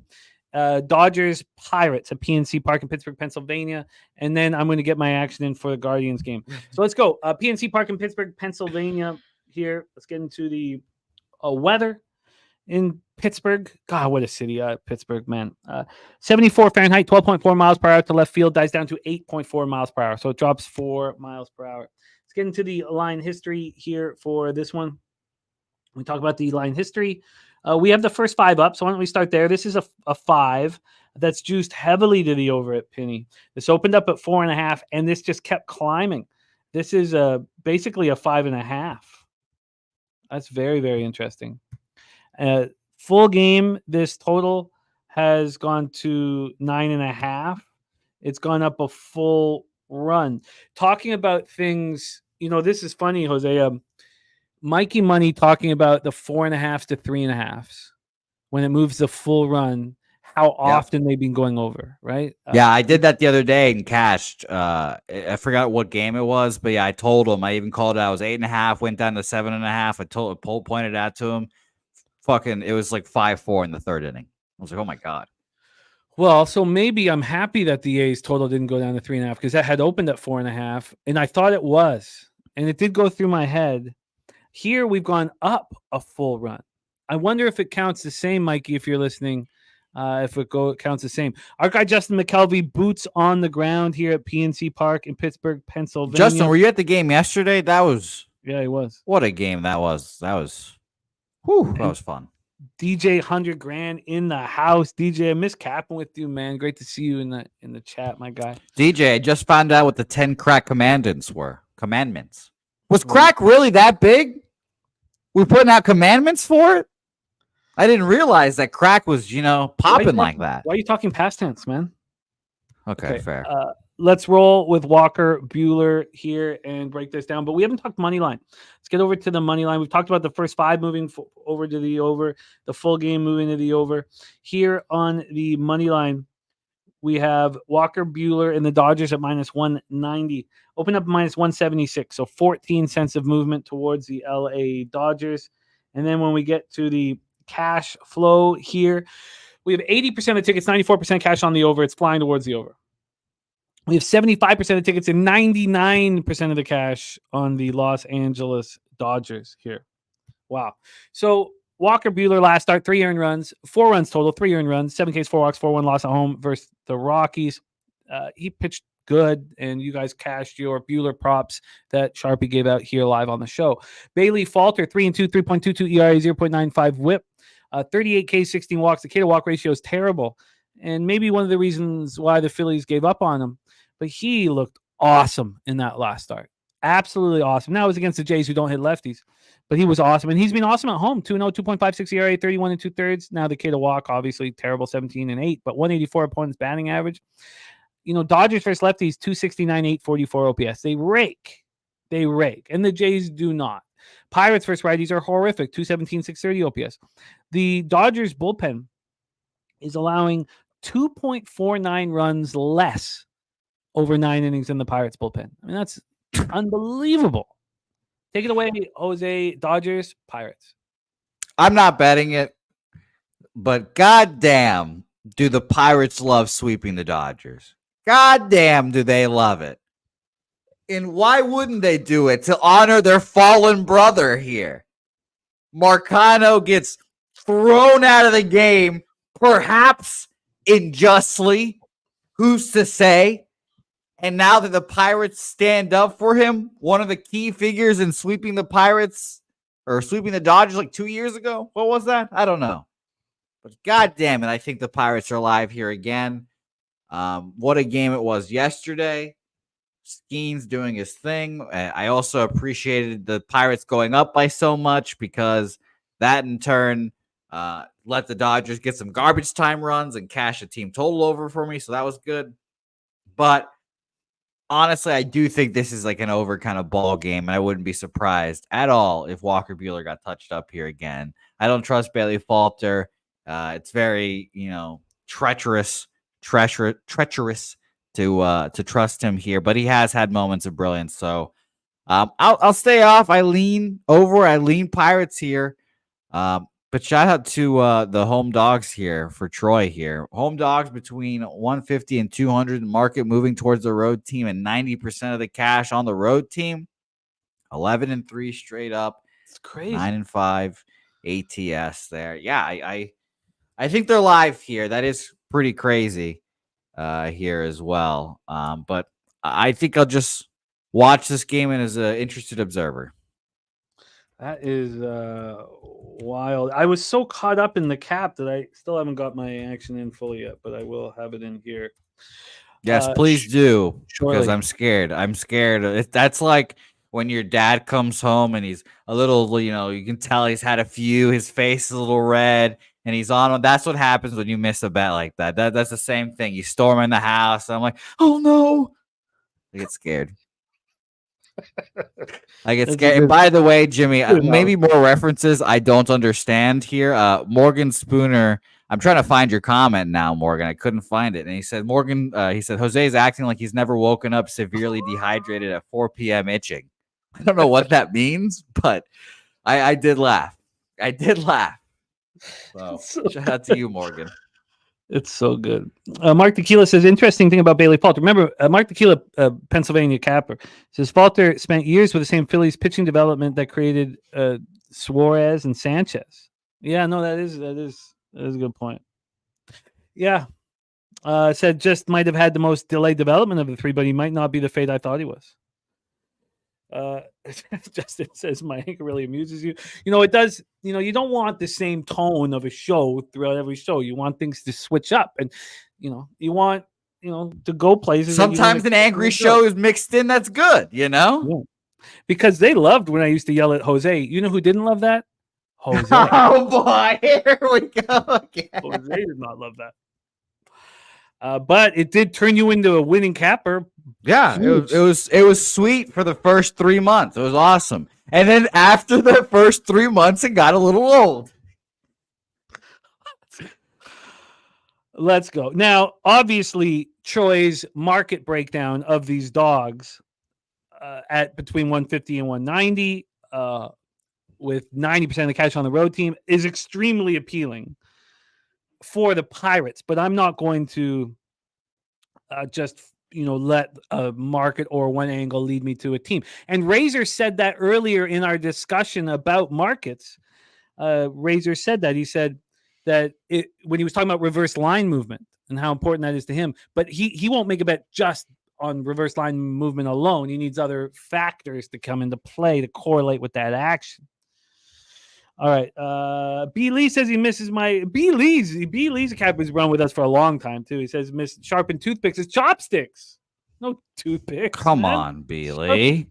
Speaker 2: Dodgers Pirates at PNC Park in Pittsburgh, Pennsylvania, and then I'm going to get my action in for the Guardians game. So let's go. PNC Park in Pittsburgh, Pennsylvania. Here, let's get into the weather in Pittsburgh. God, what a city! Pittsburgh, man. 74 Fahrenheit, 12.4 miles per hour to left field, dies down to 8.4 miles per hour, so it drops 4 miles per hour. Let's get into the line history here for this one. We talk about the line history. We have the first 5 up, so why don't we start there? This is a 5 that's juiced heavily to the over at Penny. This opened up at 4.5, and this just kept climbing. This is basically a 5.5. That's very, very interesting. Full game, this total has gone to 9.5. It's gone up a full run. Talking about things, this is funny, Jose. Mikey Money talking about the 4.5s to 3.5s when it moves the full run, how often they've been going over, right?
Speaker 4: Yeah, I did that the other day and cashed. I forgot what game it was, but yeah, I told him. I even called it. I was 8.5, went down to 7.5. I pointed out to him. It was like 5-4 in the 3rd inning. I was like, oh my God.
Speaker 2: Well, so maybe I'm happy that the A's total didn't go down to 3.5 because that had opened at 4.5, and I thought it was, and it did go through my head. Here we've gone up a full run. I wonder if it counts the same, Mikey, if you're listening, if it counts the same. Our guy Justin McKelvey, boots on the ground here at PNC Park in Pittsburgh, Pennsylvania.
Speaker 4: Justin, were you at the game yesterday?
Speaker 2: Yeah, he was.
Speaker 4: What a game that was. That was fun.
Speaker 2: DJ $100,000 in the house. DJ, I miss capping with you, man. Great to see you in the chat, my guy.
Speaker 4: DJ, I just found out what the 10 crack commandments were. Commandments. Was crack really that big? We're putting out commandments for it? I didn't realize that crack was, popping like that.
Speaker 2: Why are you talking past tense, man?
Speaker 4: Okay, fair.
Speaker 2: Let's roll with Walker Buehler here and break this down. But we haven't talked money line. Let's get over to the money line. We've talked about the first 5 moving over to the over, the full game moving to the over. Here on the money line, we have Walker Buehler and the Dodgers at minus 190. Open up minus 176. So 14 cents of movement towards the LA Dodgers. And then when we get to the cash flow here, we have 80% of tickets, 94% cash on the over. It's flying towards the over. We have 75% of tickets and 99% of the cash on the Los Angeles Dodgers here. Wow. So Walker Buehler last start, 3 earned runs, 4 runs total, 3 earned runs, 7 Ks, 4 walks, 4-1 loss at home versus the Rockies. he pitched good, and you guys cashed your Bueller props that Sharpie gave out here live on the show. Bailey Falter, 3-2, 3.22 ERA, 0.95 WHIP, 38 K, 16 walks. The K to walk ratio is terrible, and maybe one of the reasons why the Phillies gave up on him. But he looked awesome in that last start. Absolutely awesome. Now it was against the Jays, who don't hit lefties, but he was awesome, and he's been awesome at home. 2-0, 2.56 ERA, 31 2/3. Now the K to walk, obviously terrible, 17-8, but 184 opponent's batting average. Dodgers versus lefties, 269, 844 OPS. They rake. And the Jays do not. Pirates versus righties are horrific, 217, 630 OPS. The Dodgers bullpen is allowing 2.49 runs less over 9 innings than the Pirates bullpen. I mean, that's unbelievable. Take it away, Jose. Dodgers, Pirates.
Speaker 4: I'm not betting it, but goddamn, do the Pirates love sweeping the Dodgers? God damn, do they love it. And why wouldn't they do it? To honor their fallen brother here. Marcano gets thrown out of the game, perhaps unjustly. Who's to say? And now that the Pirates stand up for him, one of the key figures in sweeping the Pirates or sweeping the Dodgers like 2 years ago. What was that? I don't know. But God damn it, I think the Pirates are live here again. What a game it was yesterday. Skeens doing his thing. I also appreciated the Pirates going up by so much because that in turn let the Dodgers get some garbage time runs and cash a team total over for me. So that was good. But honestly, I do think this is like an over kind of ball game, and I wouldn't be surprised at all if Walker Buehler got touched up here again. I don't trust Bailey Falter. It's very, treacherous to trust him here, but he has had moments of brilliance. So I'll stay off. I lean over. I lean Pirates here. But shout out to the home dogs here for Troy here. Home dogs between 150 and 200. Market moving towards the road team, and 90% of the cash on the road team. 11-3 straight up.
Speaker 2: It's crazy.
Speaker 4: 9-5 ATS there. Yeah, I think they're live here. That is pretty crazy here as well. But I think I'll just watch this game and as an interested observer.
Speaker 2: That is wild. I was so caught up in the cap that I still haven't got my action in fully yet, but I will have it in here.
Speaker 4: Yes, please do.
Speaker 2: Surely.
Speaker 4: Because I'm scared. That's like when your dad comes home and he's a little, you can tell he's had a few, his face is a little red, and he's on. That's what happens when you miss a bet like that. That's the same thing. You storm in the house, and I'm like, oh no. I get scared. And by the way, Jimmy, maybe more references I don't understand here. Morgan Spooner, I'm trying to find your comment now, Morgan. I couldn't find it. And he said, Jose is acting like he's never woken up severely dehydrated at 4 p.m. itching. I don't know what that means, but I did laugh. So shout out to you, Morgan.
Speaker 2: It's so good. Mark Tequila says, interesting thing about Bailey Falter. Remember, Mark Tequila, Pennsylvania capper, says Falter spent years with the same Phillies pitching development that created Suarez and Sanchez. Yeah, no, that is a good point. Yeah. Said just might have had the most delayed development of the three, but he might not be the fate I thought he was. Justin says my anchor really amuses you. It does. You don't want the same tone of a show throughout every show. You want things to switch up, and you want to go places.
Speaker 4: Sometimes an angry show is mixed in. That's good.
Speaker 2: Yeah. Because they loved when I used to yell at Jose. You know who didn't love that? Jose.
Speaker 4: Oh boy, here we go again.
Speaker 2: Jose did not love that. But it did turn you into a winning capper.
Speaker 4: Yeah, it was sweet for the first 3 months. It was awesome. And then after the first 3 months, it got a little old.
Speaker 2: Let's go. Now, obviously, Troy's market breakdown of these dogs at between 150 and 190 with 90% of the cash on the road team is extremely appealing for the Pirates, but I'm not going to just let a market or one angle lead me to a team. And Razor said that earlier in our discussion about markets. Razor said that. He said that when he was talking about reverse line movement, and how important that is to him. But he won't make a bet just on reverse line movement alone. He needs other factors to come into play to correlate with that action. All right. B. Lee says he misses my B. Lee's cap has run with us for a long time too. He says miss sharpened toothpicks is chopsticks. No toothpicks.
Speaker 4: Come
Speaker 2: man.
Speaker 4: on, Beely.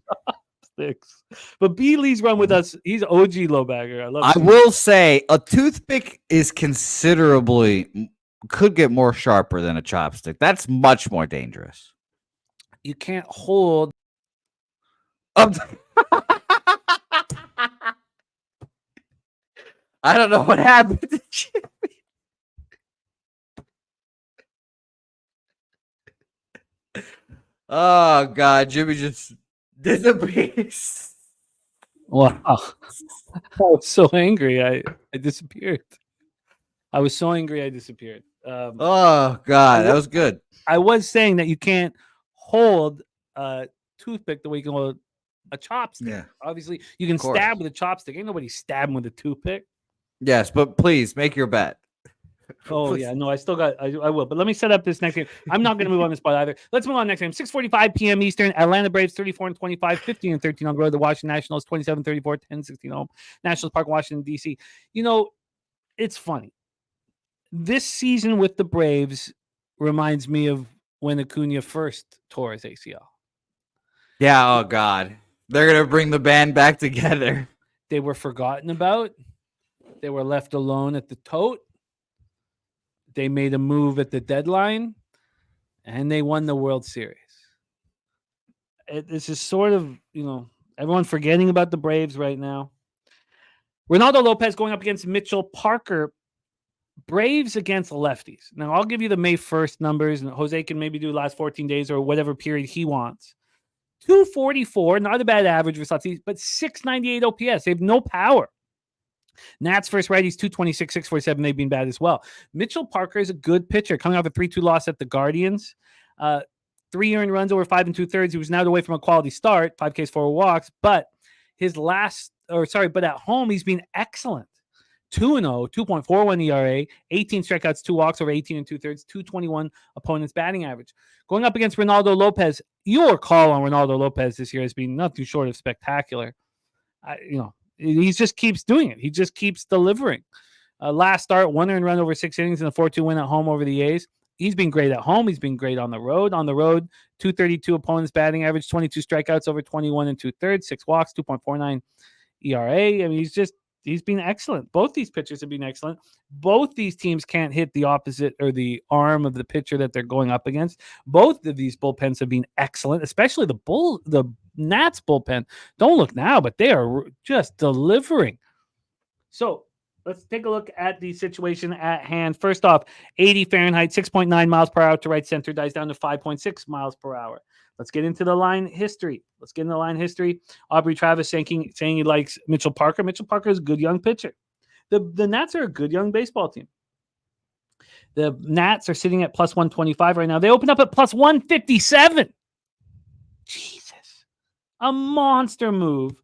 Speaker 2: Chopsticks. But B. Lee's run with us. He's OG low bagger.
Speaker 4: I will say a toothpick is could get more sharper than a chopstick. That's much more dangerous.
Speaker 2: You can't hold.
Speaker 4: I don't know what happened to Jimmy. Oh, God. Jimmy just disappeared.
Speaker 2: Wow. I was so angry. I disappeared. I was so angry I disappeared.
Speaker 4: Oh, God. That was good.
Speaker 2: I was saying that you can't hold a toothpick the way you can hold a chopstick.
Speaker 4: Yeah.
Speaker 2: Obviously, you can stab with a chopstick. Ain't nobody stabbing with a toothpick.
Speaker 4: Yes, but please make your bet.
Speaker 2: Oh,
Speaker 4: Please.
Speaker 2: yeah. No, I will. But let me set up this next game. I'm not going to move on this spot either. Let's move on next game. 6:45 p.m. Eastern. Atlanta Braves 34-25, 15-13 on the road. The Washington Nationals 27-34, 10-16 home. Nationals Park, Washington, D.C. You know, it's funny. This season with the Braves reminds me of when Acuna first tore his ACL.
Speaker 4: Yeah, oh, God. They're going to bring the band back together.
Speaker 2: They were forgotten about. They were left alone at the tote. They made a move at the deadline, and they won the World Series. This is sort of, everyone forgetting about the Braves right now. Ronaldo Lopez going up against Mitchell Parker. Braves against lefties. Now, I'll give you the May 1st numbers, and Jose can maybe do the last 14 days or whatever period he wants. 244, not a bad average for lefties, but 698 OPS. They have no power. Nats first righties, 226, 647. They've been bad as well. Mitchell Parker is a good pitcher, coming off a 3-2 loss at the Guardians. 3 earned runs over 5 2/3. He was now away from a quality start, 5 Ks, 4 walks. But but at home, he's been excellent. 2-0, 2.41 ERA, 18 strikeouts, 2 walks over 18 2/3, 221 opponent's batting average. Going up against Ronaldo Lopez, your call on Ronaldo Lopez this year has been nothing short of spectacular. He just keeps doing it. He just keeps delivering. Last start, 1 earned run over 6 innings and a 4-2 win at home over the A's. He's been great at home. He's been great on the road. On the road, 232 opponent's batting average, 22 strikeouts over 21 2/3, 6 walks, 2.49 ERA. I mean, he's been excellent. Both these pitchers have been excellent. Both these teams can't hit the opposite or the arm of the pitcher that they're going up against. Both of these bullpens have been excellent, especially the Nats bullpen. Don't look now, but they are just delivering. So let's take a look at the situation at hand. First off, 80 Fahrenheit, 6.9 miles per hour to right center, dies down to 5.6 miles per hour. Let's get into the line history. Aubrey Travis saying he likes Mitchell Parker. Mitchell Parker is a good young pitcher. The Nats are a good young baseball team. The Nats are sitting at plus 125 right now. They opened up at plus 157. Jesus. A monster move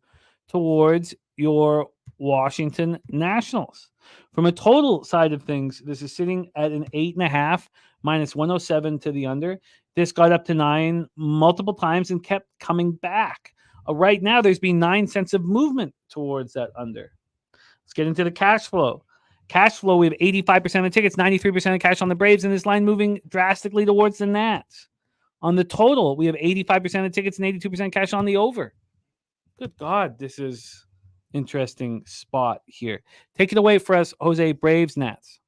Speaker 2: towards your Washington Nationals. From a total side of things, this is sitting at an 8.5 minus 107 to the under. This got up to 9 multiple times and kept coming back. Right now, there's been 9 cents of movement towards that under. Let's get into the cash flow. Cash flow, we have 85% of tickets, 93% of cash on the Braves, and this line moving drastically towards the Nats. On the total, we have 85% of tickets and 82% cash on the over. Good God, this is interesting spot here. Take it away for us, Jose. Braves, Nats.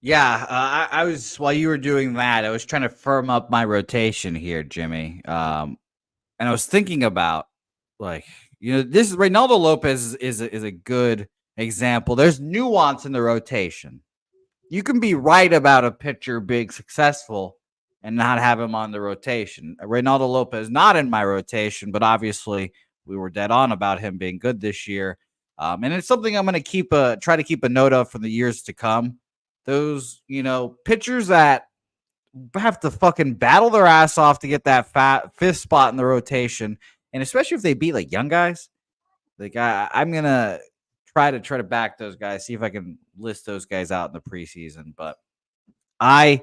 Speaker 4: Yeah, I was, while you were doing that, I was trying to firm up my rotation here, Jimmy. And I was thinking about, this Ronaldo Lopez is a good example. There's nuance in the rotation. You can be right about a pitcher being successful and not have him on the rotation. Ronaldo Lopez not in my rotation, but obviously we were dead on about him being good this year. And it's something I'm going to try to keep a note of for the years to come. Those, pitchers that have to fucking battle their ass off to get that 5th spot in the rotation. And especially if they beat young guys, I'm going to try to back those guys, see if I can list those guys out in the preseason. But I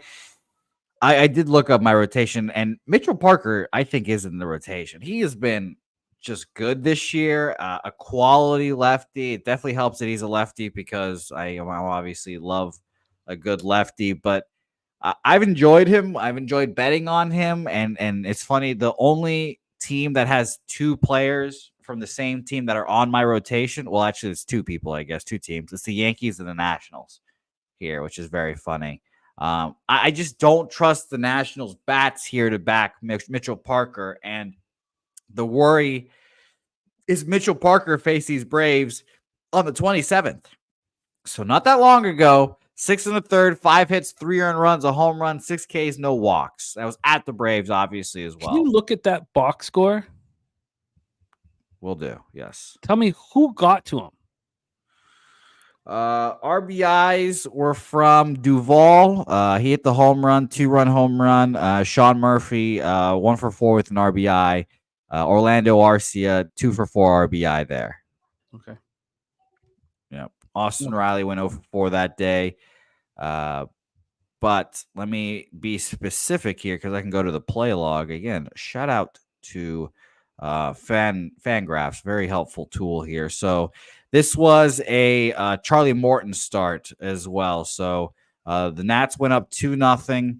Speaker 4: did look up my rotation, and Mitchell Parker, I think, is in the rotation. He has been just good this year. A quality lefty. It definitely helps that he's a lefty because I obviously love a good lefty. But I've enjoyed him. I've enjoyed betting on him, and it's funny. The only team that has two players from the same team that are on my rotation. Well, actually, it's two people, I guess, two teams. It's the Yankees and the Nationals here, which is very funny. I just don't trust the Nationals bats here to back Mitchell Parker. And the worry is Mitchell Parker faced these Braves on the 27th. So not that long ago, 6 1/3, 5 hits, 3 earned runs, a home run, 6 Ks, no walks. That was at the Braves, obviously, as well.
Speaker 2: Can you look at that box score?
Speaker 4: Will do. Yes.
Speaker 2: Tell me who got to him.
Speaker 4: RBIs were from Duvall. He hit the home run, 2-run home run. Sean Murphy, 1 for 4 with an RBI. Orlando Arcia, 2 for 4 RBI there.
Speaker 2: Okay.
Speaker 4: Yep. Austin Riley went 0 for 4 that day. But let me be specific here because I can go to the play log again. Shout out to Fangraphs, very helpful tool here. So this was a Charlie Morton start as well. So the Nats went up 2-0.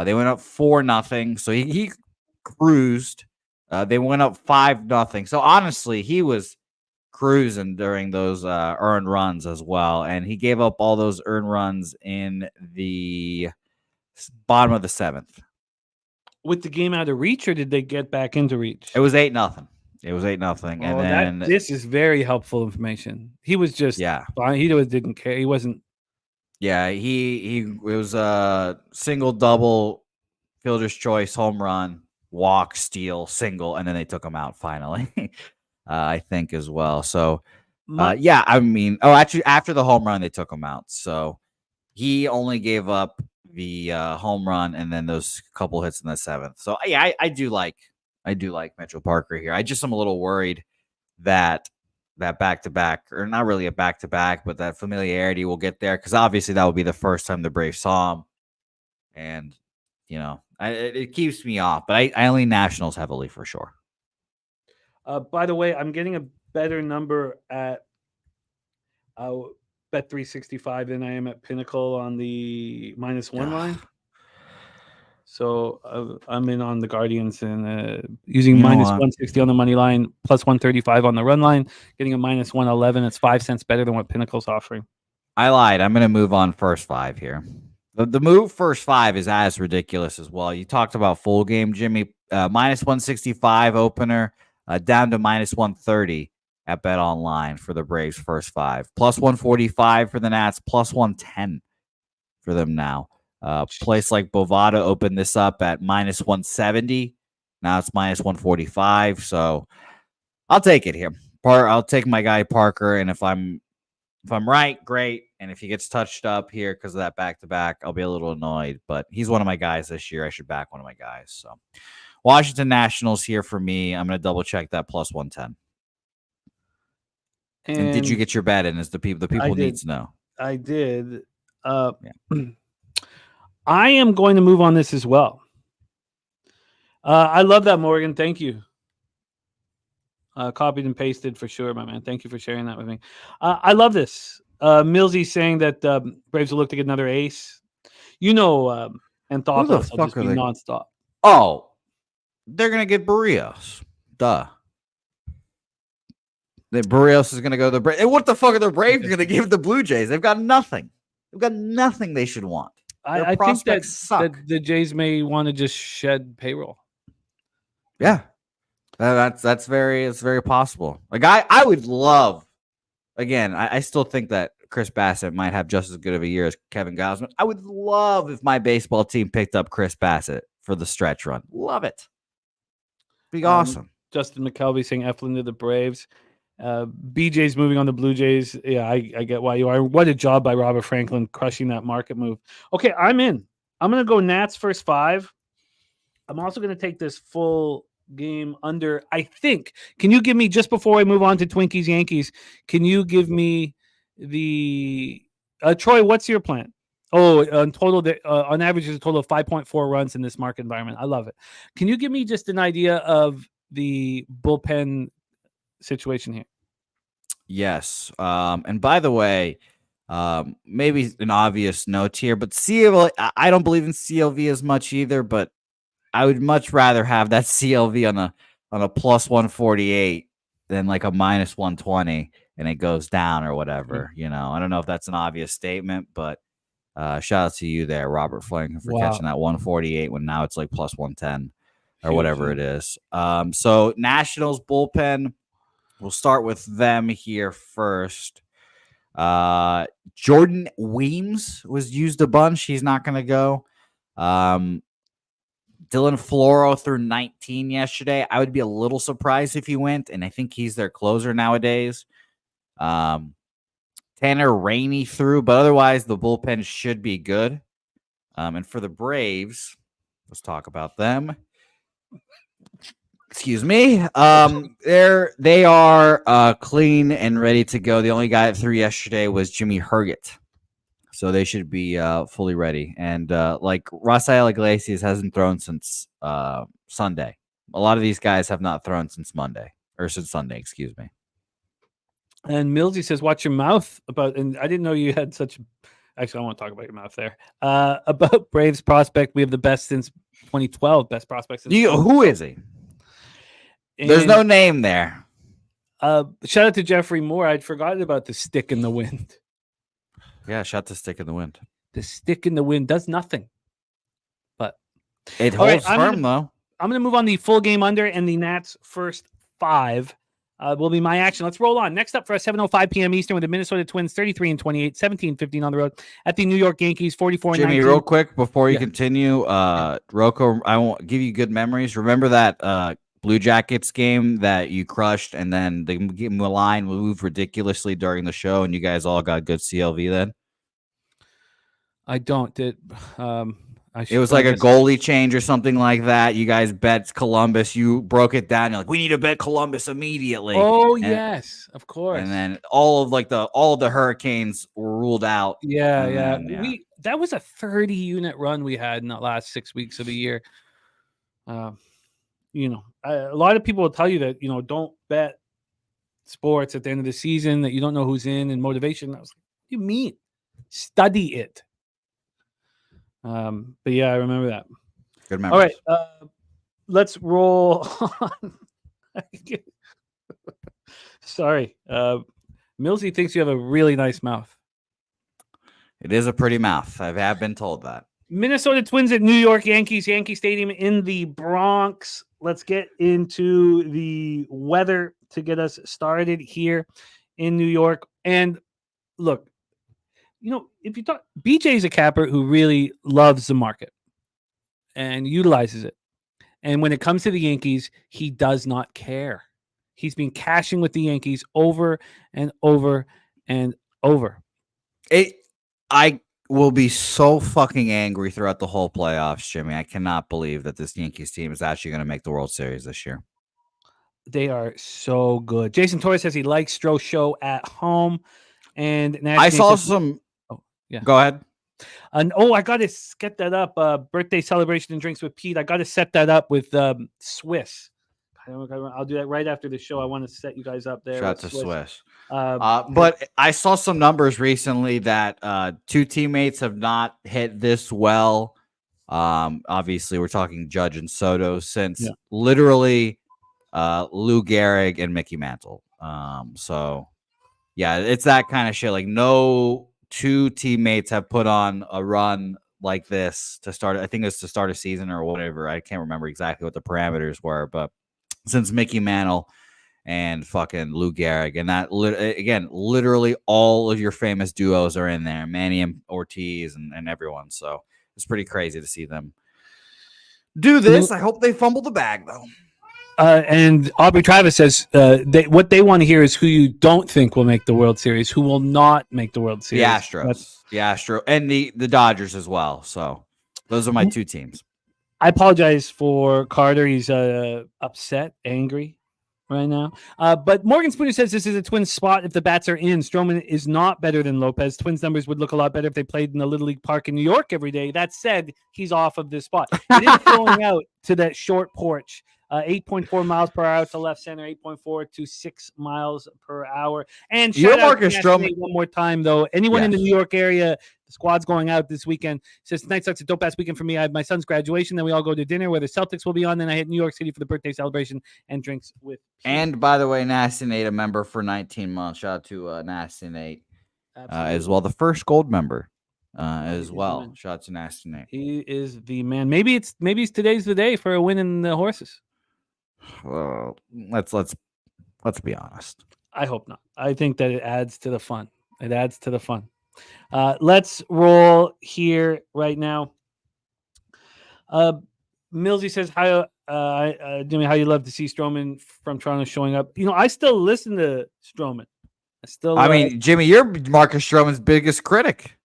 Speaker 4: They went up 4-0. So he cruised. They went up 5-0. So honestly, he was cruising during those earned runs as well. And he gave up all those earned runs in the bottom of the 7th.
Speaker 2: With the game out of reach, or did they get back into reach?
Speaker 4: It was 8-0. It was 8-0. And then
Speaker 2: this is very helpful information. He was just fine. He didn't care. He wasn't.
Speaker 4: Yeah, it was a single, double, fielder's choice, home run, walk, steal, single, and then they took him out finally. I think as well. So actually after the home run they took him out. So he only gave up the home run and then those couple hits in the 7th. So yeah, I do like Mitchell Parker here. I just am a little worried that back-to-back, or not really a back-to-back, but that familiarity will get there because obviously that will be the first time the Braves saw him. And, it keeps me off. But I lean Nationals heavily for sure.
Speaker 2: By the way, I'm getting a better number at Bet365 than I am at Pinnacle on the -1 line. So I'm in on the Guardians and using -160 on the money line, +135 on the run line, getting a -111. It's 5 cents better than what Pinnacle's offering.
Speaker 4: I lied. I'm going to move on first 5 here. The move first 5 is as ridiculous as well. You talked about full game, Jimmy. -165 opener, down to -130 at Bet Online for the Braves first 5. +145 for the Nats, +110 for them now. Place like Bovada opened this up at -170. Now it's -145. So I'll take it here. I'll take my guy Parker, and if I'm right, great. And if he gets touched up here because of that back-to-back, I'll be a little annoyed. But he's one of my guys this year. I should back one of my guys. So Washington Nationals here for me. I'm going to double-check that +110. And did you get your bet in? As the people need to know.
Speaker 2: I did. I am going to move on this as well. I love that, Morgan. Thank you. Copied and pasted for sure, my man. Thank you for sharing that with me. I love this. Millsy saying that Braves will look to get another ace. Anthopoulos will just be nonstop.
Speaker 4: Oh, they're going to get Barrios. Duh. Barrios is going to go to the Braves. And what the fuck are the Braves going to give the Blue Jays? They've got nothing. They've got nothing they should want.
Speaker 2: I think that the Jays may want to just shed payroll.
Speaker 4: Yeah. It's very possible. Like I would love, again, I still think that Chris Bassett might have just as good of a year as Kevin Gausman. I would love if my baseball team picked up Chris Bassett for the stretch run. Love it. Be awesome.
Speaker 2: Justin McKelvey saying Eflin to the Braves. BJ's moving on the Blue Jays. Yeah, I get why you are. What a job by Robert Franklin crushing that market move. Okay, I'm in. I'm going to go Nats first 5. I'm also going to take this full game under, I think. Can you give me, just before I move on to Twinkies Yankees, can you give me the Troy, what's your plan? Oh, on total, on average, is a total of 5.4 runs in this market environment. I love it. Can you give me just an idea of the bullpen situation here?
Speaker 4: Yes. And by the way, maybe an obvious note here, but CLV, I don't believe in CLV as much either, but I would much rather have that CLV on a plus 148 than like a minus 120 and it goes down or whatever. You know, I don't know if that's an obvious statement, but shout out to you there, Robert Flanker, for catching that 148 when now it's like plus 110 or whatever it is. So Nationals bullpen, we'll start with them here first. Jordan Weems was used a bunch. He's not going to go. Dylan Floro threw 19 yesterday. I would be a little surprised if he went, and I think he's their closer nowadays. Tanner Rainey threw, but otherwise the bullpen should be good. And for the Braves, let's talk about them. Excuse me. They are clean and ready to go. The only guy that threw yesterday was Jimmy Herget. So they should be fully ready. And like Rafael Iglesias hasn't thrown since Sunday. A lot of these guys have not thrown since Sunday, excuse me.
Speaker 2: And Millsy says, watch your mouth about, and I didn't know you had such, actually, I want to talk about your mouth there. About Braves prospect, we have the best since 2012, best prospect since
Speaker 4: who is he? And there's no name there.
Speaker 2: Shout out to Jeffrey Moore. I'd forgotten about the stick in the wind.
Speaker 4: Yeah, shout to stick in the wind.
Speaker 2: The stick in the wind does nothing. But
Speaker 4: it holds firm, though.
Speaker 2: I'm going to move on the full game under and the Nats first 5. Will be my action. Let's roll on. Next up for us, 7:05 p.m. Eastern with the Minnesota Twins, 33-28, 17-15 on the road at the New York Yankees, 44-19.
Speaker 4: Jimmy, real quick before you continue, Rocco, I won't give you good memories. Remember that Blue Jackets game that you crushed, and then the line moved ridiculously during the show, and you guys all got good CLV then?
Speaker 2: I don't.
Speaker 4: It was like a goalie change or something like that. You guys bet Columbus. You broke it down. You're like, we need to bet Columbus immediately.
Speaker 2: Oh, yes, of course.
Speaker 4: And then all of the Hurricanes were ruled out.
Speaker 2: Yeah. That was a 30-unit run we had in the last 6 weeks of the year. A lot of people will tell you that, don't bet sports at the end of the season, that you don't know who's in and motivation. I was like, what do you mean? Study it. But yeah, I remember that.
Speaker 4: Good memories.
Speaker 2: All right, let's roll on. Sorry. Millsy thinks you have a really nice mouth.
Speaker 4: It is a pretty mouth. I have been told that.
Speaker 2: Minnesota Twins at New York Yankees, Yankee Stadium in the Bronx. Let's get into the weather to get us started here in New York. And look, if you thought BJ is a capper who really loves the market and utilizes it. And when it comes to the Yankees, he does not care. He's been cashing with the Yankees over and over and over.
Speaker 4: I will be so fucking angry throughout the whole playoffs, Jimmy. I cannot believe that this Yankees team is actually going to make the World Series this year.
Speaker 2: They are so good. Jason Torres says he likes Stroh show at home. And
Speaker 4: I saw some.
Speaker 2: Oh, yeah.
Speaker 4: Go ahead.
Speaker 2: And I got to get that up. Birthday celebration and drinks with Pete. I got to set that up with Swiss. I'll do that right after the show. I want to set you guys up there.
Speaker 4: Shout out to Swiss. But I saw some numbers recently that 2 teammates have not hit this well. Obviously, we're talking Judge and Soto since literally Lou Gehrig and Mickey Mantle. So, yeah, it's that kind of shit. Like, no 2 teammates have put on a run like this to start. I think it's to start a season or whatever. I can't remember exactly what the parameters were, but since Mickey Mantle and fucking Lou Gehrig, and that literally all of your famous duos are in there, Manny and Ortiz and everyone. So it's pretty crazy to see them do this. I hope they fumble the bag though.
Speaker 2: And Aubrey Travis says what they want to hear is who you don't think will make the World Series, who will not make the World Series.
Speaker 4: The Astros, and the Dodgers as well. So those are my 2 teams.
Speaker 2: I apologize for Carter. He's upset, angry. right now. But Morgan Spooner says this is a Twins spot if the bats are in. Stroman is not better than Lopez. Twins numbers would look a lot better if they played in the Little League Park in New York every day. That said, he's off of this spot. It is going out to that short porch. 8.4 miles per hour to left center, 8.4 to 6 miles per hour. And shout out
Speaker 4: Marcus
Speaker 2: to
Speaker 4: Stroman
Speaker 2: one more time, though. Anyone in the New York area, the squad's going out this weekend. Says tonight sucks a dope ass weekend for me. I have my son's graduation, then we all go to dinner where the Celtics will be on. Then I hit New York City for the birthday celebration and drinks with people.
Speaker 4: And by the way, Nasty Nate, a member for 19 months. Shout out to Nasty Nate as well, the first gold member as well. Shout out to Nasty Nate.
Speaker 2: He is the man. Maybe it's today's the day for a win in the horses.
Speaker 4: Well, let's be honest.
Speaker 2: I hope not. I think that it adds to the fun. It adds to the fun. Let's roll here right now. Millsy says, Jimmy, how you love to see Stroman from Toronto showing up. I still listen to Stroman. I
Speaker 4: mean, Jimmy, you're Marcus Stroman's biggest critic.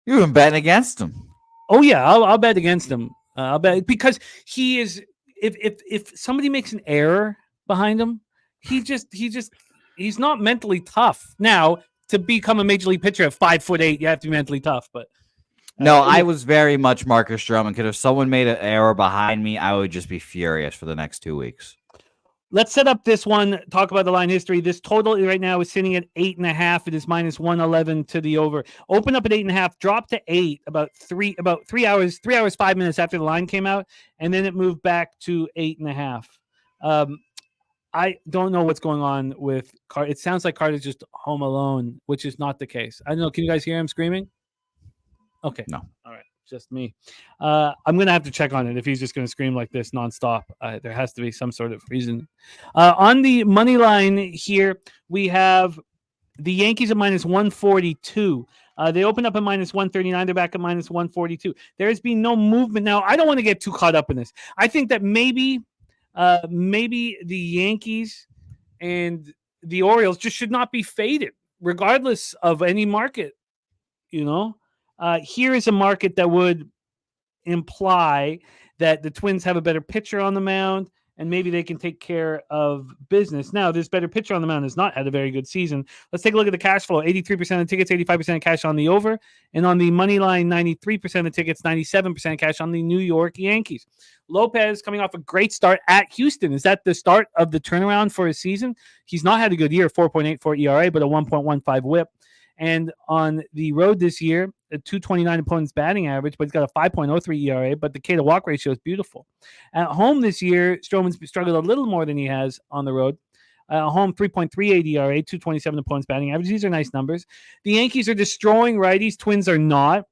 Speaker 4: You've been betting against him.
Speaker 2: Oh yeah, I'll bet against him. I'll bet because he is. If somebody makes an error behind him, he's not mentally tough. Now, to become a major league pitcher at 5'8", you have to be mentally tough. But
Speaker 4: no, I was very much Marcus Stroman because if someone made an error behind me, I would just be furious for the next 2 weeks.
Speaker 2: Let's set up this one. Talk about the line history. This total right now is sitting at 8.5. It is minus 111 to the over. Open up at 8.5, drop to 8 about 3 hours, 5 minutes after the line came out, and then it moved back to 8.5. I don't know what's going on with Carter. It sounds like Carter's just home alone, which is not the case. I don't know. Can you guys hear him screaming? Okay.
Speaker 4: No.
Speaker 2: All right. Just me. I'm going to have to check on it if he's just going to scream like this nonstop. There has to be some sort of reason. On the money line here, we have the Yankees at minus 142. They opened up at minus 139. They're back at minus 142. There has been no movement. Now, I don't want to get too caught up in this. I think that maybe the Yankees and the Orioles just should not be faded, regardless of any market, Here is a market that would imply that the Twins have a better pitcher on the mound and maybe they can take care of business. Now, this better pitcher on the mound has not had a very good season. Let's take a look at the cash flow. 83% of tickets, 85% of cash on the over. And on the money line, 93% of tickets, 97% cash on the New York Yankees. Lopez coming off a great start at Houston. Is that the start of the turnaround for his season? He's not had a good year, 4.84 ERA, but a 1.15 whip. And on the road this year, a 229 opponent's batting average, but he's got a 5.03 ERA, but the K to walk ratio is beautiful. At home this year, Stroman's struggled a little more than he has on the road. At home, 3.38 ERA, 227 opponent's batting average. These are nice numbers. The Yankees are destroying righties. Twins are not.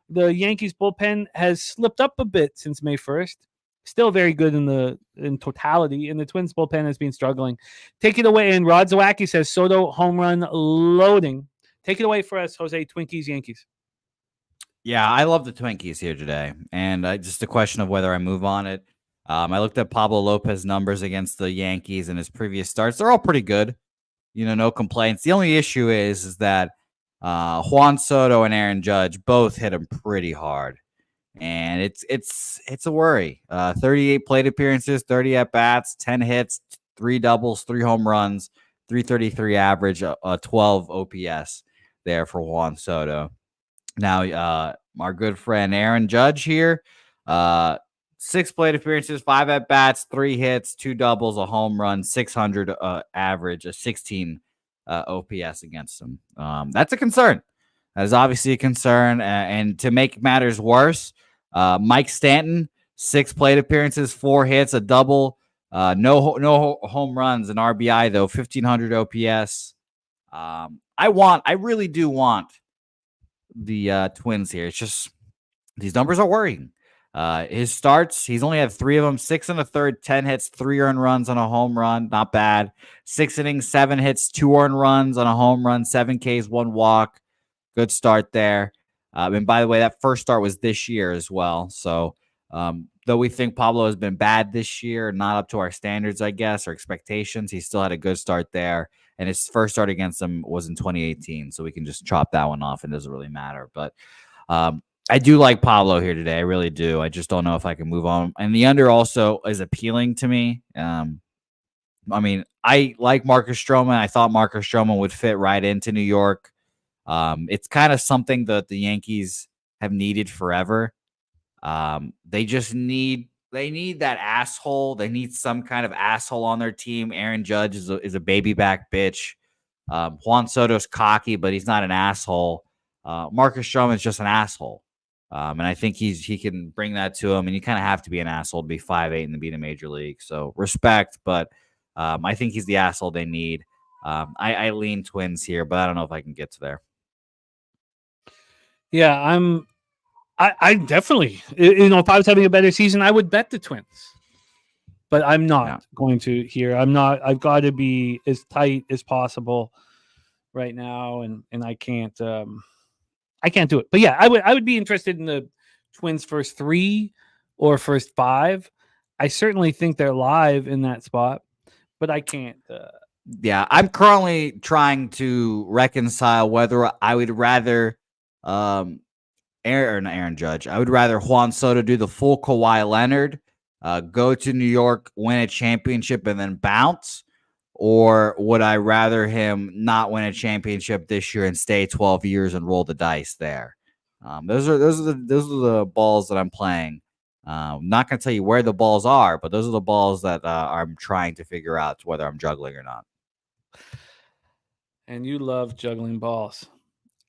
Speaker 2: The Yankees bullpen has slipped up a bit since May 1st. Still very good in totality, and the Twins bullpen has been struggling. Take it away. And Rod Zawacki says Soto home run loading. Take it away for us, Jose. Twinkies, Yankees.
Speaker 4: Yeah, I love the Twinkies here today. And just a question of whether I move on it. I looked at Pablo Lopez numbers against the Yankees in his previous starts. They're all pretty good. No complaints. The only issue is that Juan Soto and Aaron Judge both hit him pretty hard. And it's a worry. 38 plate appearances, 30 at-bats, 10 hits, 3 doubles, 3 home runs, 333 average, 12 OPS there for Juan Soto. Now, our good friend Aaron Judge here, 6 plate appearances, 5 at-bats, 3 hits, 2 doubles, a home run, 600 average, a 16 OPS against him. That's a concern. That is obviously a concern. And to make matters worse, Mike Stanton, 6 plate appearances, 4 hits, a double, no home runs, an RBI though, 1,500 OPS. I really do want the Twins here. It's just these numbers are worrying. His starts, he's only had 3 of them, 6 1/3, 10 hits, 3 earned runs on a home run, not bad. 6 innings, 7 hits, 2 earned runs on a home run, 7 Ks, 1 walk. Good start there. And by the way, that first start was this year as well. So though we think Pablo has been bad this year, not up to our standards, I guess, or expectations, he still had a good start there. And his first start against them was in 2018. So we can just chop that one off. It doesn't really matter. But I do like Pablo here today. I really do. I just don't know if I can move on. And the under also is appealing to me. I mean, I like Marcus Stroman. I thought Marcus Stroman would fit right into New York. It's kind of something that the Yankees have needed forever. They need that asshole. They need some kind of asshole on their team. Aaron Judge is a baby back bitch. Juan Soto's cocky, but he's not an asshole. Marcus Stroman's just an asshole. And I think he can bring that to him. And you kind of have to be an asshole to be 5'8" and to be in a major league. So respect, but I think he's the asshole they need. I lean Twins here, but I don't know if I can get to there.
Speaker 2: Yeah, I definitely, if I was having a better season, I would bet the Twins. But I'm not going to here. I've got to be as tight as possible right now, and I can't do it. But yeah, I would be interested in the Twins first 3 or first 5. I certainly think they're live in that spot, but I can't.
Speaker 4: Yeah, I'm currently trying to reconcile whether I would rather Aaron Judge. I would rather Juan Soto do the full Kawhi Leonard, go to New York, win a championship, and then bounce, or would I rather him not win a championship this year and stay 12 years and roll the dice there? Those are the balls that I'm playing. I'm not going to tell you where the balls are, but those are the balls that I'm trying to figure out whether I'm juggling or not.
Speaker 2: And you love juggling balls.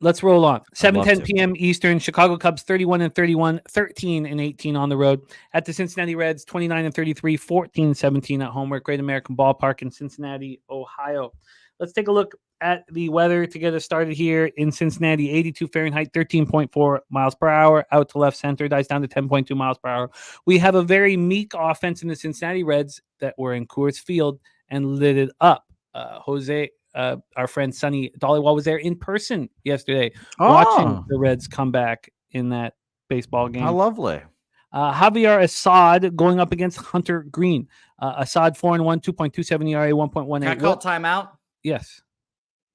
Speaker 2: Let's roll on. 7:10 p.m. Eastern. Chicago Cubs 31-31, 13-18 on the road. At the Cincinnati Reds 29-33, 14-17 at home. We're at Great American Ballpark in Cincinnati, Ohio. Let's take a look at the weather to get us started here in Cincinnati. 82 Fahrenheit, 13.4 miles per hour. Out to left center, dies down to 10.2 miles per hour. We have a very meek offense in the Cincinnati Reds that were in Coors Field and lit it up. Our friend Sonny Dollywall was there in person yesterday watching the Reds come back in that baseball game.
Speaker 4: How lovely.
Speaker 2: Javier Assad going up against Hunter Green. Assad 4-1, 2.27 ERA, 1.18.
Speaker 4: Can I call timeout?
Speaker 2: Yes.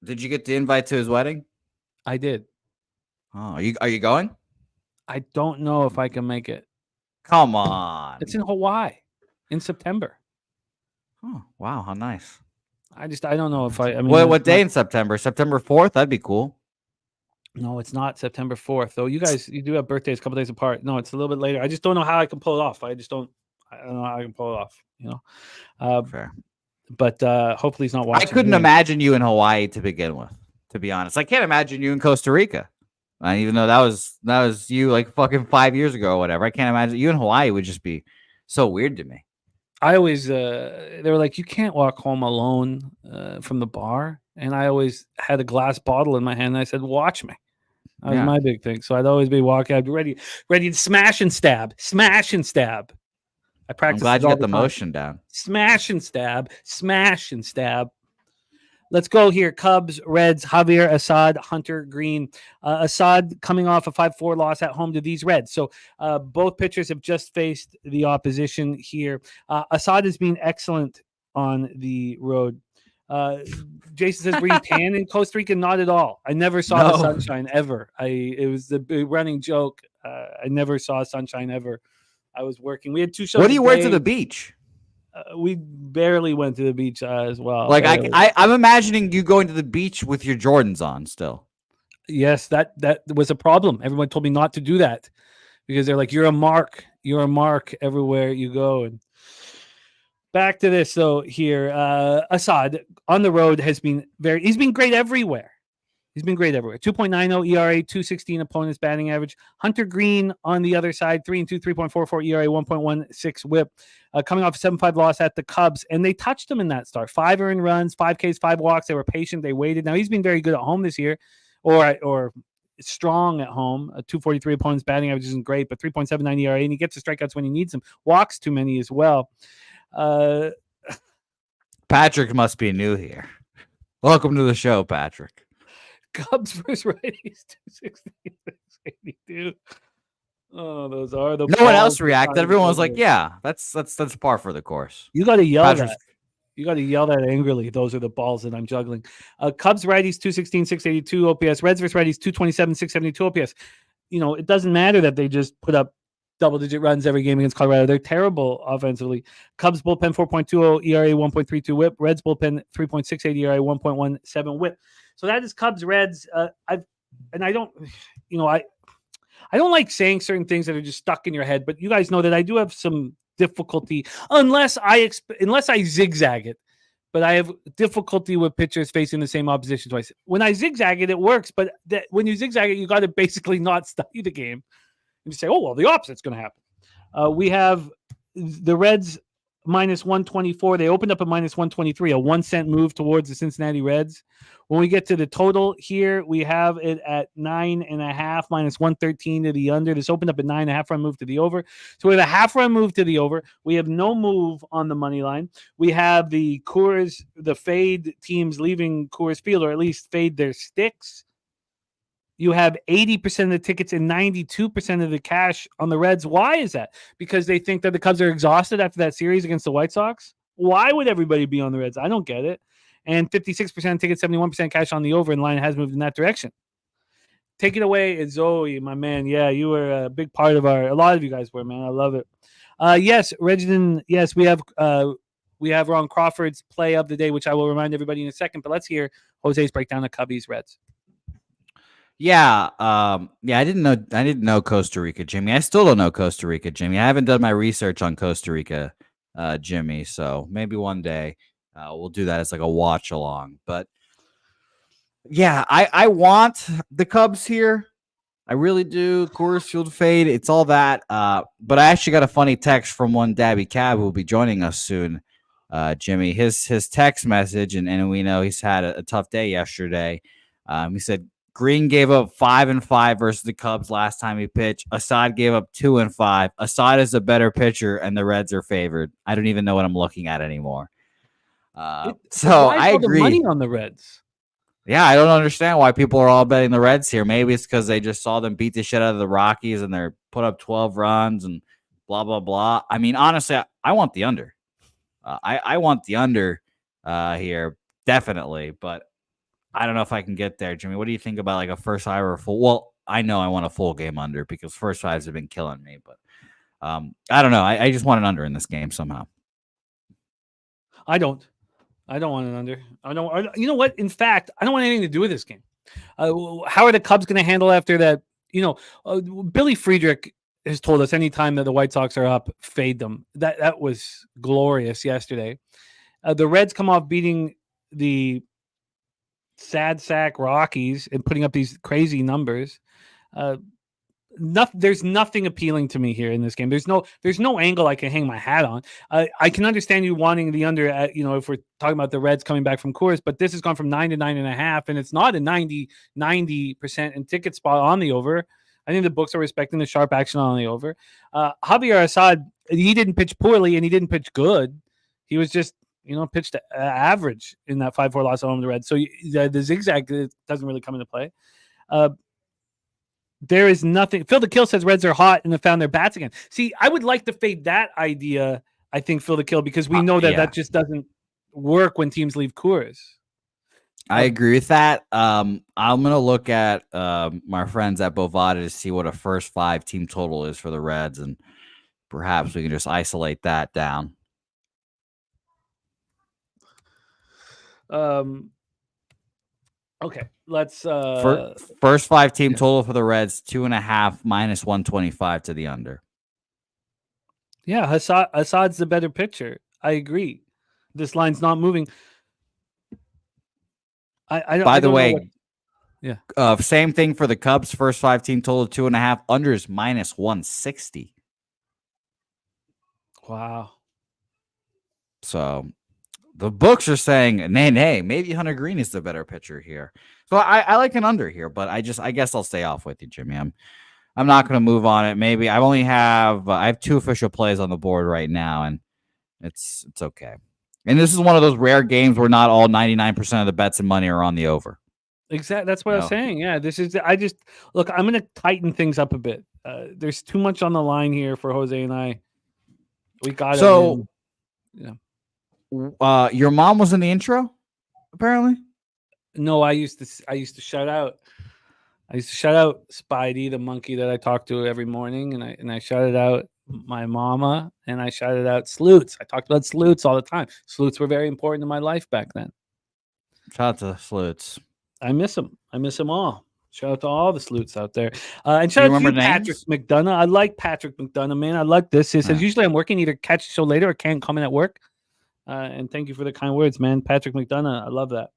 Speaker 4: Did you get the invite to his wedding?
Speaker 2: I did.
Speaker 4: Oh, are you going?
Speaker 2: I don't know if I can make it.
Speaker 4: Come on.
Speaker 2: It's in Hawaii in September.
Speaker 4: Oh, wow. How nice.
Speaker 2: I don't know if I mean,
Speaker 4: what day in September? September 4th? That'd be cool.
Speaker 2: No, it's not September 4th. Though you do have birthdays a couple days apart. No, it's a little bit later. I just don't know how I can pull it off. I don't know how I can pull it off,
Speaker 4: Fair.
Speaker 2: But hopefully he's not watching.
Speaker 4: I couldn't imagine you in Hawaii to begin with, to be honest. I can't imagine you in Costa Rica. Even though that was you like fucking 5 years ago or whatever. I can't imagine you in Hawaii would just be so weird to me.
Speaker 2: I always, they were like, you can't walk home alone from the bar. And I always had a glass bottle in my hand. And I said, watch me. That was my big thing. So I'd always be walking. I'd be ready to smash and stab. I practiced.
Speaker 4: I'm glad you got the motion down.
Speaker 2: Smash and stab. Let's go here. Cubs, Reds, Javier Assad, Hunter Green. Assad coming off a 5-4 loss at home to these Reds. So both pitchers have just faced the opposition here. Assad has been excellent on the road. Jason says, were you tan in Costa Rica? Not at all. I never saw the sunshine ever. It was the big running joke. I never saw sunshine ever. I was working. We had 2 shows.
Speaker 4: What do you wear to the beach?
Speaker 2: We barely went to the beach as well.
Speaker 4: Like I'm imagining you going to the beach with your Jordans on still.
Speaker 2: Yes, that was a problem. Everyone told me not to do that because they're like, you're a mark everywhere you go. And back to this though here, Assad on the road he's been great everywhere. 2.90 ERA, 2.16 opponent's batting average. Hunter Green on the other side, 3-2, 3.44 ERA, 1.16 WHIP. Coming off a 7-5 loss at the Cubs, and they touched him in that start. 5 earned runs, 5 Ks, 5 walks. They were patient. They waited. Now he's been very good at home this year, or strong at home. A 2.43 opponent's batting average isn't great, but 3.79 ERA, and he gets the strikeouts when he needs them. Walks too many as well.
Speaker 4: Patrick must be new here. Welcome to the show, Patrick.
Speaker 2: Cubs versus righties, 260, 682. Oh, those are the.
Speaker 4: No one else reacted. Everyone was like, "Yeah, that's par for the course."
Speaker 2: You got to yell that. You got to yell that angrily. Those are the balls that I'm juggling. Cubs righties 216, 682 OPS. Reds versus righties 227, 672 OPS. It doesn't matter that they just put up double-digit runs every game against Colorado. They're terrible offensively. Cubs bullpen 4.20 ERA, 1.32 WHIP. Reds bullpen 3.68 ERA, 1.17 WHIP. So that is Cubs Reds. I don't like saying certain things that are just stuck in your head, but you guys know that I do have some difficulty unless I zigzag it. But I have difficulty with pitchers facing the same opposition twice. When I zigzag it, it works. But when you zigzag it, you got to basically not study the game and just say, oh, well, the opposite's going to happen. We have the Reds minus 124. They opened up at minus 123, a 1 cent move towards the Cincinnati Reds. When we get to the total here, we have it at 9.5 minus 113 to the under. This opened up at 9.5 run move to the over. So we have a half run move to the over. We have no move on the money line. We have the fade teams leaving Coors Field, or at least fade their sticks. You have 80% of the tickets and 92% of the cash on the Reds. Why is that? Because they think that the Cubs are exhausted after that series against the White Sox? Why would everybody be on the Reds? I don't get it. And 56% tickets, 71% cash on the over, and line has moved in that direction. Take it away, Zoe, my man. Yeah, you were a big part of a lot of you guys were, man. I love it. Yes, Reginald, yes, we have Ron Crawford's play of the day, which I will remind everybody in a second, but let's hear Jose's breakdown of Cubbies Reds.
Speaker 4: Yeah, I didn't know Costa Rica, Jimmy. I still don't know Costa Rica, Jimmy. I haven't done my research on Costa Rica, Jimmy. So maybe one day we'll do that as like a watch along. But yeah, I want the Cubs here. I really do. Coors Field fade. It's all that. But I actually got a funny text from one Daby Cab who will be joining us soon, Jimmy. His text message, and we know he's had a tough day yesterday. He said, Green gave up 5-5 versus the Cubs last time he pitched. Assad gave up 2-5. Assad is a better pitcher, and the Reds are favored. I don't even know what I'm looking at anymore. So I agree.
Speaker 2: The money on the Reds.
Speaker 4: Yeah, I don't understand why people are all betting the Reds here. Maybe it's because they just saw them beat the shit out of the Rockies and they're put up 12 runs and blah blah blah. I mean, honestly, I want the under. I want the under here definitely, but I don't know if I can get there, Jimmy. What do you think about like a first five or a full? Well, I know I want a full game under because first fives have been killing me, but I don't know. I just want an under in this game somehow.
Speaker 2: I don't want an under. You know what? In fact, I don't want anything to do with this game. How are the Cubs going to handle after that? Billy Friedrich has told us anytime that the White Sox are up, fade them. That was glorious yesterday. The Reds come off beating the sad sack Rockies and putting up these crazy numbers. There's nothing appealing to me here in this game. There's no angle I can hang my hat on. I can understand you wanting the under at, if we're talking about the Reds coming back from Coors, but this has gone from 9 to 9.5, and it's not a 90% in ticket spot on the over. I think the books are respecting the sharp action on the over. Javier Assad, he didn't pitch poorly and he didn't pitch good. He was just pitched average in that 5-4 loss at home to the Reds. So the zigzag doesn't really come into play. There is nothing. Phil the Kill says Reds are hot and have found their bats again. See, I would like to fade that idea, I think, Phil the Kill, because we know that just doesn't work when teams leave Coors.
Speaker 4: I agree with that. I'm going to look at my friends at Bovada to see what a first 5 team total is for the Reds, and perhaps we can just isolate that down.
Speaker 2: Okay, let's
Speaker 4: first 5 team total for the Reds, 2.5 minus 125 to the under.
Speaker 2: Yeah, Assad's the better pitcher. I agree. This line's not moving.
Speaker 4: By the way, same thing for the Cubs. First 5 team total 2.5, unders minus 160.
Speaker 2: Wow.
Speaker 4: So the books are saying, nay, maybe Hunter Green is the better pitcher here. So I like an under here, but I guess I'll stay off with you, Jimmy. I'm not going to move on it. Maybe I have 2 official plays on the board right now, and it's okay. And this is one of those rare games where not all 99% of the bets and money are on the over.
Speaker 2: Exactly. That's what I was saying. Yeah, look, I'm going to tighten things up a bit. There's too much on the line here for Jose and I. We got
Speaker 4: so. Your mom was in the intro, apparently.
Speaker 2: No, I used to shout out. I used to shout out Spidey, the monkey that I talk to every morning, and I shouted out my mama, and I shouted out Sleuths. I talked about Sleuths all the time. Sleuths were very important in my life back then.
Speaker 4: Shout out to Sleuths.
Speaker 2: I miss them. I miss them all. Shout out to all the Sleuths out there. And shout out to you, Patrick McDonough. I like Patrick McDonough, man. I like this. He says, usually I'm working, either catch the show later or can't come in at work. And thank you for the kind words, man. Patrick McDonough. I love that.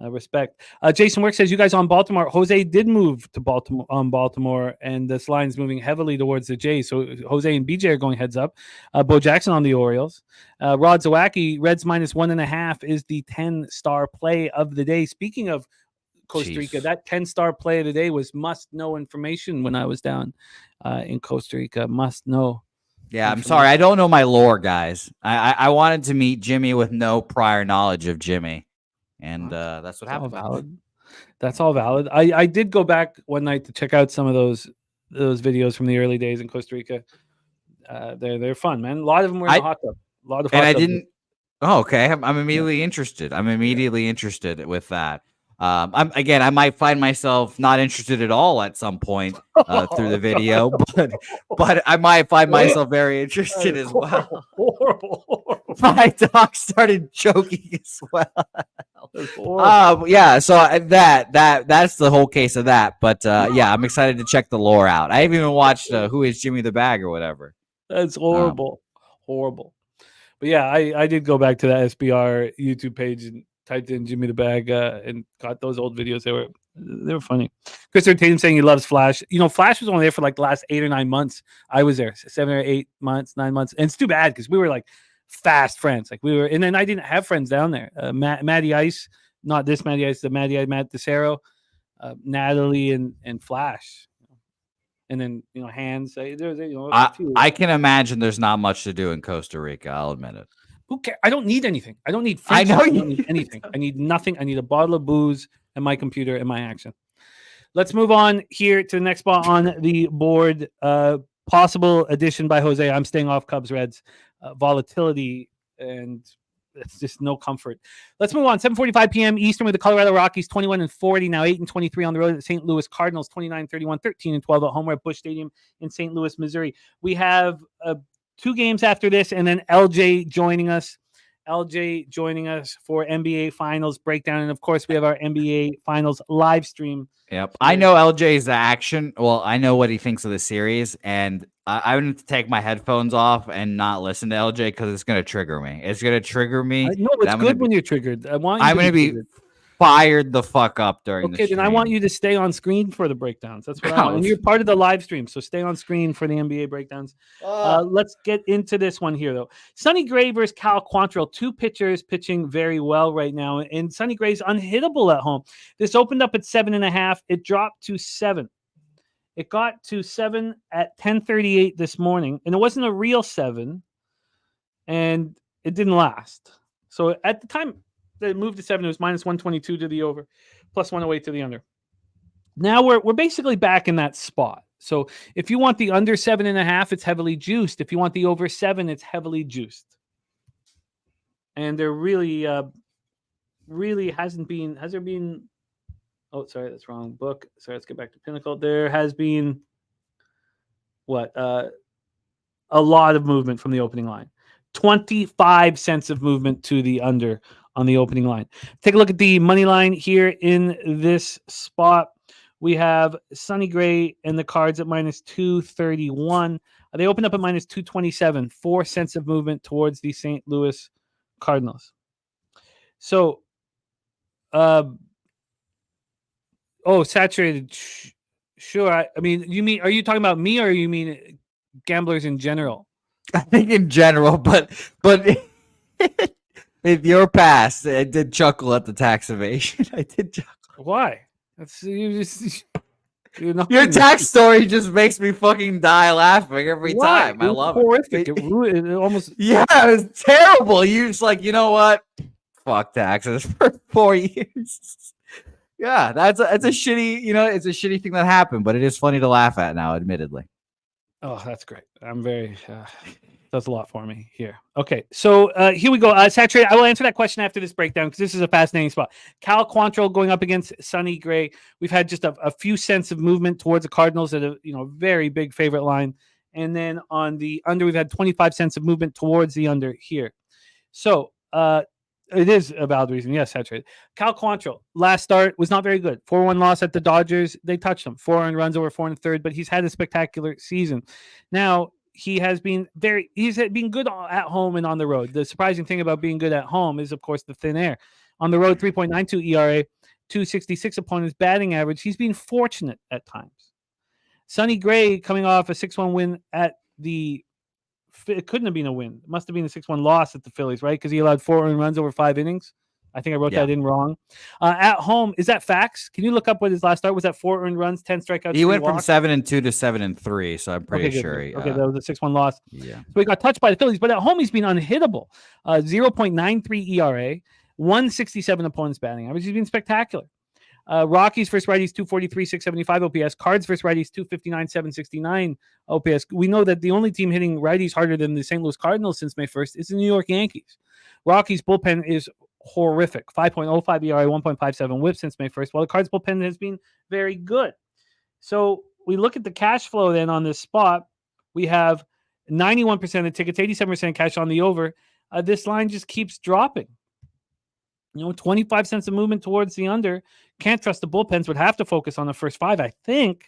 Speaker 2: Respect. Jason Work says, you guys on Baltimore. Jose did move to Baltimore, and this line's moving heavily towards the Jays. So Jose and BJ are going heads up. Bo Jackson on the Orioles. Rod Zawacki, Reds -1.5 is the 10-star play of the day. Speaking of Costa Rica, that 10-star play of the day was must-know information when I was down in Costa Rica. Must-know.
Speaker 4: Yeah, I'm sorry. I don't know my lore, guys. I wanted to meet Jimmy with no prior knowledge of Jimmy. And that's what happened.
Speaker 2: Valid. That's all valid. I did go back one night to check out some of those videos from the early days in Costa Rica. They're fun, man. A lot of them were in the hot tub. A lot of hot tub.
Speaker 4: Didn't. Oh, okay. I'm immediately interested. I'm immediately interested with that. I might find myself not interested at all at some point through the video, but I might find myself very interested as well.
Speaker 2: Horrible.
Speaker 4: My dog started choking as well. Yeah, so that's the whole case of that. But yeah, I'm excited to check the lore out. I haven't even watched Who is Jimmy the Bag or whatever.
Speaker 2: That's horrible. Horrible. But yeah, I did go back to that SBR YouTube page and typed in Jimmy the Bag and got those old videos. They were funny. Christopher Tatum saying he loves Flash. You know, Flash was only there for like the last 8 or 9 months. I was there 7 or 8 months, 9 months. And it's too bad because we were like fast friends. Like we were, and then I didn't have friends down there. Matty Ice, not this Matty Ice, the Matty Ice, Matt DeCero, Natalie and Flash. And then, you know, Hands.
Speaker 4: I can imagine there's not much to do in Costa Rica. I'll admit it.
Speaker 2: Who cares? I don't need anything. I don't need
Speaker 4: I know
Speaker 2: I don't need anything. I need nothing. I need a bottle of booze and my computer and my action. Let's move on here to the next spot on the board. Possible addition by Jose. I'm staying off Cubs Reds. Volatility, and it's just no comfort. Let's move on. 7:45 p.m. Eastern with the Colorado Rockies 21-40, now 8-23 on the road at St. Louis Cardinals 29-31, 13-12 at home. We're at Busch Stadium in St. Louis, Missouri. We have 2 games after this, and then LJ joining us. LJ joining us for NBA Finals breakdown, and of course, we have our NBA Finals live stream.
Speaker 4: Yep, I know LJ's action. Well, I know what he thinks of the series, and I need to take my headphones off and not listen to LJ because it's going to trigger me. It's going to trigger me.
Speaker 2: No, it's good when you're triggered. I'm
Speaker 4: going to be fired the fuck up during the stream.
Speaker 2: Then I want you to stay on screen for the breakdowns. That's what I want. And you're part of the live stream, so stay on screen for the NBA breakdowns. Let's get into this one here, though. Sonny Gray versus Cal Quantrill. 2 pitchers pitching very well right now, and Sonny Gray's unhittable at home. This opened up at 7.5. It dropped to 7. It got to 7 at 10:38 this morning, and it wasn't a real 7, and it didn't last. So at the time it moved to 7, it was -122 to the over, +108 to the under. Now we're basically back in that spot. So if you want the under 7.5, it's heavily juiced. If you want the over 7, it's heavily juiced. And there really hasn't been. Has there been? Oh, sorry, that's wrong book. Sorry, let's get back to Pinnacle. There has been a lot of movement from the opening line. 25 cents of movement to the under on the opening line. Take a look at the money line here in this spot. We have Sonny Gray and the Cards at -231. They opened up at -227. 4 cents of movement towards the St. Louis Cardinals. So, saturated. Sure. I mean, are you talking about me or you mean gamblers in general?
Speaker 4: I think in general, but with your past, I did chuckle at the tax evasion. I did chuckle.
Speaker 2: Why?
Speaker 4: Your tax story just makes me fucking die laughing every time. I love
Speaker 2: horrific. It almost.
Speaker 4: Yeah, it was terrible. You're just like, you know what? Fuck taxes for 4 years. Yeah, that's a shitty. It's a shitty thing that happened, but it is funny to laugh at now, admittedly.
Speaker 2: Oh, that's great. I'm very does a lot for me here. Okay, so here we go. Saturated. I will answer that question after this breakdown because this is a fascinating spot. Cal Quantrill going up against Sonny Gray. We've had just a few cents of movement towards the Cardinals at a very big favorite line, and then on the under we've had 25 cents of movement towards the under here. So it is a valid reason. Yes, saturated. Cal Quantrill, last start was not very good. 4-1 loss at the Dodgers. They touched him. 4 earned runs over 4 1/3, but he's had a spectacular season. Now, he's been good at home and on the road. The surprising thing about being good at home is, of course, the thin air. On the road, 3.92 ERA, 266 opponents batting average. He's been fortunate at times. Sonny Gray coming off a 6-1 win at the it couldn't have been a win. It must have been a 6-1 loss at the Phillies, right? Because he allowed 4 earned runs over 5 innings. I think I wrote that in wrong. At home, is that facts? Can you look up what his last start was? That 4 earned runs, 10 strikeouts.
Speaker 4: He went from 7-2 to 7-3, so I'm pretty sure.
Speaker 2: Okay, that was a 6-1 loss.
Speaker 4: Yeah.
Speaker 2: So he got touched by the Phillies, but at home he's been unhittable. 0.93 ERA, 167 opponents batting average. He's been spectacular. Rockies versus righties 243, 675 OPS. Cards versus righties 259, 769 OPS. We know that the only team hitting righties harder than the St. Louis Cardinals since May 1st is the New York Yankees. Rockies bullpen is horrific. 5.05 ERA, 1.57 whip since May 1st, while the Cards bullpen has been very good. So we look at the cash flow then on this spot. We have 91% of tickets, 87% cash on the over. This line just keeps dropping. 25 cents of movement towards the under. Can't trust the bullpens. Would have to focus on the first 5, I think.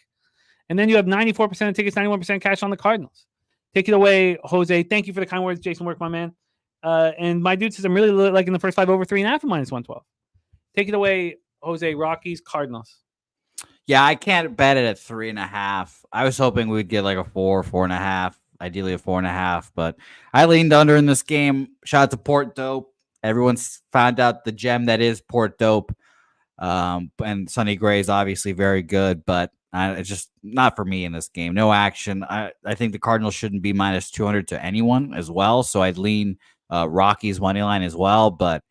Speaker 2: And then you have 94% of tickets, 91% cash on the Cardinals. Take it away, Jose. Thank you for the kind words, Jason Work, my man. And my dude says I'm really liking the first 5 over 3.5 at -112. Take it away, Jose. Rockies, Cardinals.
Speaker 4: Yeah, I can't bet it at 3.5. I was hoping we'd get like a 4, 4.5, ideally a 4.5, but I leaned under in this game. Shout out to Port Dope. Everyone's found out the gem that is Port Dope. And Sonny Gray is obviously very good, but it's just not for me in this game. No action. I think the Cardinals shouldn't be -200 to anyone as well, so I'd lean Rockies money line as well, but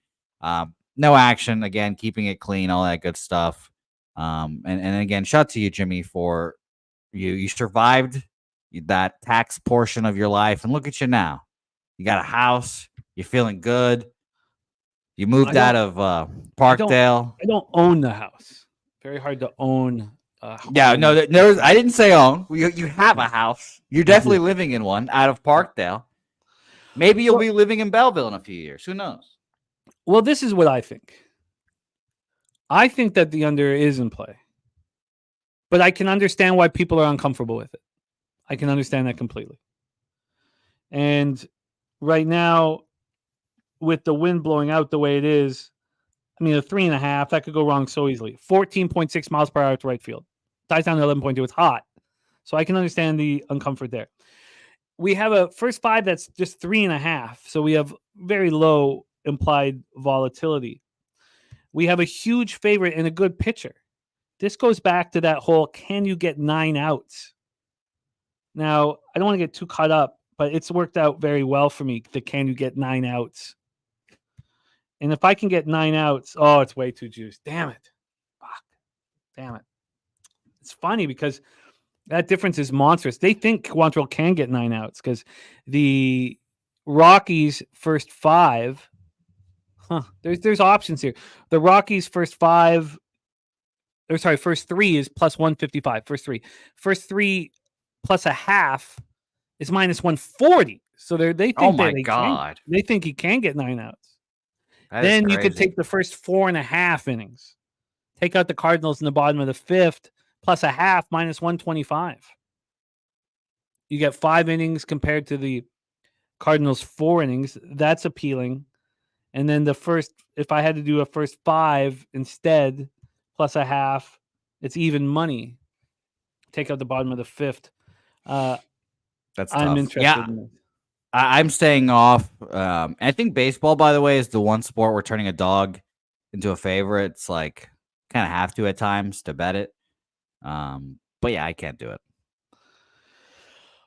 Speaker 4: no action. Again, keeping it clean, all that good stuff. And again, shout out to you, Jimmy, for you survived that tax portion of your life, and look at you now. You got a house. You're feeling good. You moved out of Parkdale.
Speaker 2: I don't own the house. Very hard to own.
Speaker 4: Yeah, no, I didn't say own. You have a house. You're definitely living in one out of Parkdale. Maybe you'll be living in Belleville in a few years. Who knows?
Speaker 2: Well, this is what I think. I think that the under is in play. But I can understand why people are uncomfortable with it. I can understand that completely. And right now, with the wind blowing out the way it is, I mean, a 3.5, that could go wrong so easily. 14.6 miles per hour to right field. Dies down to 11.2. It's hot. So I can understand the uncomfort there. We have a first 5 that's just 3.5. So we have very low implied volatility. We have a huge favorite and a good pitcher. This goes back to that whole, can you get 9 outs? Now, I don't want to get too caught up, but it's worked out very well for me. The can you get 9 outs? And if I can get 9 outs, oh, it's way too juiced. Damn it. Fuck. Damn it. It's funny because that difference is monstrous. They think Quantrill can get 9 outs because the Rockies' first 5, there's options here. The Rockies' first 3 is plus 155. First three plus a half is minus 140. So they think they think he can get 9 outs. Then you could take the first 4.5 innings, take out the Cardinals in the bottom of the 5th, plus a half, minus 125. You get 5 innings compared to the Cardinals' 4 innings. That's appealing. And then if I had to do a first 5 instead, plus a half, it's even money. Take out the bottom of the 5th.
Speaker 4: That's
Speaker 2: I'm
Speaker 4: tough.
Speaker 2: interested in this.
Speaker 4: I'm staying off. I think baseball, by the way, is the one sport where turning a dog into a favorite. It's like kind of have to at times to bet it. But yeah, I can't do it.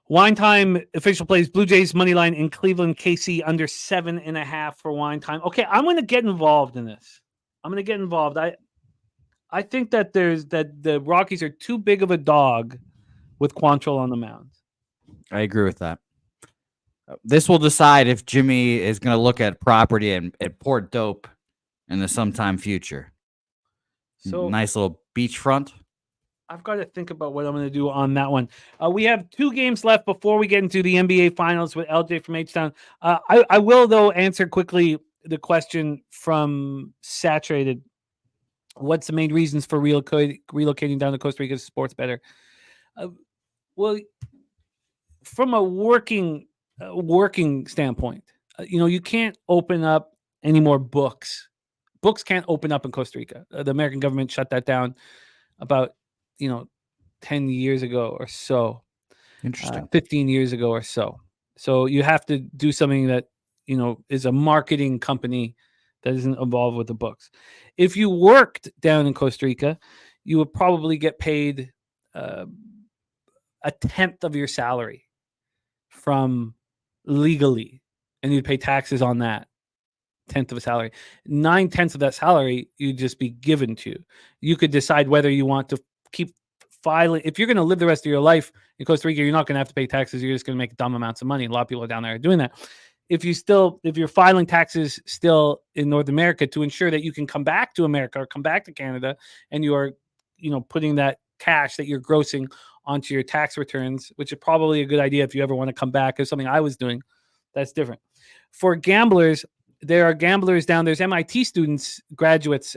Speaker 2: Wine Time official plays Blue Jays money line in Cleveland, KC under 7.5 for Wine Time. Okay, I'm going to get involved in this. I think that the Rockies are too big of a dog with Quantrill on the mound.
Speaker 4: I agree with that. This will decide if Jimmy is going to look at property at Port Dope in the sometime future.
Speaker 2: So
Speaker 4: nice little beachfront.
Speaker 2: I've got to think about what I'm going to do on that one. We have 2 games left before we get into the NBA Finals with LJ from HTown. I will, though, answer quickly the question from Saturated. What's the main reasons for relocating down to Costa Rica to sports better? Well, from a working standpoint, you can't open up any more books. Books can't open up in Costa Rica. The American government shut that down about 10 years ago or so.
Speaker 4: Interesting.
Speaker 2: 15 years ago or so. So you have to do something that is a marketing company that isn't involved with the books. If you worked down in Costa Rica, you would probably get paid a 10th of your salary from legally, and you'd pay taxes on that 10th of a salary. 9/10 of that salary you'd just be given to you. You could decide whether you want to keep filing. If you're going to live the rest of your life in Costa Rica, you're not going to have to pay taxes. You're just going to make dumb amounts of money. A lot of people down there are doing that. If you're filing taxes still in North America to ensure that you can come back to America or come back to Canada, and you are, putting that cash that you're grossing onto your tax returns, which is probably a good idea if you ever want to come back. It's something I was doing. That's different. For gamblers, there are gamblers down. There's MIT graduates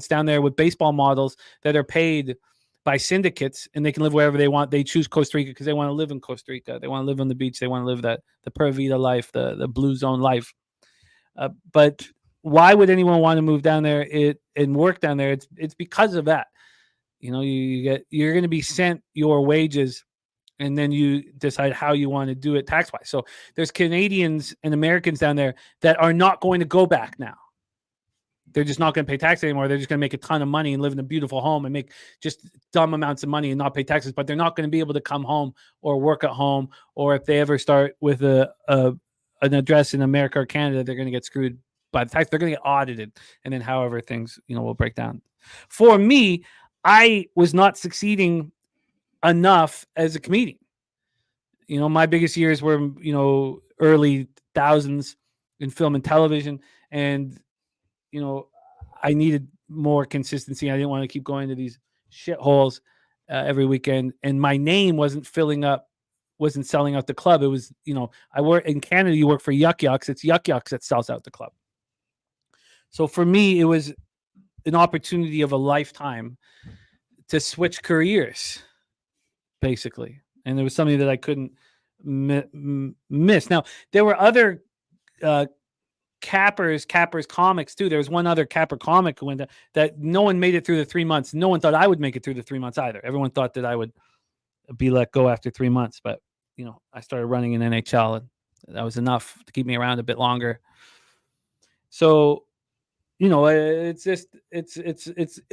Speaker 2: down there with baseball models that are paid by syndicates, and they can live wherever they want. They choose Costa Rica because they want to live in Costa Rica. They want to live on the beach. They want to live the Pura Vida life, the blue zone life. But why would anyone want to move down there and work down there? It's because of that. You're going to be sent your wages, and then you decide how you want to do it tax wise. So there's Canadians and Americans down there that are not going to go back now. They're just not going to pay tax anymore. They're just going to make a ton of money and live in a beautiful home and make just dumb amounts of money and not pay taxes. But they're not going to be able to come home or work at home. Or if they ever start with an address in America or Canada, they're going to get screwed by the tax. They're going to get audited, and then however things will break down. For me, I was not succeeding enough as a comedian. My biggest years were early thousands in film and television, and I needed more consistency. I didn't want to keep going to these shitholes every weekend, and my name wasn't selling out the club. It was, I work in Canada. You work for Yuck Yucks. It's Yuck Yucks that sells out the club. So for me, it was an opportunity of a lifetime to switch careers, basically, and it was something that I couldn't miss. Now there were other Cappers comics too. There was one other Capper comic who went that no one made it through the 3 months. No one thought I would make it through the 3 months either. Everyone thought that I would be let go after 3 months, but I started running in NHL, and that was enough to keep me around a bit longer. So, it's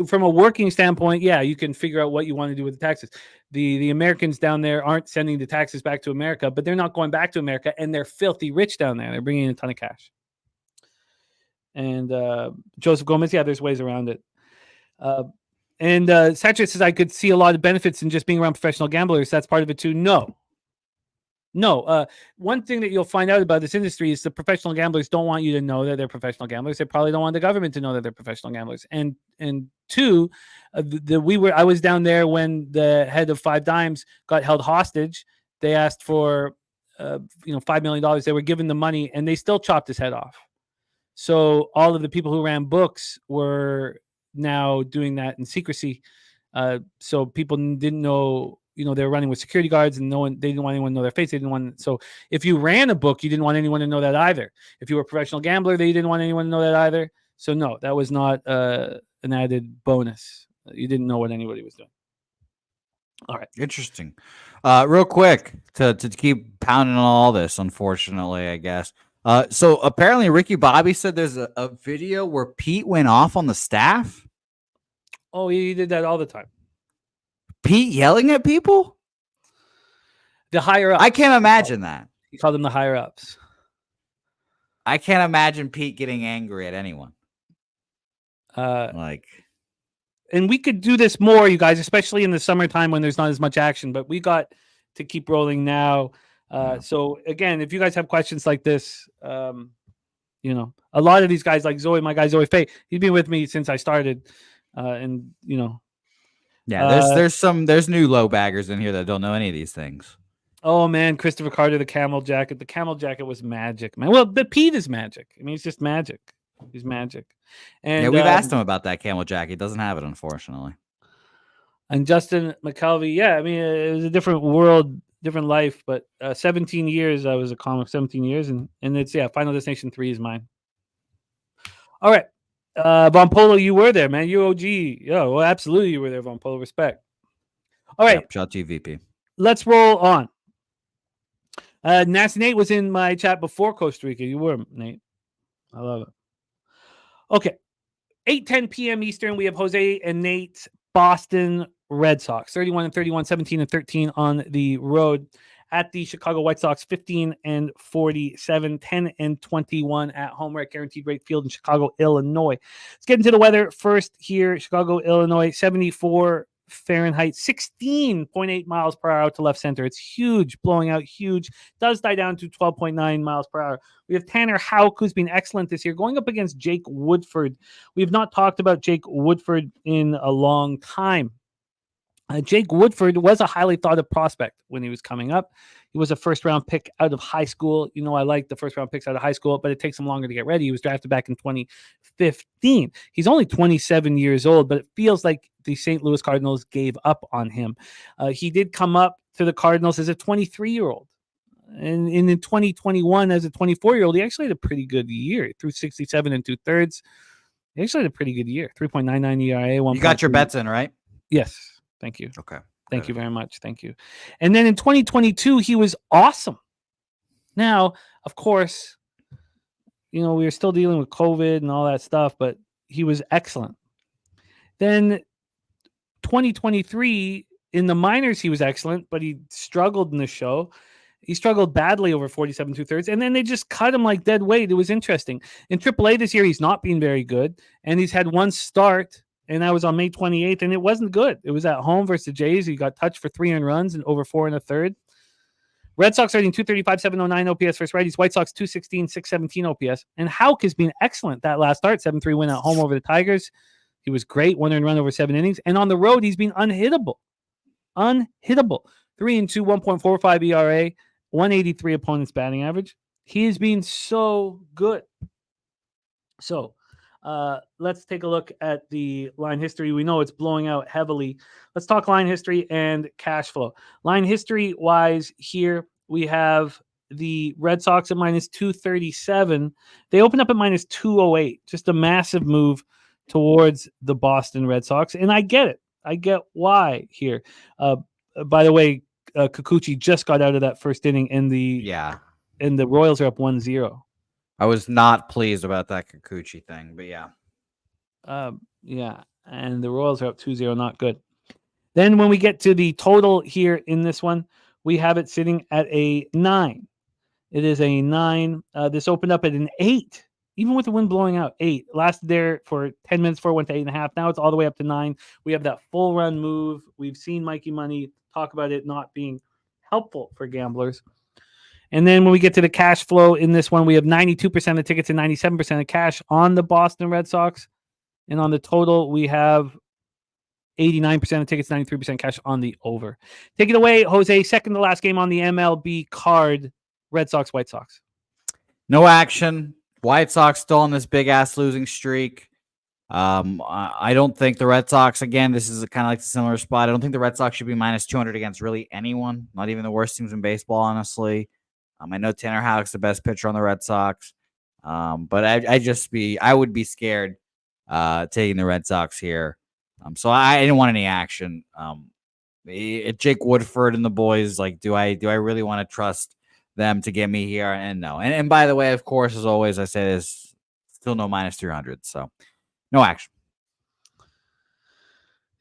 Speaker 2: from a working standpoint. Yeah, you can figure out what you want to do with the taxes. The Americans down there aren't sending the taxes back to America, but they're not going back to America, and they're filthy rich down there. They're bringing in a ton of cash. And Joseph Gomez, yeah, there's ways around it. And Satchit says, I could see a lot of benefits in just being around professional gamblers. That's part of it too. No. One thing that you'll find out about this industry is the professional gamblers don't want you to know that they're professional gamblers. They probably don't want the government to know that they're professional gamblers. And two, I was down there when the head of Five Dimes got held hostage. They asked for $5 million. They were given the money, and they still chopped his head off. So all of the people who ran books were now doing that in secrecy. So people didn't know, they were running with security guards, and they didn't want anyone to know their face. So if you ran a book, you didn't want anyone to know that either. If you were a professional gambler, you didn't want anyone to know that either. So no, that was not an added bonus. You didn't know what anybody was doing. All right.
Speaker 4: Interesting. Real quick to keep pounding on all this, unfortunately, I guess. So apparently Ricky Bobby said there's a video where Pete went off on the staff.
Speaker 2: Oh, he did that all the time.
Speaker 4: Pete yelling at people?
Speaker 2: The higher ups.
Speaker 4: I can't imagine that.
Speaker 2: He called them the higher ups.
Speaker 4: I can't imagine Pete getting angry at anyone. And
Speaker 2: we could do this more, you guys, especially in the summertime when there's not as much action. But we got to keep rolling now. So again, if you guys have questions like this, you know, a lot of these guys like Zoe, my guy Zoe Faye, he's been with me since I started. And you know,
Speaker 4: there's new low baggers in here that don't know any of these things.
Speaker 2: Oh man, Christopher Carter, the camel jacket. The camel jacket was magic, man. Well, but Pete is magic. I mean, he's just magic. He's magic. And
Speaker 4: yeah, we've asked him about that camel jacket. He doesn't have it, unfortunately.
Speaker 2: And Justin McKelvey, yeah, I mean, it was a different world, different life. But 17 years, I was a comic. 17 years, and it's Final Destination 3 is mine. All right, Von Polo, you were there, man. You OG. Yeah, well, absolutely, you were there, Von Polo. Respect. All right,
Speaker 4: shout out to you, VP.
Speaker 2: Let's roll on. Nasty Nate was in my chat before Costa Rica. You were, Nate. I love it. Okay. 8:10 p.m. Eastern. We have Jose and Nate's Boston Red Sox. 31-31, 17-13 on the road. At the Chicago White Sox, 15-47, 10-21 at home. We're at Guaranteed Rate Field in Chicago, Illinois. Let's get into the weather first here. Chicago, Illinois, 74 Fahrenheit, 16.8 miles per hour to left center. It's huge, blowing out huge. Does die down to 12.9 miles per hour. We have Tanner Houck, who's been excellent this year, going up against Jake Woodford. We have not talked about Jake Woodford in a long time. Jake Woodford was a highly thought of prospect when he was coming up. He was a first-round pick out of high school. You know, I like the first-round picks out of high school, but it takes him longer to get ready. He was drafted back in 2015. He's only 27 years old, but it feels like the St. Louis Cardinals gave up on him. He did come up to the Cardinals as a 23-year-old. And in 2021, as a 24-year-old, he actually had a pretty good year. Through 67 2/3. He actually had a pretty good year. 3.99 ERA.
Speaker 4: You got your bets in, right?
Speaker 2: Yes. Thank you.
Speaker 4: Okay.
Speaker 2: Thank you very much. Thank you. And then in 2022, he was awesome. Now, of course, you know, we were still dealing with COVID and all that stuff, but he was excellent. Then 2023, in the minors, he was excellent, but he struggled in the show. He struggled badly over 47 2/3, and then they just cut him like dead weight. It was interesting. In AAA this year, he's not been very good, and he's had one start. And that was on May 28th, and it wasn't good. It was at home versus the Jays. He got touched for 3 earned runs and over 4 1/3. Red Sox rating 235, 709 OPS versus righties. White Sox 216, 617 OPS. And Houck has been excellent that last start. 7-3 win at home over the Tigers. He was great. 1 earned run over 7 innings. And on the road, he's been unhittable. 3-2, 1.45 ERA, 183 opponent's batting average. He has been so good. So, let's take a look at the line history. We know it's blowing out heavily. Let's talk line history and cash flow. Line history wise, here we have the Red Sox at minus 237. They opened up at minus 208. Just a massive move towards the Boston Red Sox. And I get it. I get why here. By the way, Kikuchi just got out of that first inning, and the Royals are up 1-0.
Speaker 4: I was not pleased about that Kikuchi thing, but yeah.
Speaker 2: Yeah, and the Royals are up 2-0, not good. Then when we get to the total here in this one, we have it sitting at a 9. It is a 9. This opened up at an 8, even with the wind blowing out. 8. Lasted there for 10 minutes before it went to 8.5. Now it's all the way up to 9. We have that full run move. We've seen Mikey Money talk about it not being helpful for gamblers. And then when we get to the cash flow in this one, we have 92% of tickets and 97% of cash on the Boston Red Sox. And on the total, we have 89% of tickets, 93% cash on the over. Take it away, Jose. Second to last game on the MLB card, Red Sox, White Sox.
Speaker 4: No action. White Sox still on this big-ass losing streak. I don't think the Red Sox, again, this is kind of like a similar spot. I don't think the Red Sox should be minus 200 against really anyone, not even the worst teams in baseball, honestly. I know Tanner Houck's the best pitcher on the Red Sox, but I would be scared taking the Red Sox here. So I didn't want any action. Jake Woodford and the boys, like, do I really want to trust them to get me here? And no. And by the way, of course, as always, I say there's still no minus 300, so no action.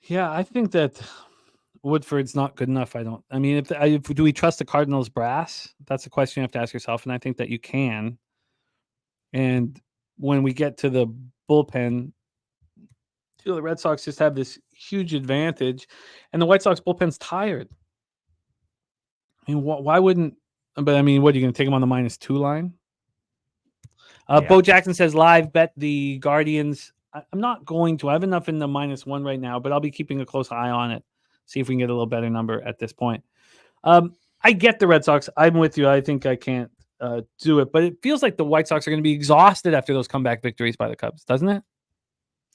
Speaker 2: Yeah, I think that Woodford's not good enough. If do we trust the Cardinals brass? That's a question you have to ask yourself, and I think that you can. And when we get to the bullpen, the Red Sox just have this huge advantage, and the White Sox bullpen's tired. I mean, why wouldn't? But I mean, what are you going to take them on the -2 line? Bo Jackson says live bet the Guardians. I'm not going to. I have enough in the -1 right now, but I'll be keeping a close eye on it. See if we can get a little better number at this point. I get the Red Sox. I'm with you. I think I can't do it, but it feels like the White Sox are going to be exhausted after those comeback victories by the Cubs, doesn't it?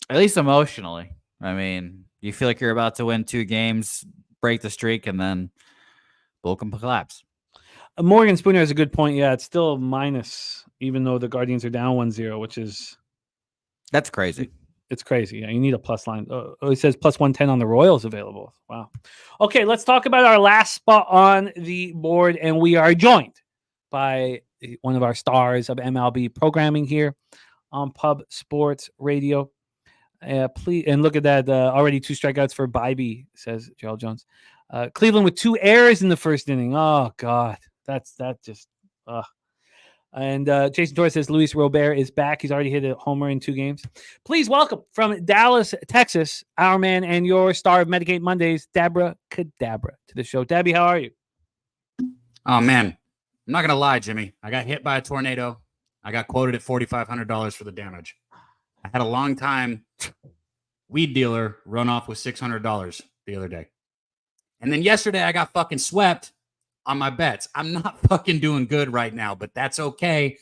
Speaker 4: At least emotionally. I mean, you feel like you're about to win 2 games, break the streak, and then welcome collapse.
Speaker 2: Morgan Spooner has a good point. Yeah, it's still minus, even though the Guardians are down 1-0, which is
Speaker 4: that's crazy.
Speaker 2: It's crazy. Yeah, you need a plus line. Oh, it says plus 110 on the Royals available. Wow. Okay, let's talk about our last spot on the board, and we are joined by one of our stars of MLB programming here on Pub Sports Radio. Please, and look at that. Already 2 strikeouts for Bybee, says Gerald Jones. Cleveland with 2 errors in the first inning. Oh God, that just. And Jason Torres says Luis Robert is back. He's already hit a homer in 2 games. Please welcome from Dallas, Texas, our man and your star of Medicate Mondays, Dabra Cadabra, to the show. Dabby, how are you?
Speaker 5: Oh man, I'm not gonna lie, Jimmy. I got hit by a tornado. I got quoted at $4,500 for the damage. I had a long time weed dealer run off with $600 the other day. And then yesterday I got fucking swept on my bets. I'm not fucking doing good right now, but that's okay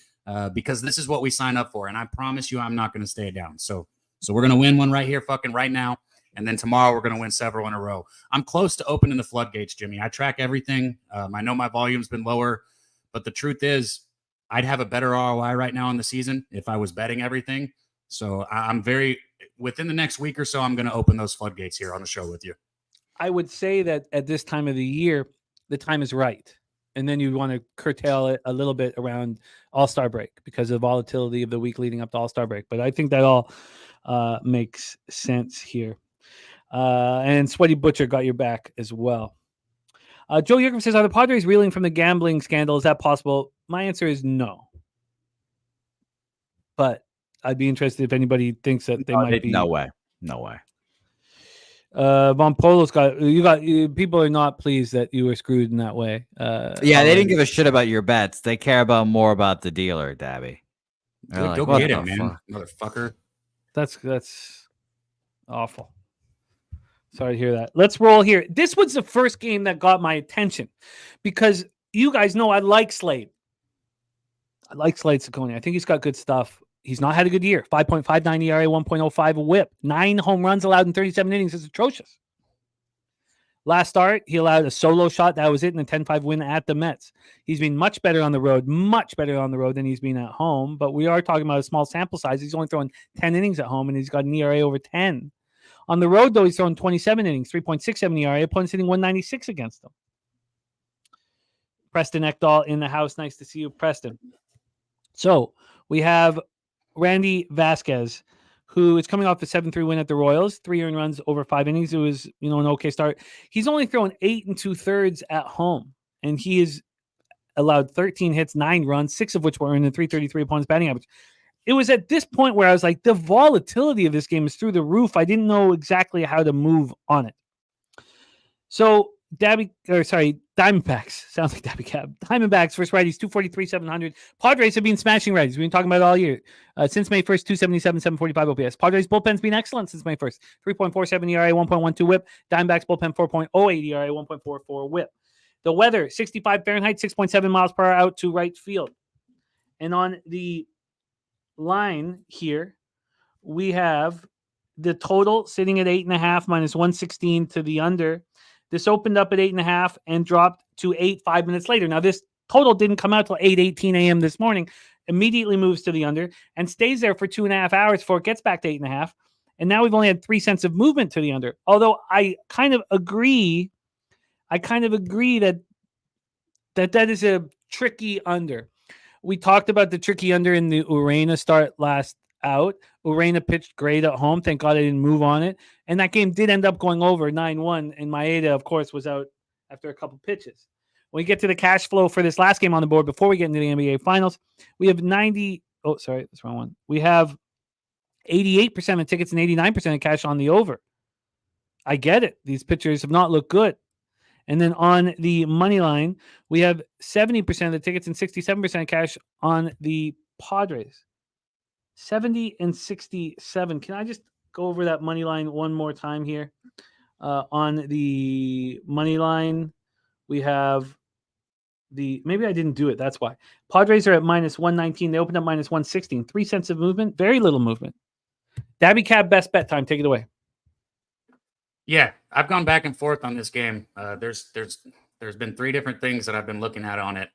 Speaker 5: because this is what we signed up for. And I promise you I'm not going to stay down. So we're going to win one right here fucking right now. And then tomorrow we're going to win several in a row. I'm close to opening the floodgates, Jimmy. I track everything. I know my volume's been lower, but the truth is I'd have a better ROI right now in the season if I was betting everything. So I'm within the next week or so, I'm going to open those floodgates here on the show with you.
Speaker 2: I would say that at this time of the year, the time is right. And then you want to curtail it a little bit around All-Star break because of the volatility of the week leading up to All-Star break. But I think that all makes sense here. And Sweaty Butcher got your back as well. Joe Yerkum says, are the Padres reeling from the gambling scandal? Is that possible? My answer is no. But I'd be interested if anybody thinks that they might be.
Speaker 4: No way.
Speaker 2: Von Polo's people are not pleased that you were screwed in that way.
Speaker 4: Yeah, they didn't give a shit about your bets. They care more about the dealer, Dabby.
Speaker 5: Go get him, man, motherfucker.
Speaker 2: That's awful. Sorry to hear that. Let's roll here. This was the first game that got my attention because you guys know I like Slate. I like Slate Ciccone. I think he's got good stuff. He's not had a good year. 5.59 ERA, 1.05 whip. 9 home runs allowed in 37 innings. It's atrocious. Last start, he allowed a solo shot. That was it in a 10-5 win at the Mets. He's been much better on the road than he's been at home. But we are talking about a small sample size. He's only throwing 10 innings at home, and he's got an ERA over 10. On the road, though, he's thrown 27 innings, 3.67 ERA. Opponent's hitting 196 against him. Preston Ekdahl in the house. Nice to see you, Preston. So we have Randy Vasquez, who is coming off a 7-3 win at the Royals, 3 earned runs over 5 innings. It was, an okay start. He's only thrown 8 2/3 at home, and he has allowed 13 hits, 9 runs, 6 of which were earned in 333 opponent's batting average. It was at this point where I was like, the volatility of this game is through the roof. I didn't know exactly how to move on it. So Diamondbacks. Sounds like Daby Cab. Diamondbacks versus righties, 243, 700. Padres have been smashing righties. We've been talking about it all year. Since May 1st, 277, 745 OPS. Padres bullpen's been excellent since May 1st. 3.47 ERA, 1.12 whip. Diamondbacks bullpen, 4.08 ERA, 1.44 whip. The weather, 65 Fahrenheit, 6.7 miles per hour out to right field. And on the line here, we have the total sitting at 8.5 minus 116 to the under. This opened up at 8.5 and dropped to 8 5 minutes later. Now, this total didn't come out till 8:18 a.m. this morning. Immediately moves to the under and stays there for 2.5 hours before it gets back to 8.5. And now we've only had 3 cents of movement to the under. Although I kind of agree that is a tricky under. We talked about the tricky under in the Urena start last out. Urena pitched great at home. Thank God I didn't move on it. And that game did end up going over 9-1. And Maeda, of course, was out after a couple pitches. When we get to the cash flow for this last game on the board, before we get into the NBA Finals, we have that's the wrong one. We have 88% of tickets and 89% of cash on the over. I get it. These pitchers have not looked good. And then on the money line, we have 70% of the tickets and 67% cash on the Padres. 70 and 67. Can I just go over that money line one more time here? On the money line, we have maybe I didn't do it. That's why. Padres are at minus 119. They opened up minus 116. 3 cents of movement. Very little movement. Daby Cab, best bet time. Take it away.
Speaker 5: Yeah, I've gone back and forth on this game. There's been 3 different things that I've been looking at on it.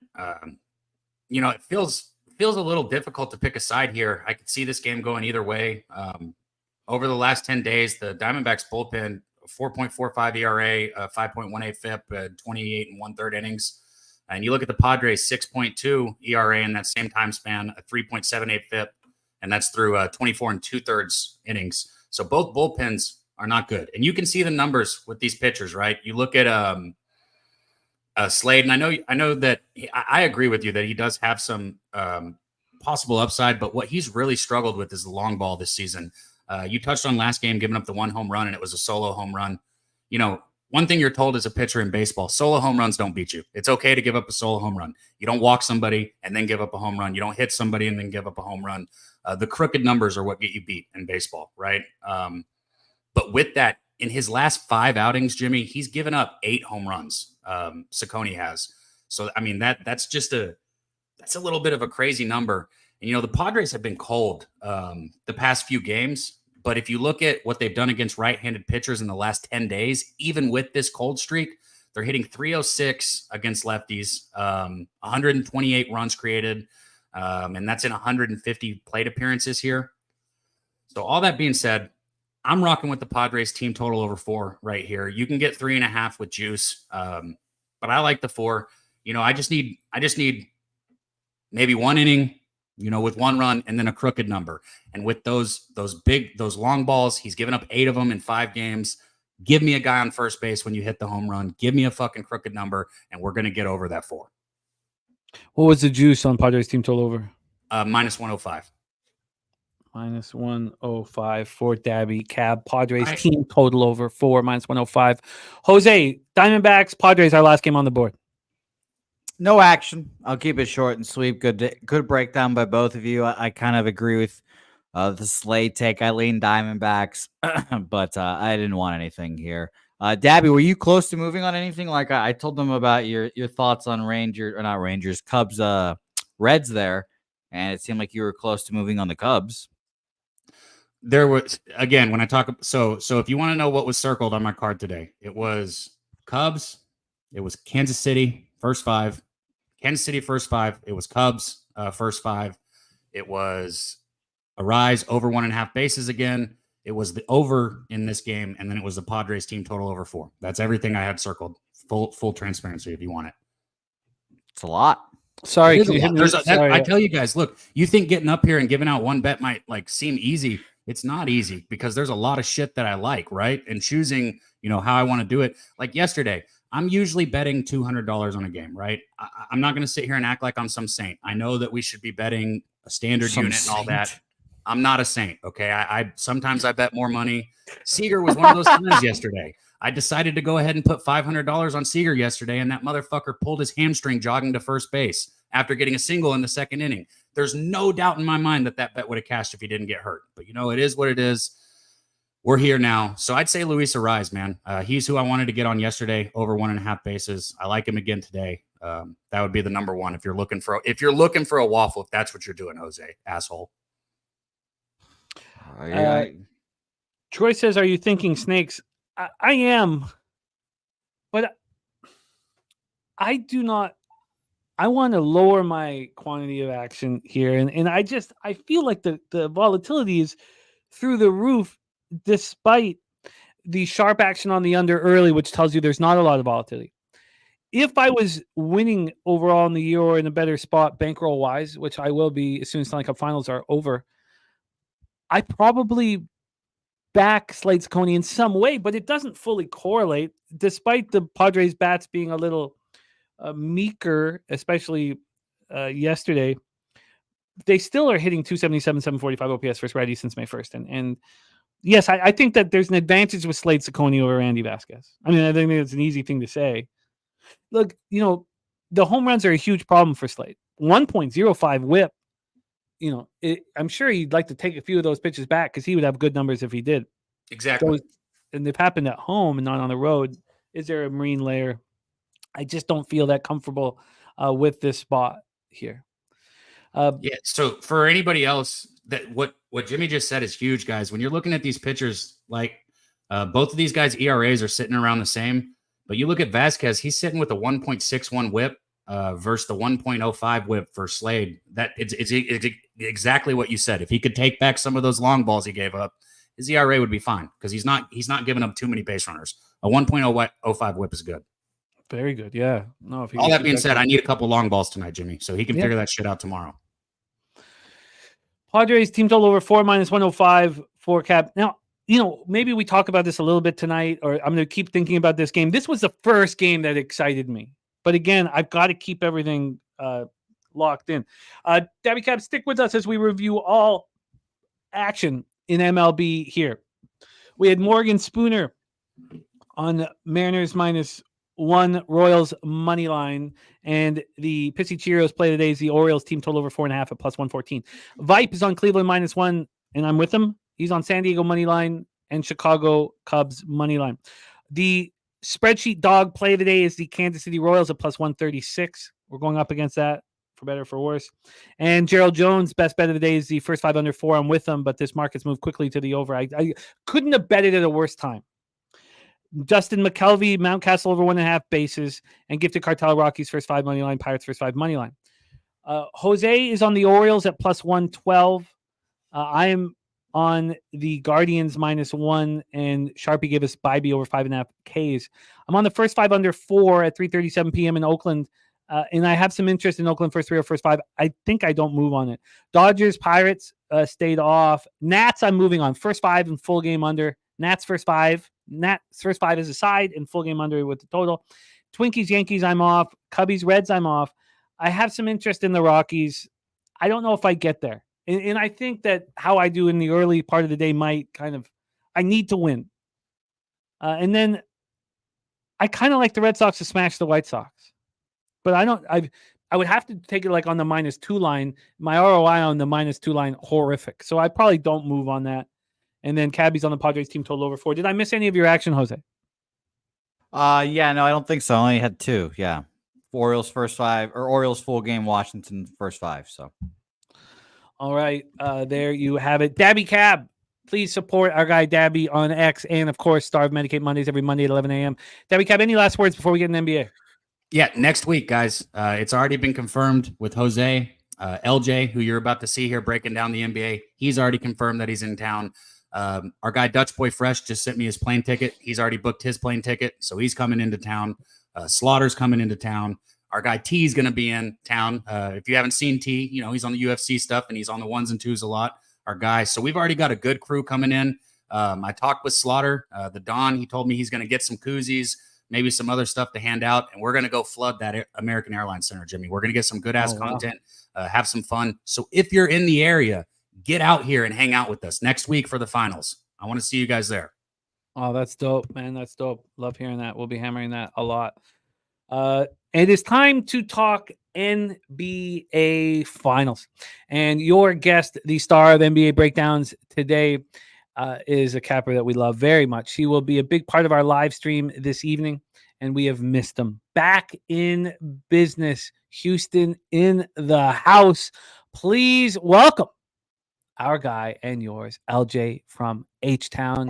Speaker 5: It feels a little difficult to pick a side here. I could see this game going either way. Over the last 10 days, the Diamondbacks bullpen 4.45 ERA, 5.18 FIP, 28 and 1/3 innings. And you look at the Padres 6.2 ERA in that same time span, a 3.78 FIP, and that's through 24 and 2/3 innings. So both bullpens are not good. And you can see the numbers with these pitchers, right? You look at Slade, and I know that I agree with you that he does have some possible upside, but what he's really struggled with is the long ball this season. You touched on last game, giving up the 1 home run, and it was a solo home run. One thing you're told as a pitcher in baseball, solo home runs don't beat you. It's okay to give up a solo home run. You don't walk somebody and then give up a home run. You don't hit somebody and then give up a home run. The crooked numbers are what get you beat in baseball, right? But with that, in his last 5 outings, Jimmy, he's given up 8 home runs. Ciccone has. So, I mean, that's a little bit of a crazy number. And, the Padres have been cold the past few games. But if you look at what they've done against right-handed pitchers in the last 10 days, even with this cold streak, they're hitting 306 against lefties, 128 runs created, and that's in 150 plate appearances here. So all that being said, I'm rocking with the Padres team total over 4 right here. You can get 3.5 with juice, but I like the 4. I just need maybe 1 inning, with 1 run and then a crooked number. And with those long balls, he's given up 8 of them in 5 games. Give me a guy on first base when you hit the home run. Give me a fucking crooked number, and we're going to get over that 4.
Speaker 2: What was the juice on Padres team total over?
Speaker 5: Minus 105.
Speaker 2: Minus 105 for Daby Cab. Padres team total over 4, minus 105. Jose, Diamondbacks, Padres, our last game on the board.
Speaker 4: No action. I'll keep it short and sweet. Good breakdown by both of you. I kind of agree with the slate take. I lean Diamondbacks, but I didn't want anything here. Daby, were you close to moving on anything? Like I told them about your thoughts on Cubs, Reds there, and it seemed like you were close to moving on the Cubs.
Speaker 5: There was, again, when I talk, so if you want to know what was circled on my card today, it was Cubs, it was Kansas City first 5, Kansas City first 5, it was Cubs first 5, it was a rise over 1.5 bases again, it was the over in this game, and then it was the Padres team total over 4. That's everything I had circled. Full transparency if you want it.
Speaker 4: It's a lot.
Speaker 2: Sorry,
Speaker 5: I tell you guys, look, you think getting up here and giving out 1 bet might seem easy. It's not easy because there's a lot of shit that I like, right? And choosing, how I want to do it. Like yesterday, I'm usually betting $200 on a game, right? I'm not going to sit here and act like I'm some saint. I know that we should be betting a standard unit and all that. I'm not a saint, okay? I sometimes I bet more money. Seager was one of those times yesterday. I decided to go ahead and put $500 on Seager yesterday, and that motherfucker pulled his hamstring jogging to first base after getting a single in the 2nd inning. There's no doubt in my mind that bet would have cashed if he didn't get hurt. But, it is what it is. We're here now. So I'd say Luis Ariz, man. He's who I wanted to get on yesterday, over 1.5 bases. I like him again today. That would be the number 1 if you're looking for a waffle, if that's what you're doing, Jose, asshole.
Speaker 2: Troy says, are you thinking snakes? I am, but I do not. I want to lower my quantity of action here. And I feel like the volatility is through the roof, despite the sharp action on the under early, which tells you there's not a lot of volatility. If I was winning overall in the year or in a better spot bankroll wise, which I will be as soon as Stanley Cup Finals are over, I probably back Slade Ciccone in some way, but it doesn't fully correlate, despite the Padres bats being a little meeker, especially yesterday. They still are hitting 277, 745 OPS first righty since May 1st. And yes, I think that there's an advantage with Slade Ciccone over Andy Vasquez. I mean, I think it's an easy thing to say. Look, the home runs are a huge problem for Slate. 1.05 whip. I'm sure he'd like to take a few of those pitches back because he would have good numbers if he did.
Speaker 5: Exactly.
Speaker 2: And they've happened at home and not on the road. Is there a marine layer? I just don't feel that comfortable with this spot here.
Speaker 5: So for anybody else, that what Jimmy just said is huge, guys. When you're looking at these pitchers, like both of these guys' ERAs are sitting around the same, but you look at Vasquez, he's sitting with a 1.61 whip versus the 1.05 whip for Slade. That it's exactly what you said. If he could take back some of those long balls he gave up, his ERA would be fine because he's not giving up too many base runners. A 1.05 whip is good.
Speaker 2: Very good. Yeah. No.
Speaker 5: All that being said, I need a couple long balls tonight, Jimmy, so he can figure that shit out tomorrow.
Speaker 2: Padres team total over 4 -105 for Cab. Now, maybe we talk about this a little bit tonight, or I'm going to keep thinking about this game. This was the first game that excited me. But again, I've got to keep everything locked in. Daby Cab, stick with us as we review all action in MLB here. We had Morgan Spooner on Mariners -1, Royals money line, and the Pissy Cheerios play today is the Orioles team total over 4.5 at +114. Vipe is on Cleveland -1, and I'm with him. He's on San Diego money line and Chicago Cubs money line. The spreadsheet dog play today is the Kansas City Royals at +136. We're going up against that for better or for worse. And Gerald Jones, best bet of the day is the first 5 under 4. I'm with him, but this market's moved quickly to the over. I couldn't have betted at a worse time. Justin McKelvey, Mountcastle over 1.5 bases, and Gifted Cartel Rockies first 5 money line, Pirates first 5 money line. Jose is on the Orioles at +112. I am on the Guardians -1, and Sharpie gave us Bybee over 5.5 Ks. I'm on the first 5 under 4 at 3:37 p.m. in Oakland, and I have some interest in Oakland first 3 or first 5. I think I don't move on it. Dodgers, Pirates stayed off. Nats, I'm moving on. First 5 and full game under. Nats first 5. Nats first 5 is a side and full game under with the total. Twinkies, Yankees, I'm off. Cubbies, Reds, I'm off. I have some interest in the Rockies. I don't know if I get there. And I think that how I do in the early part of the day might I need to win. And then I kind of like the Red Sox to smash the White Sox. But I would have to take it like on the -2 line. My ROI on the -2 line, horrific. So I probably don't move on that. And then Cabby's on the Padres team total over 4. Did I miss any of your action, Jose?
Speaker 4: Yeah, no, I don't think so. I only had 2. Yeah. Orioles first 5, or Orioles full game, Washington first 5. So.
Speaker 2: All right. There you have it. Daby Cab. Please support our guy Daby on X, and of course, Starve Medicate Mondays every Monday at 11 a.m. Daby Cab, any last words before we get in NBA?
Speaker 5: Yeah, next week, guys. It's already been confirmed with Jose. LJ, who you're about to see here breaking down the NBA. He's already confirmed that he's in town. Our guy Dutch Boy Fresh just sent me his plane ticket. He's already booked his plane ticket, so he's coming into town. Slaughter's coming into town. Our guy T is going to be in town. If you haven't seen T, he's on the UFC stuff and he's on the 1s and 2s a lot. Our guy. So we've already got a good crew coming in. I talked with Slaughter, the Don. He told me he's going to get some koozies, maybe some other stuff to hand out, and we're going to go flood that American Airlines Center, Jimmy. We're going to get some good ass content, have some fun. So if you're in the area, get out here and hang out with us next week for the finals. I want to see you guys there.
Speaker 2: Oh, that's dope, man. That's dope. Love hearing that. We'll be hammering that a lot. It is time to talk NBA Finals. And your guest, the star of NBA Breakdowns today, is a capper that we love very much. He will be a big part of our live stream this evening, and we have missed him. Back in business, Houston in the house. Please welcome our guy and yours, LJ from HTown.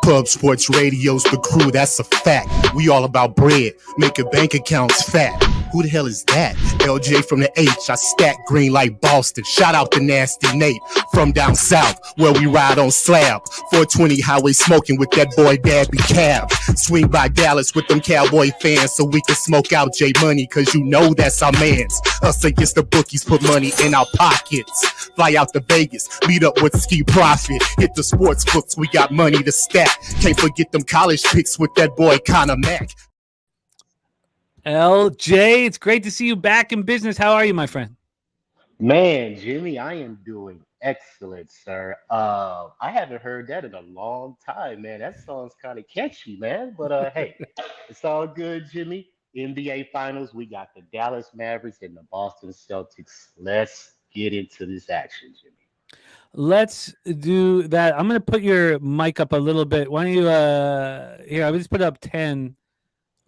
Speaker 6: Pub Sports Radio's the crew, that's a fact. We all about bread, making bank accounts fat. Who the hell is that? LJ from the H, I stack green like Boston. Shout out to Nasty Nate from down south, where we ride on slab. 420 highway smoking with that boy Daby Cab. Swing by Dallas with them Cowboy fans so we can smoke out J Money, cause that's our mans. Us against the bookies, put money in our pockets. Fly out to Vegas, meet up with Ski Profit. Hit the sports books, we got money to stack. Can't forget them college picks with that boy Connor Mack.
Speaker 2: LJ, it's great to see you back in business. How are you, my friend?
Speaker 7: Man, Jimmy, I am doing excellent, sir. I haven't heard that in a long time, man. That song's kind of catchy, man. But hey, it's all good, Jimmy. NBA Finals, we got the Dallas Mavericks and the Boston Celtics. Let's get into this action, Jimmy.
Speaker 2: Let's do that. I'm going to put your mic up a little bit. Why don't you here, I just put up 10.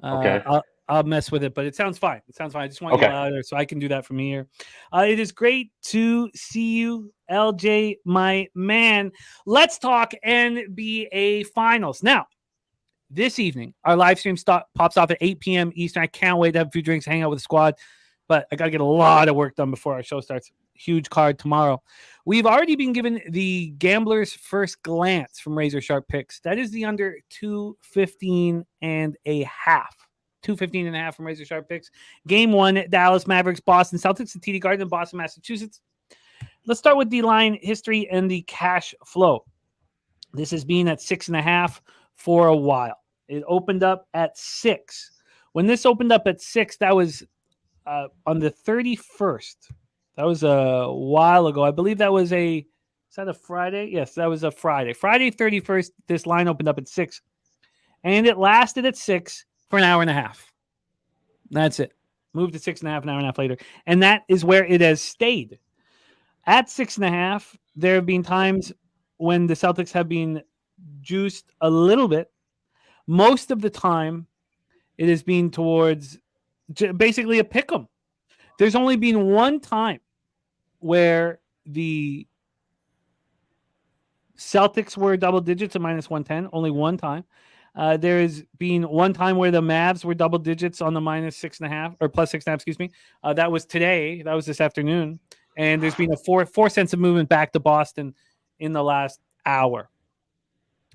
Speaker 7: Okay.
Speaker 2: I'll mess with it, but it sounds fine. It sounds fine. I just want you louder so I can do that from here. It is great to see you, LJ, my man. Let's talk NBA Finals. Now, this evening, our live stream pops off at 8 p.m. Eastern. I can't wait to have a few drinks, hang out with the squad, but I got to get a lot of work done before our show starts. Huge card tomorrow. We've already been given the gambler's first glance from Razor Sharp Picks. That is the under 215 and a half. 215 and a half from Razor Sharp Picks. Game 1, Dallas Mavericks, Boston Celtics at TD Garden in Boston, Massachusetts. Let's start with the line history and the cash flow. This has been at 6.5 for a while. It opened up at 6. When this opened up at 6, that was on the 31st. That was a while ago. I believe that was is that a Friday? Yes, that was a Friday. Friday 31st, this line opened up at 6. And it lasted at 6 for an hour and a half. That's it. Moved to 6.5 an hour and a half later. And that is where it has stayed. At 6.5, there have been times when the Celtics have been juiced a little bit. Most of the time, it has been towards basically a pick 'em. There's only been one time where the Celtics were double digits at minus 110. Only one time. There's been one time where the Mavs were double digits on the minus 6.5 or plus 6.5, excuse me. That was today. That was this afternoon. And there's been a 4 cents of movement back to Boston in the last hour.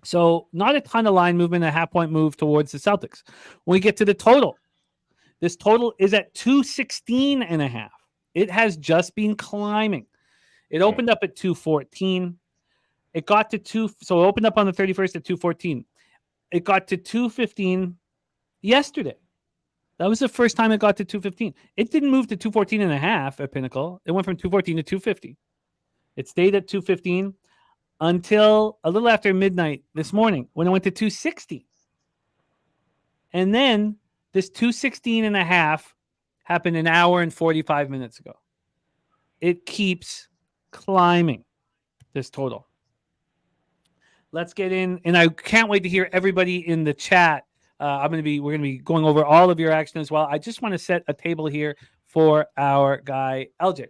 Speaker 2: So not a ton of line movement, a half-point move towards the Celtics. When we get to the total, this total is at 216 and a half. It has just been climbing. It opened up at 214. It got to so it opened up on the 31st at 214. It got to 215 yesterday. That was the first time it got to 215. It didn't move to 214 and a half at Pinnacle. It went from 214 to 250. It stayed at 215 until a little after midnight this morning when it went to 260. And then this 216 and a half happened an hour and 45 minutes ago. It keeps climbing, this total. Let's get in, and I can't wait to hear everybody in the chat. We're going to be going over all of your action as well. I just want to set a table here for our guy LJ.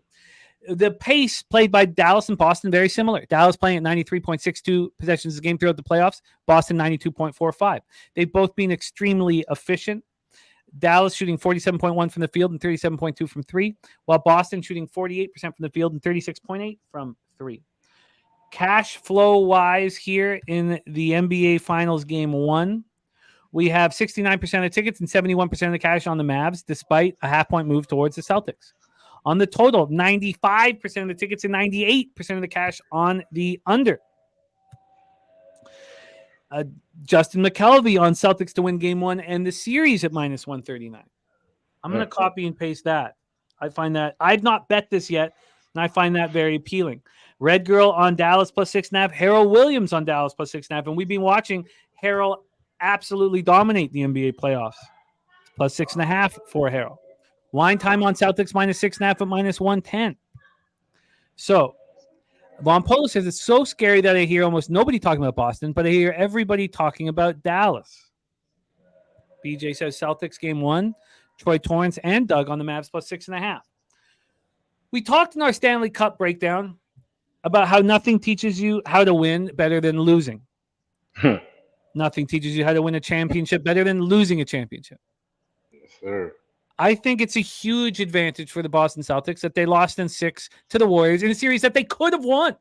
Speaker 2: The pace played by Dallas and Boston very similar. Dallas playing at 93.62 possessions a game throughout the playoffs. Boston 92.45. They've both been extremely efficient. Dallas shooting 47.1 from the field and 37.2 from 3, while Boston shooting 48% from the field and 36.8 from 3. Cash flow wise here in the NBA Finals Game 1, we have 69% of tickets and 71% of the cash on the Mavs, despite a half-point move towards the Celtics. On the total, 95% of the tickets and 98% of the cash on the under. Justin McKelvey on Celtics to win Game 1 and the series at minus 139. I'm going to copy and paste that. I find that I've not bet this yet, and I find that very appealing. Red Girl on Dallas plus 6.5. Harold Williams on Dallas plus 6.5. And we've been watching Harold absolutely dominate the NBA playoffs. Plus 6.5 for Harold. Wine Time on Celtics minus 6.5 at minus 110. So, Von Polo says it's so scary that I hear almost nobody talking about Boston, but I hear everybody talking about Dallas. BJ says Celtics Game 1. Troy Torrance and Doug on the Mavs plus 6.5. We talked in our Stanley Cup breakdown about how nothing teaches you how to win better than losing. Nothing teaches you how to win a championship better than losing a championship.
Speaker 7: Yes, sir.
Speaker 2: I think it's a huge advantage for the Boston Celtics that they lost in 6 to the Warriors in a series that they could have won.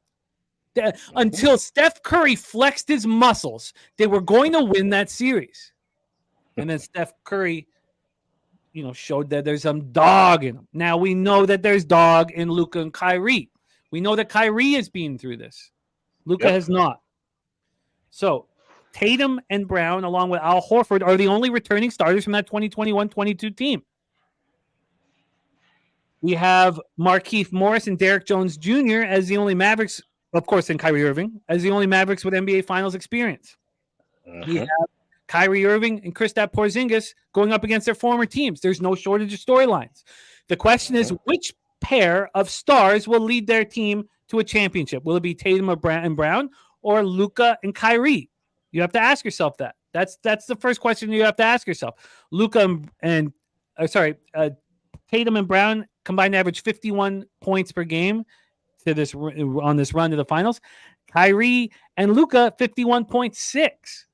Speaker 2: Until Steph Curry flexed his muscles, they were going to win that series. And then Steph Curry, showed that there's some dog in him. Now we know that there's dog in Luka and Kyrie. We know that Kyrie has been through this. Luka has not. So Tatum and Brown, along with Al Horford, are the only returning starters from that 2021-22 team. We have Markieff Morris and Derek Jones Jr. as the only Mavericks, of course, and Kyrie Irving as the only Mavericks with NBA Finals experience. We have Kyrie Irving and Kristaps Porzingis going up against their former teams. There's no shortage of storylines. The question is, which pair of stars will lead their team to a championship? Will it be Tatum and Brown or Luka and Kyrie? You have to ask yourself that. That's the first question you have to ask yourself. Tatum and Brown combined average 51 points per game on this run to the finals. Kyrie and Luka 51.6.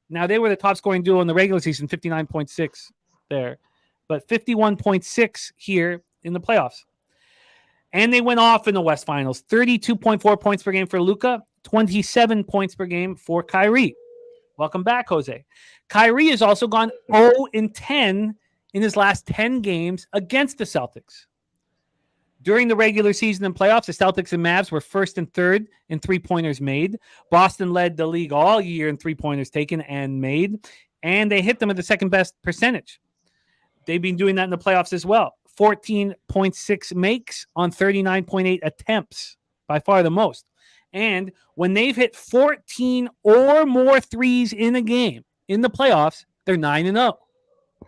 Speaker 2: Now they were the top scoring duo in the regular season, 59.6 there, but 51.6 here in the playoffs. And they went off in the West Finals. 32.4 points per game for Luka, 27 points per game for Kyrie. Welcome back, Jose. Kyrie has also gone 0-10 in his last 10 games against the Celtics. During the regular season and playoffs, the Celtics and Mavs were first and third in three-pointers made. Boston led the league all year in three-pointers taken and made, and they hit them at the second-best percentage. They've been doing that in the playoffs as well. 14.6 makes on 39.8 attempts, by far the most. And when they've hit 14 or more threes in a game in the playoffs, they're 9-0.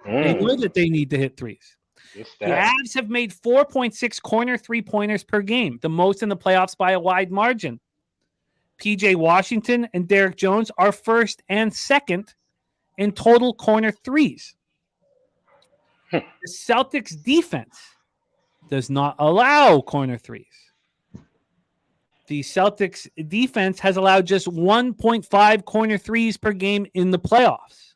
Speaker 2: They know that they need to hit threes. The Avs have made 4.6 corner three-pointers per game, the most in the playoffs by a wide margin. PJ Washington and Derek Jones are first and second in total corner threes. The Celtics defense does not allow corner threes. The Celtics defense has allowed just 1.5 corner threes per game in the playoffs.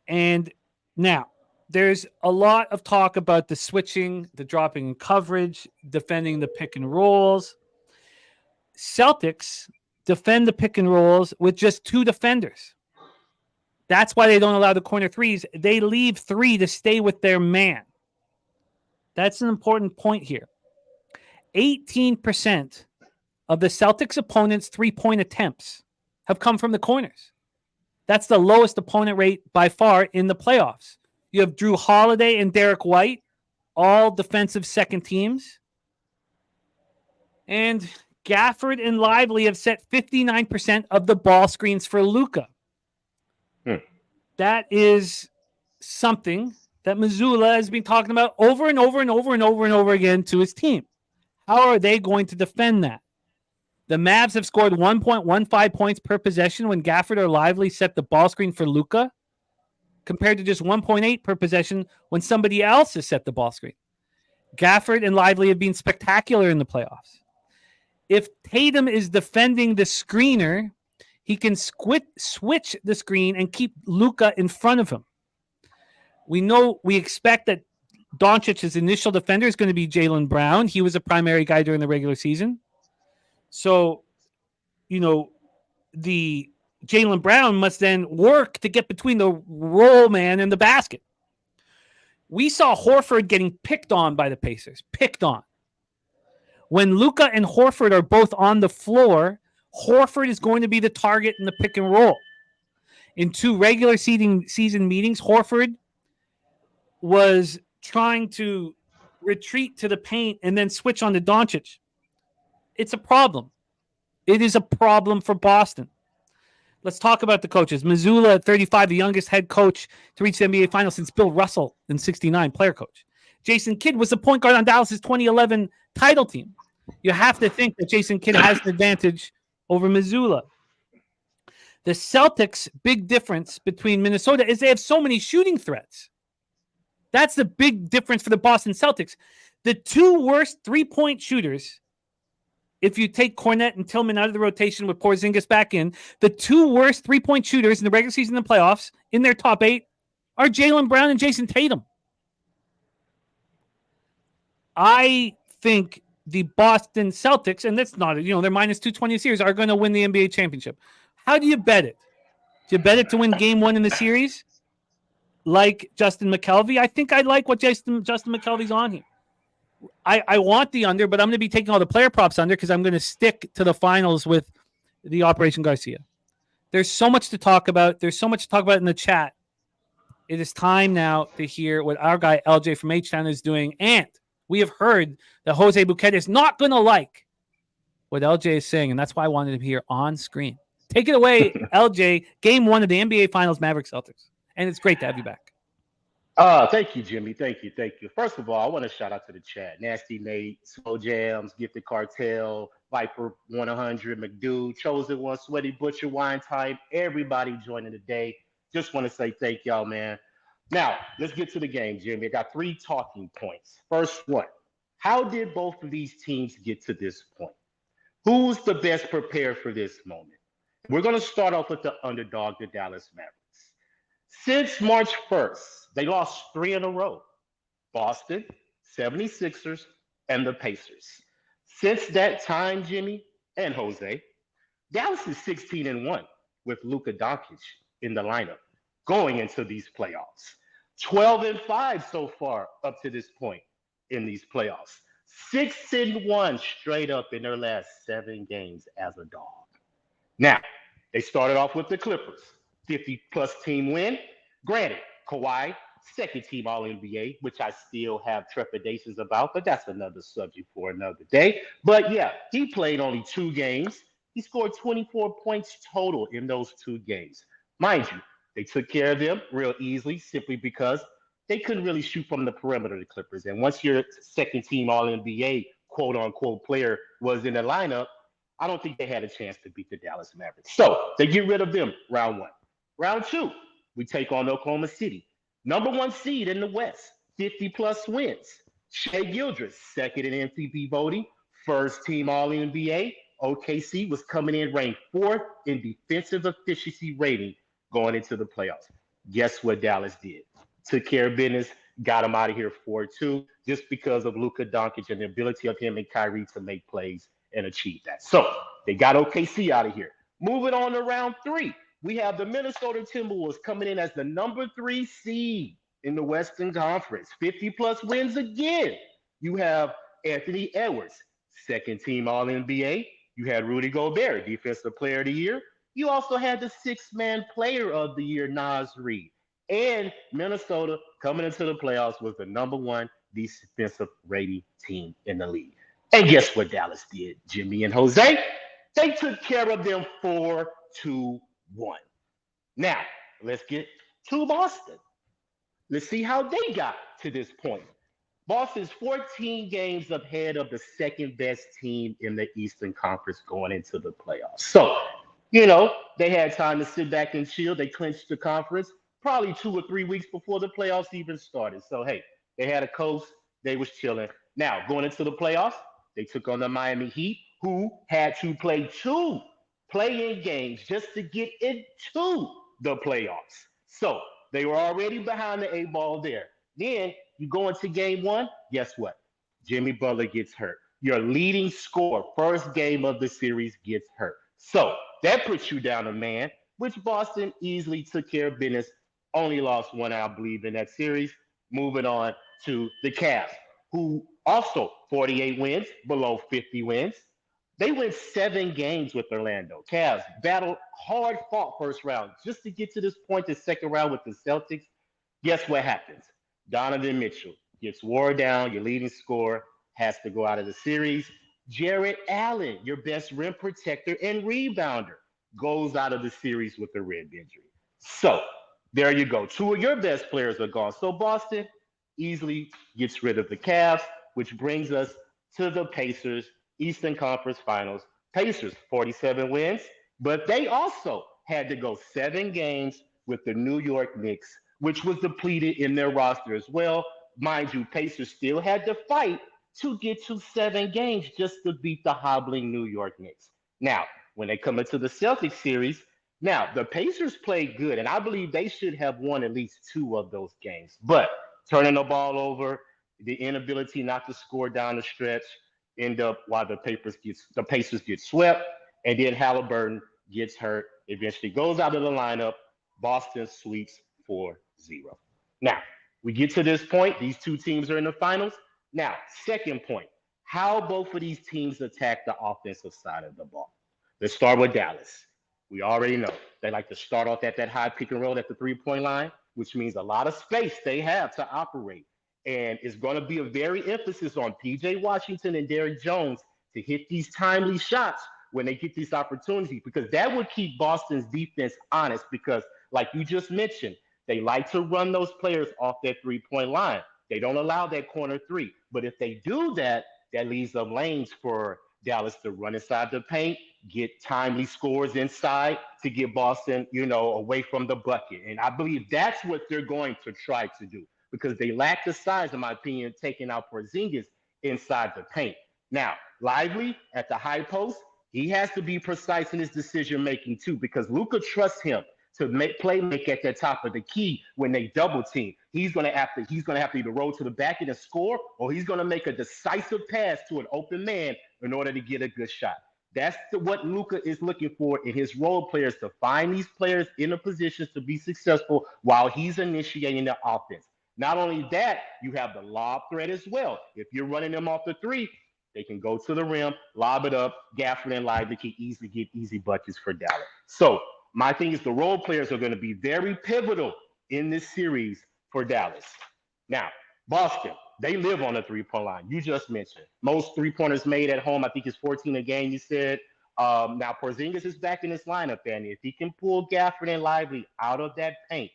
Speaker 2: And now, there's a lot of talk about the switching, the dropping in coverage, defending the pick and rolls. Celtics defend the pick and rolls with just two defenders. That's why they don't allow the corner threes. They leave three to stay with their man. That's an important point here. 18% of the Celtics' opponents' three-point attempts have come from the corners. That's the lowest opponent rate by far in the playoffs. You have Drew Holiday and Derek White, all defensive second teams. And Gafford and Lively have set 59% of the ball screens for Luka. That is something that Mazzulla has been talking about over and over and over and over and over again to his team. How are they going to defend that? The Mavs have scored 1.15 points per possession when Gafford or Lively set the ball screen for Luka, compared to just 1.8 per possession when somebody else has set the ball screen. Gafford and Lively have been spectacular in the playoffs. If Tatum is defending the screener, he can switch the screen and keep Luka in front of him. We expect that Doncic's initial defender is going to be Jaylen Brown. He was a primary guy during the regular season. So, the Jaylen Brown must then work to get between the roll man and the basket. We saw Horford getting picked on by the Pacers. Picked on. When Luka and Horford are both on the floor, Horford is going to be the target in the pick and roll. In two regular season meetings, Horford was trying to retreat to the paint and then switch on to Doncic. It's a problem. It is a problem for Boston. Let's talk about the coaches. Mazzulla at 35, the youngest head coach to reach the NBA Finals since Bill Russell in 69, player coach. Jason Kidd was the point guard on Dallas's 2011 title team. You have to think that Jason Kidd has an advantage over Mazzulla. The Celtics' big difference between Minnesota is they have so many shooting threats. That's the big difference for the Boston Celtics. The two worst three-point shooters, if you take Cornette and Tillman out of the rotation with Porzingis back in, the two worst three-point shooters in the regular season and the playoffs in their top 8 are Jaylen Brown and Jason Tatum. I think the Boston Celtics, and that's not, they're minus 220 series, are going to win the NBA championship. How do you bet it? Do you bet it to win game 1 in the series? Like Justin McKelvey? I think I like what Justin McKelvey's on here. I want the under, but I'm going to be taking all the player props under because I'm going to stick to the finals with the Operation Garcia. There's so much to talk about. There's so much to talk about in the chat. it is time now to hear what our guy LJ from HTown is doing. And we have heard that Jose Bouquet is not going to like what LJ is saying, and that's why I wanted him here on screen. Take it away, LJ. Game 1 of the NBA Finals, Mavericks Celtics. And it's great to have you back.
Speaker 7: Thank you, Jimmy. Thank you. First of all, I want to shout out to the chat. Nasty Nate, Slow Jams, Gifted Cartel, Viper 100, McDo, Chosen One, Sweaty Butcher, Wine Type, everybody joining today. Just want to say thank y'all, man. Now, let's get to the game, Jimmy. I got 3 talking points. First one, how did both of these teams get to this point? Who's the best prepared for this moment? We're going to start off with the underdog, the Dallas Mavericks. Since March 1st, they lost 3 in a row. Boston, 76ers, and the Pacers. Since that time, Jimmy and Jose, Dallas is 16-1 with Luka Doncic in the lineup going into these playoffs. 12-5 so far up to this point in these playoffs. 6-1 straight up in their last 7 games as a dog. Now, they started off with the Clippers. 50-plus team win. Granted, Kawhi, second team All-NBA, which I still have trepidations about, but that's another subject for another day. But yeah, he played only 2 games. He scored 24 points total in those 2 games. Mind you, they took care of them real easily simply because they couldn't really shoot from the perimeter, the Clippers. And once your second team All-NBA, quote-unquote, player was in the lineup, I don't think they had a chance to beat the Dallas Mavericks. So they get rid of them round 1. Round 2, we take on Oklahoma City. Number 1 seed in the West, 50-plus wins. Shai Gilgeous, second in MVP voting, first team All-NBA. OKC was coming in ranked 4th in defensive efficiency rating going into the playoffs. Guess what Dallas did? Took care of business, got him out of here 4-2, just because of Luka Doncic and the ability of him and Kyrie to make plays and achieve that. So they got OKC out of here. Moving on to round 3. We have the Minnesota Timberwolves coming in as the number 3 seed in the Western Conference. 50-plus wins again. You have Anthony Edwards, second team All-NBA. You had Rudy Gobert, Defensive Player of the Year. You also had the 6-man Player of the Year, Naz Reid. And Minnesota, coming into the playoffs, was the number 1 defensive rating team in the league. And guess what Dallas did, Jimmy and Jose? They took care of them 4-2-1. Now, let's get to Boston. Let's see how they got to this point. Boston's 14 games ahead of the second best team in the Eastern Conference going into the playoffs. So, they had time to sit back and chill. They clinched the conference probably 2 or 3 weeks before the playoffs even started. So, hey, they had a coast. They was chilling. Now, going into the playoffs, they took on the Miami Heat, who had to play 2 play-in games just to get into the playoffs. So they were already behind the 8 ball there. Then you go into game 1, guess what? Jimmy Butler gets hurt. Your leading scorer, first game of the series, gets hurt. So that puts you down a man, which Boston easily took care of business. Only lost 1, I believe, in that series. Moving on to the Cavs, who also 48 wins, below 50 wins. They went 7 games with Orlando. Cavs battled hard, fought first round just to get to this point, the second round with the Celtics. Guess what happens? Donovan Mitchell gets wore down. Your leading scorer has to go out of the series. Jarrett Allen, your best rim protector and rebounder, goes out of the series with a rib injury. So there you go. 2 of your best players are gone. So Boston easily gets rid of the Cavs, which brings us to the Pacers, Eastern Conference Finals. Pacers, 47 wins, but they also had to go 7 games with the New York Knicks, which was depleted in their roster as well. Mind you, Pacers still had to fight to get to 7 games just to beat the hobbling New York Knicks. Now, when they come into the Celtics series, now the Pacers played good, and I believe they should have won at least 2 of those games. But turning the ball over, the inability not to score down the stretch, end up while the Pacers get swept, and then Halliburton gets hurt, eventually goes out of the lineup. Boston sweeps 4-0. Now, we get to this point. These 2 teams are in the finals. Now, second point, how both of these teams attack the offensive side of the ball. Let's start with Dallas. We already know they like to start off at that high pick and roll at the 3-point line. which means a lot of space they have to operate. And it's going to be a very emphasis on PJ Washington and Derek Jones to hit these timely shots when they get these opportunities, because that would keep Boston's defense honest. Because, like you just mentioned, they like to run those players off that three-point line. They don't allow that corner three. But if they do that, that leaves them lanes for Dallas to run inside the paint, get timely scores inside to get Boston, away from the bucket. And I believe that's what they're going to try to do, because they lack the size, in my opinion, taking out Porzingis inside the paint. Now, Lively at the high post, he has to be precise in his decision making too, because Luka trusts him to make at the top of the key when they double team. He's gonna have to either roll to the back end and score, or he's gonna make a decisive pass to an open man in order to get a good shot. That's what Luka is looking for in his role players, to find these players in a position to be successful while he's initiating the offense. Not only that, you have the lob threat as well. If you're running them off the three, they can go to the rim, lob it up. Gafford and Lively can easily get easy buckets for Dallas. So my thing is the role players are going to be very pivotal in this series for Dallas. Now, Boston, they live on the three-point line. You just mentioned most three-pointers made at home. I think it's 14 a game, you said. Now, Porzingis is back in this lineup, and if he can pull Gafford and Lively out of that paint,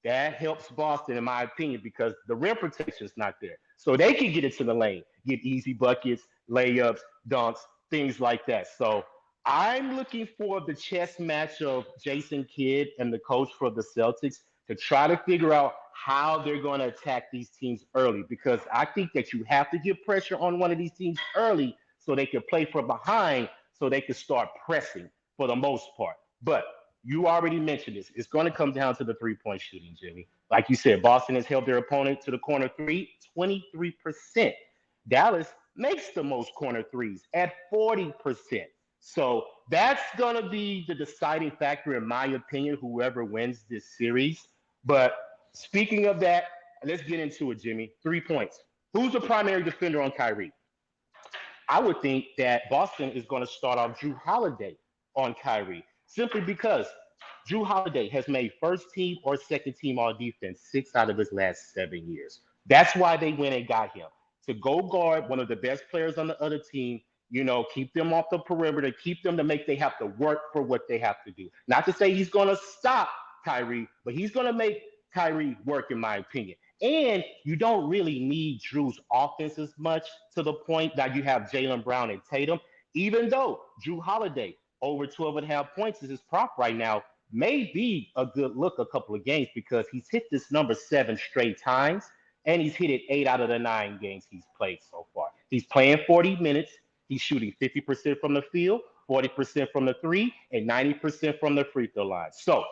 Speaker 7: that helps Boston, in my opinion, because the rim protection is not there. So they can get into the lane, get easy buckets, layups, dunks, things like that. So I'm looking for the chess match of Jason Kidd and the coach for the Celtics to try to figure out how they're going to attack these teams early, because I think that you have to get pressure on one of these teams early so they can play from behind, so they can start pressing for the most part. But you already mentioned this. It's going to come down to the three-point shooting, Jimmy. Like you said, Boston has held their opponent to the corner three 23%. Dallas makes the most corner threes at 40%. So that's going to be the deciding factor, in my opinion, whoever wins this series. But speaking of that, let's get into it, Jimmy. 3 points. Who's the primary defender on Kyrie? I would think that Boston is going to start off Drew Holiday on Kyrie, simply because Drew Holiday has made first team or second team all defense 6 out of his last 7 years. That's why they went and got him, to go guard one of the best players on the other team, keep them off the perimeter, keep them they have to work for what they have to do. Not to say he's going to stop Kyrie, but he's going to make Kyrie work, in my opinion. And you don't really need Drew's offense as much, to the point that you have Jaylen Brown and Tatum, even though Drew Holiday, over 12.5 points is his prop right now, may be a good look a couple of games, because he's hit this number 7 straight times, and he's hit it 8 out of the 9 games he's played so far. He's playing 40 minutes. He's shooting 50% from the field, 40% from the three, and 90% from the free throw line. So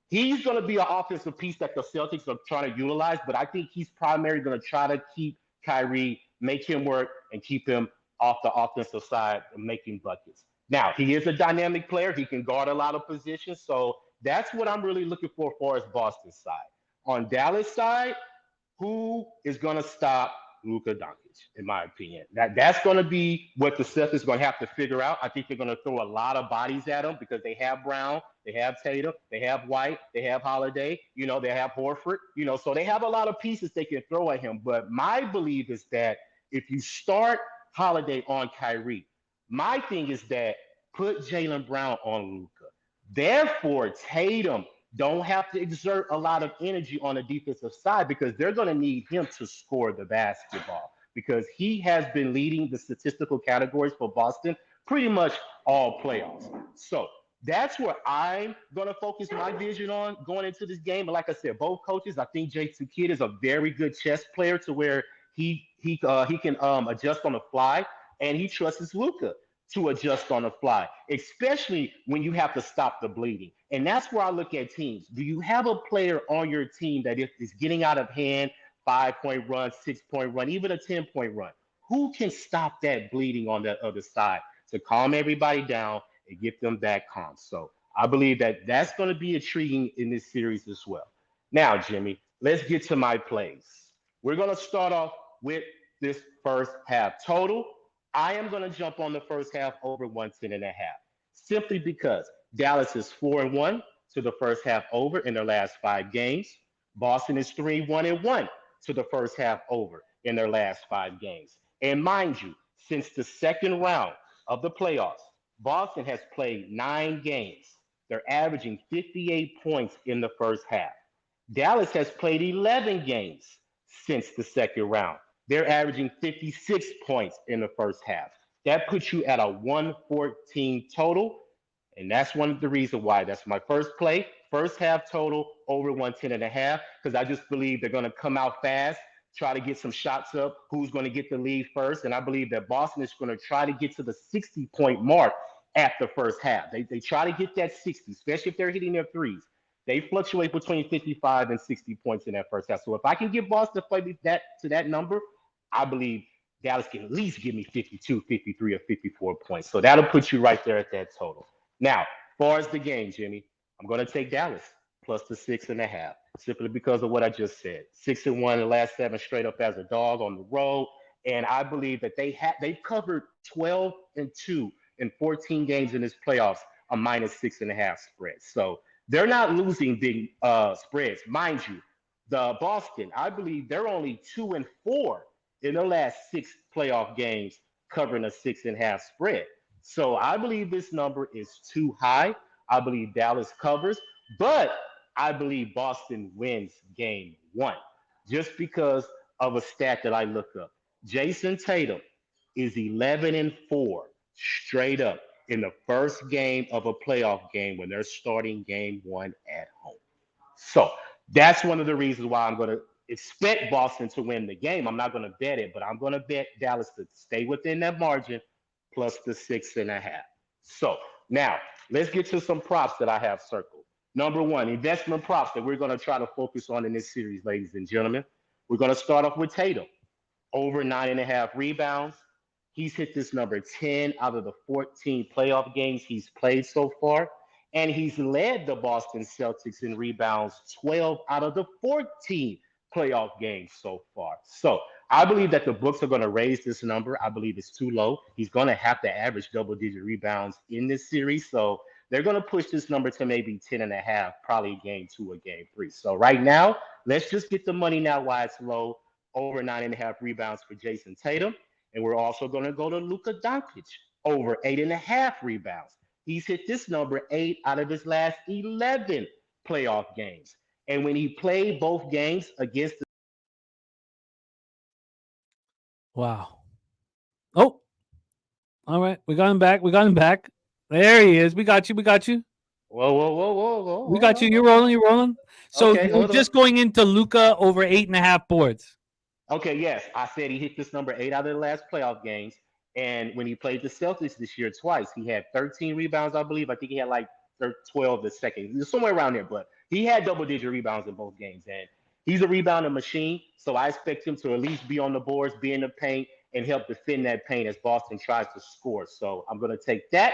Speaker 7: he's going to be an offensive piece that the Celtics are trying to utilize, but I think he's primarily going to try to keep Kyrie, make him work, and keep him off the offensive side of making buckets. Now, he is a dynamic player. He can guard a lot of positions. So that's what I'm really looking for as far as Boston's side. On Dallas' side, who is going to stop Luka Doncic, in my opinion? That's going to be what the Celtics are going to have to figure out. I think they're going to throw a lot of bodies at him, because they have Brown, they have Tatum, they have White, they have Holiday, they have Horford, so they have a lot of pieces they can throw at him. But my belief is that if you start Holiday on Kyrie, my thing is that put Jaylen Brown on Luka. Therefore, Tatum don't have to exert a lot of energy on the defensive side, because they're going to need him to score the basketball, because he has been leading the statistical categories for Boston pretty much all playoffs. So that's where I'm going to focus my vision on going into this game. And like I said, both coaches, I think Jason Kidd is a very good chess player, to where he can adjust on the fly, and he trusts Luka to adjust on the fly, especially when you have to stop the bleeding. And that's where I look at teams. Do you have a player on your team that is getting out of hand, 5-point run, 6-point run, even a 10-point run? Who can stop that bleeding on that other side to calm everybody down and get them back calm? So I believe that that's going to be intriguing in this series as well. Now, Jimmy, let's get to my plays. We're going to start off with this first half total. I am going to jump on the first half over 110.5, simply because Dallas is 4-1 to the first half over in their last 5 games. Boston is 3-1-1 to the first half over in their last 5 games. And mind you, since the second round of the playoffs, Boston has played 9 games. They're averaging 58 points in the first half. Dallas has played 11 games since the second round. They're averaging 56 points in the first half. That puts you at a 114 total. And that's one of the reasons why. That's my first play. First half total over 110.5, because I just believe they're going to come out fast, try to get some shots up. Who's going to get the lead first? And I believe that Boston is going to try to get to the 60-point mark at the first half. They try to get that 60, especially if they're hitting their threes. They fluctuate between 55 and 60 points in that first half. So if I can get Boston to play that number, I believe Dallas can at least give me 52, 53, or 54 points. So that'll put you right there at that total. Now, as far as the game, Jimmy, I'm going to take Dallas plus the 6.5, simply because of what I just said. 6-1 in the last 7 straight up as a dog on the road. And I believe that they've covered 12-2 in 14 games in this playoffs, a -6.5 spread. So they're not losing big spreads. Mind you, the Boston, I believe they're only 2-4 in the last 6 playoff games covering a 6.5 spread. So I believe this number is too high. I believe Dallas covers, but I believe Boston wins game 1 just because of a stat that I looked up. Jason Tatum is 11-4 straight up in the first game of a playoff game when they're starting game 1 at home. So that's one of the reasons why I'm going to expect Boston to win the game. I'm not going to bet it, but I'm going to bet Dallas to stay within that margin plus the 6.5. So now let's get to some props that I have circled. Number 1, investment props that we're going to try to focus on in this series, ladies and gentlemen. We're going to start off with Tatum, over 9.5 rebounds. He's hit this number 10 out of the 14 playoff games he's played so far. And he's led the Boston Celtics in rebounds 12 out of the 14 playoff games so far. So I believe that the books are going to raise this number. I believe it's too low. He's going to have to average double-digit rebounds in this series. So they're going to push this number to maybe 10.5, probably game 2 or game 3. So right now, let's just get the money now while it's low, over 9.5 rebounds for Jason Tatum. And we're also going to go to Luka Doncic, over 8.5 rebounds. He's hit this number 8 out of his last 11 playoff games. And when he played both games against the
Speaker 2: Wow. Oh, all right. We got him back. There he is. We got you.
Speaker 7: Whoa.
Speaker 2: We got you. You're rolling. So
Speaker 7: Okay,
Speaker 2: we're just going into Luka over 8.5 boards.
Speaker 7: Okay, yes. I said he hit this number 8 out of the last playoff games. And when he played the Celtics this year twice, he had 13 rebounds, I believe. I think he had like 12 the second, somewhere around there. But he had double-digit rebounds in both games. And he's a rebounding machine. So I expect him to at least be on the boards, be in the paint, and help defend that paint as Boston tries to score. So I'm going to take that.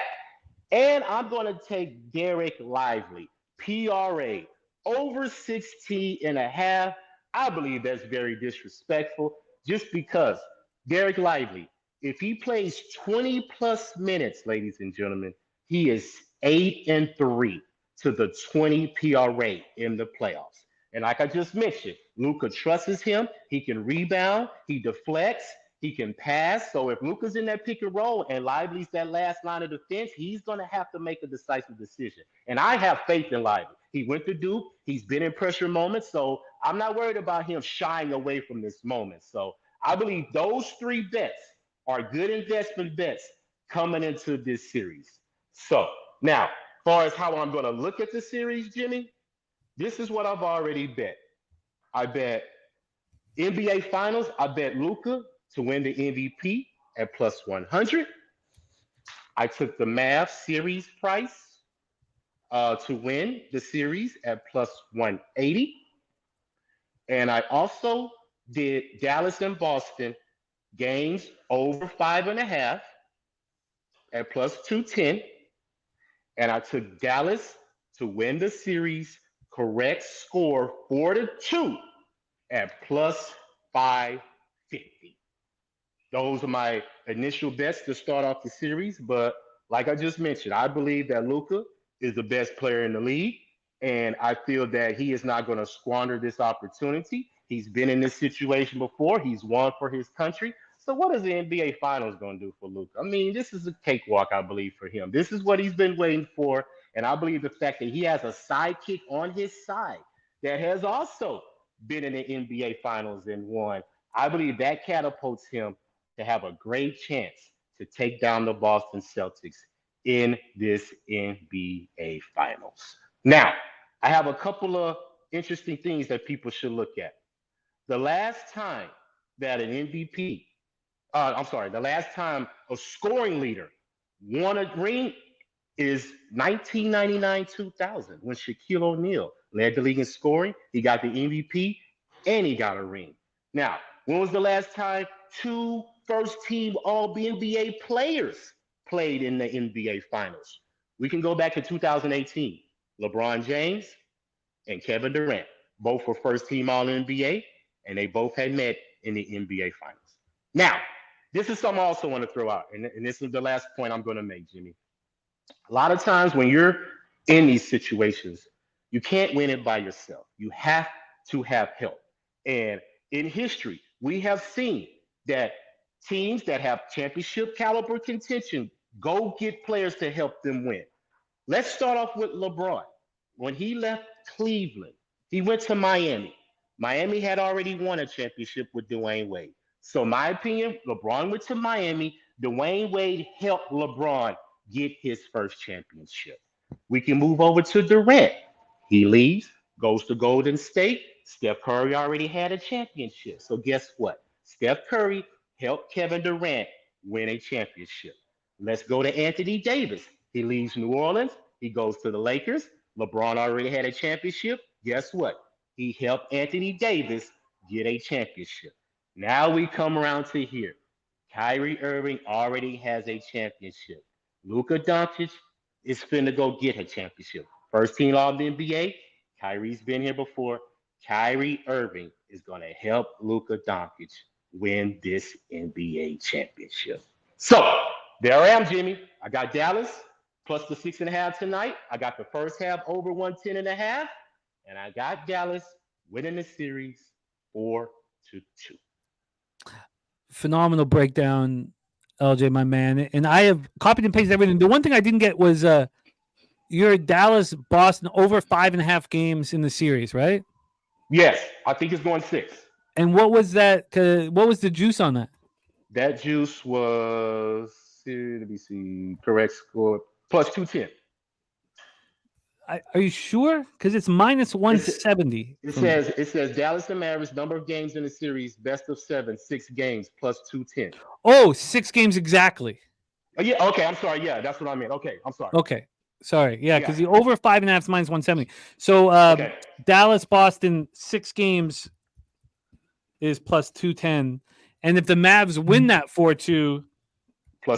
Speaker 7: And I'm going to take Derek Lively, PRA, over 16.5. I believe that's very disrespectful just because Derek Lively, if he plays 20-plus minutes, ladies and gentlemen, he is 8-3 to the 20 PRA in the playoffs. And like I just mentioned, Luka trusts him. He can rebound. He deflects. He can pass. So if Luka's in that pick and roll and Lively's that last line of defense, he's going to have to make a decisive decision. And I have faith in Lively. He went to Duke. He's been in pressure moments. So I'm not worried about him shying away from this moment. So I believe those 3 bets are good investment bets coming into this series. So now, as far as how I'm going to look at the series, Jimmy, this is what I've already bet. I bet NBA Finals. I bet Luka to win the MVP at plus 100. I took the Mavs series price to win the series at plus 180. And I also did Dallas and Boston games over 5.5 at plus 210. And I took Dallas to win the series correct score 4-2 at plus 550. Those are my initial bets to start off the series. But like I just mentioned, I believe that Luka is the best player in the league. And I feel that he is not going to squander this opportunity. He's been in this situation before. He's won for his country. So what is the NBA Finals going to do for Luka? I mean, this is a cakewalk, I believe, for him. This is what he's been waiting for. And I believe the fact that he has a sidekick on his side that has also been in the NBA Finals and won, I believe that catapults him to have a great chance to take down the Boston Celtics in this NBA Finals. Now, I have a couple of interesting things that people should look at. The last time that an MVP, the last time a scoring leader won a ring is 1999-2000 when Shaquille O'Neal led the league in scoring. He got the MVP and he got a ring. Now, when was the last time two first-team All-NBA players played in the NBA Finals? We can go back to 2018. LeBron James and Kevin Durant, both were first-team All-NBA, and they both had met in the NBA Finals. Now, this is something I also want to throw out, and this is the last point I'm going to make, Jimmy. A lot of times when you're in these situations, you can't win it by yourself. You have to have help. And in history, we have seen that teams that have championship caliber contention go get players to help them win. Let's start off with LeBron. When he left Cleveland, he went to Miami. Miami had already won a championship with Dwayne Wade. So my opinion, LeBron went to Miami. Dwayne Wade helped LeBron get his first championship. We can move over to Durant. He leaves, goes to Golden State. Steph Curry already had a championship. So guess what? Steph Curry helped Kevin Durant win a championship. Let's go to Anthony Davis. He leaves New Orleans. He goes to the Lakers. LeBron already had a championship. Guess what? He helped Anthony Davis get a championship. Now we come around to here. Kyrie Irving already has a championship. Luka Doncic is finna go get a championship. First team All-NBA. Kyrie's been here before. Kyrie Irving is going to help Luka Doncic win this NBA championship. So there I am, Jimmy. I got Dallas plus the 6.5 tonight. I got the first half over 110.5. And I got Dallas winning the series 4-2.
Speaker 2: Phenomenal breakdown, LJ, my man. And I have copied and pasted everything. The one thing I didn't get was your Dallas Boston over 5.5 games in the series, right?
Speaker 7: Yes, I think it's going 6.
Speaker 2: And what was that? What was the juice on that?
Speaker 7: That juice was, let me see, correct score, plus 210.
Speaker 2: Are you sure? Because it's minus 170.
Speaker 7: It says Dallas and Mavericks, number of games in the series, best of 7, 6 games, plus 210.
Speaker 2: Oh, 6 games exactly.
Speaker 7: Oh, yeah, okay, I'm sorry. Yeah, that's what I meant. Okay, I'm sorry.
Speaker 2: Okay, sorry. Yeah, because the over 5.5 is minus 170. So Dallas, Boston, 6 games is plus 210. And if the Mavs win that 4-2,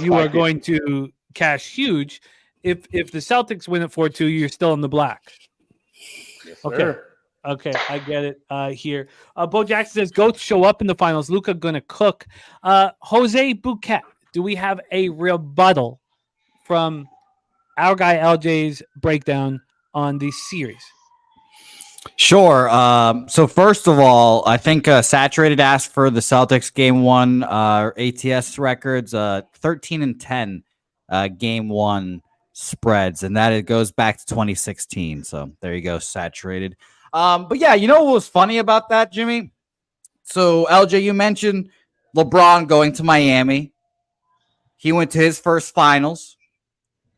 Speaker 2: you are going to cash huge. If the Celtics win at 4-2, you're still in the black.
Speaker 7: Yes,
Speaker 2: okay.
Speaker 7: Sir.
Speaker 2: Okay, I get it here. Bo Jackson says, go show up in the finals. Luka gonna cook. Jose Bouquet, do we have a rebuttal from our guy LJ's breakdown on the series?
Speaker 4: Sure. So first of all, I think Saturated asked for the Celtics game 1 ATS records, 13-10 game 1 spreads, and that it goes back to 2016. So there you go, Saturated. But yeah, you know what was funny about that, Jimmy? So LJ, you mentioned LeBron going to Miami. He went to his first finals.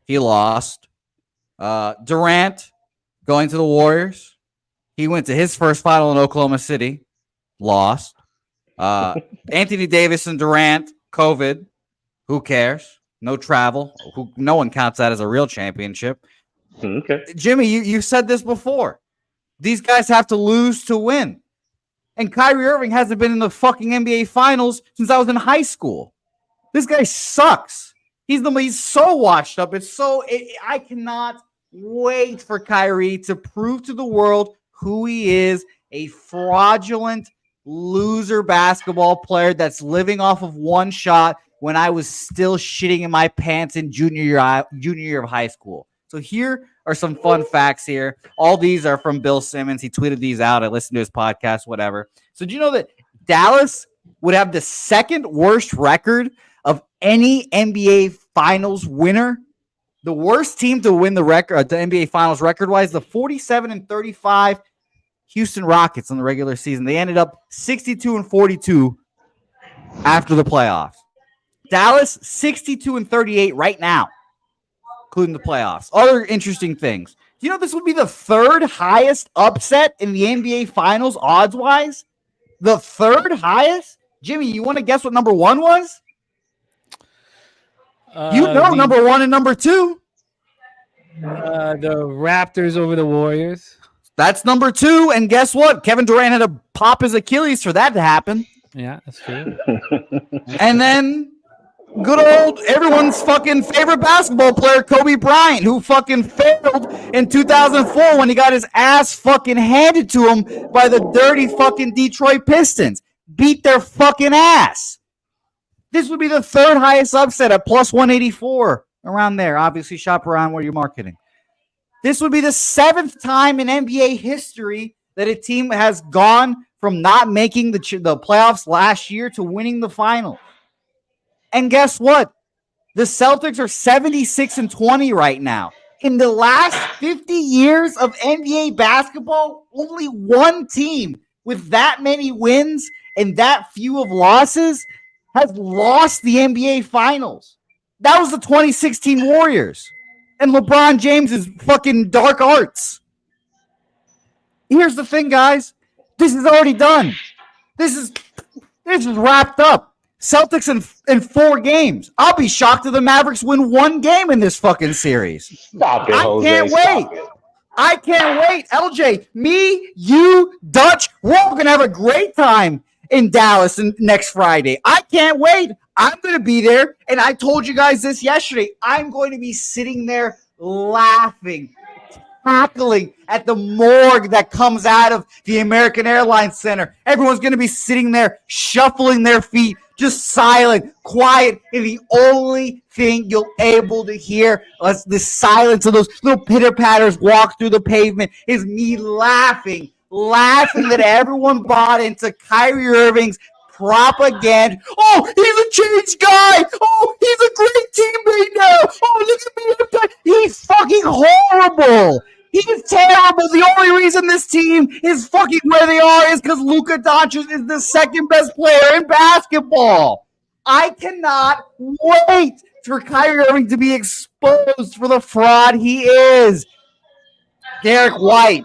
Speaker 4: He lost. Durant going to the Warriors. He went to his first final in Oklahoma City. Lost. Anthony Davis and Durant, COVID. Who cares? No travel. No one counts that as a real championship.
Speaker 7: Okay.
Speaker 4: Jimmy, you said this before. These guys have to lose to win. And Kyrie Irving hasn't been in the fucking NBA Finals since I was in high school. This guy sucks. He's so washed up. I cannot wait for Kyrie to prove to the world who he is, a fraudulent loser basketball player that's living off of one shot when I was still shitting in my pants in junior year of high school. So here are some fun facts here. All these are from Bill Simmons. He tweeted these out. I listened to his podcast, whatever. So do you know that Dallas would have the second worst record of any NBA Finals winner? The worst team to win the record, the NBA Finals record-wise, the 47-35 Houston Rockets in the regular season. They ended up 62-42 after the playoffs. Dallas, 62-38 right now, including the playoffs. Other interesting things. Do you know this would be the third highest upset in the NBA Finals odds-wise? The third highest? Jimmy, you want to guess what number one was? Number one and number two.
Speaker 2: The Raptors over the Warriors.
Speaker 4: That's number two. And guess what? Kevin Durant had to pop his Achilles for that to happen.
Speaker 2: Yeah, that's true.
Speaker 4: And then good old everyone's fucking favorite basketball player, Kobe Bryant, who fucking failed in 2004 when he got his ass fucking handed to him by the dirty fucking Detroit Pistons. Beat their fucking ass. This would be the third highest upset at plus 184 around there. Obviously, shop around where you're marketing. This would be the seventh time in NBA history that a team has gone from not making the playoffs last year to winning the final. And guess what? The Celtics are 76-20 right now. In the last 50 years of NBA basketball, only one team with that many wins and that few of losses has lost the NBA Finals. That was the 2016 Warriors. And LeBron James is fucking dark arts. Here's the thing, guys. This is already done. This is wrapped up. Celtics in 4 games. I'll be shocked if the Mavericks win 1 game in this fucking series.
Speaker 7: Stop it, Jose.
Speaker 4: I can't wait. I can't wait. LJ, me, you, Dutch, we're all going to have a great time in Dallas next Friday. I can't wait. I'm going to be there, and I told you guys this yesterday. I'm going to be sitting there laughing, cackling at the morgue that comes out of the American Airlines Center. Everyone's going to be sitting there, shuffling their feet, just silent, quiet, and the only thing you'll able to hear as the silence of those little pitter-patters walk through the pavement is me laughing that everyone bought into Kyrie Irving's propaganda. Oh, he's a changed guy. Oh, he's a great teammate now. Oh, look at me. He's fucking horrible. He's terrible. The only reason this team is fucking where they are is because Luka Doncic is the second best player in basketball. I cannot wait for Kyrie Irving to be exposed for the fraud he is. Derek White,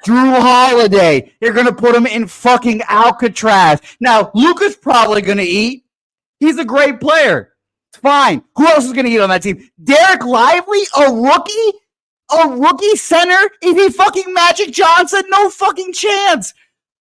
Speaker 4: Drew Holiday, you're going to put him in fucking Alcatraz. Now, Luka's probably going to eat. He's a great player. It's fine. Who else is going to eat on that team? Derek Lively, a rookie? A rookie center? Is he fucking Magic Johnson? No fucking chance.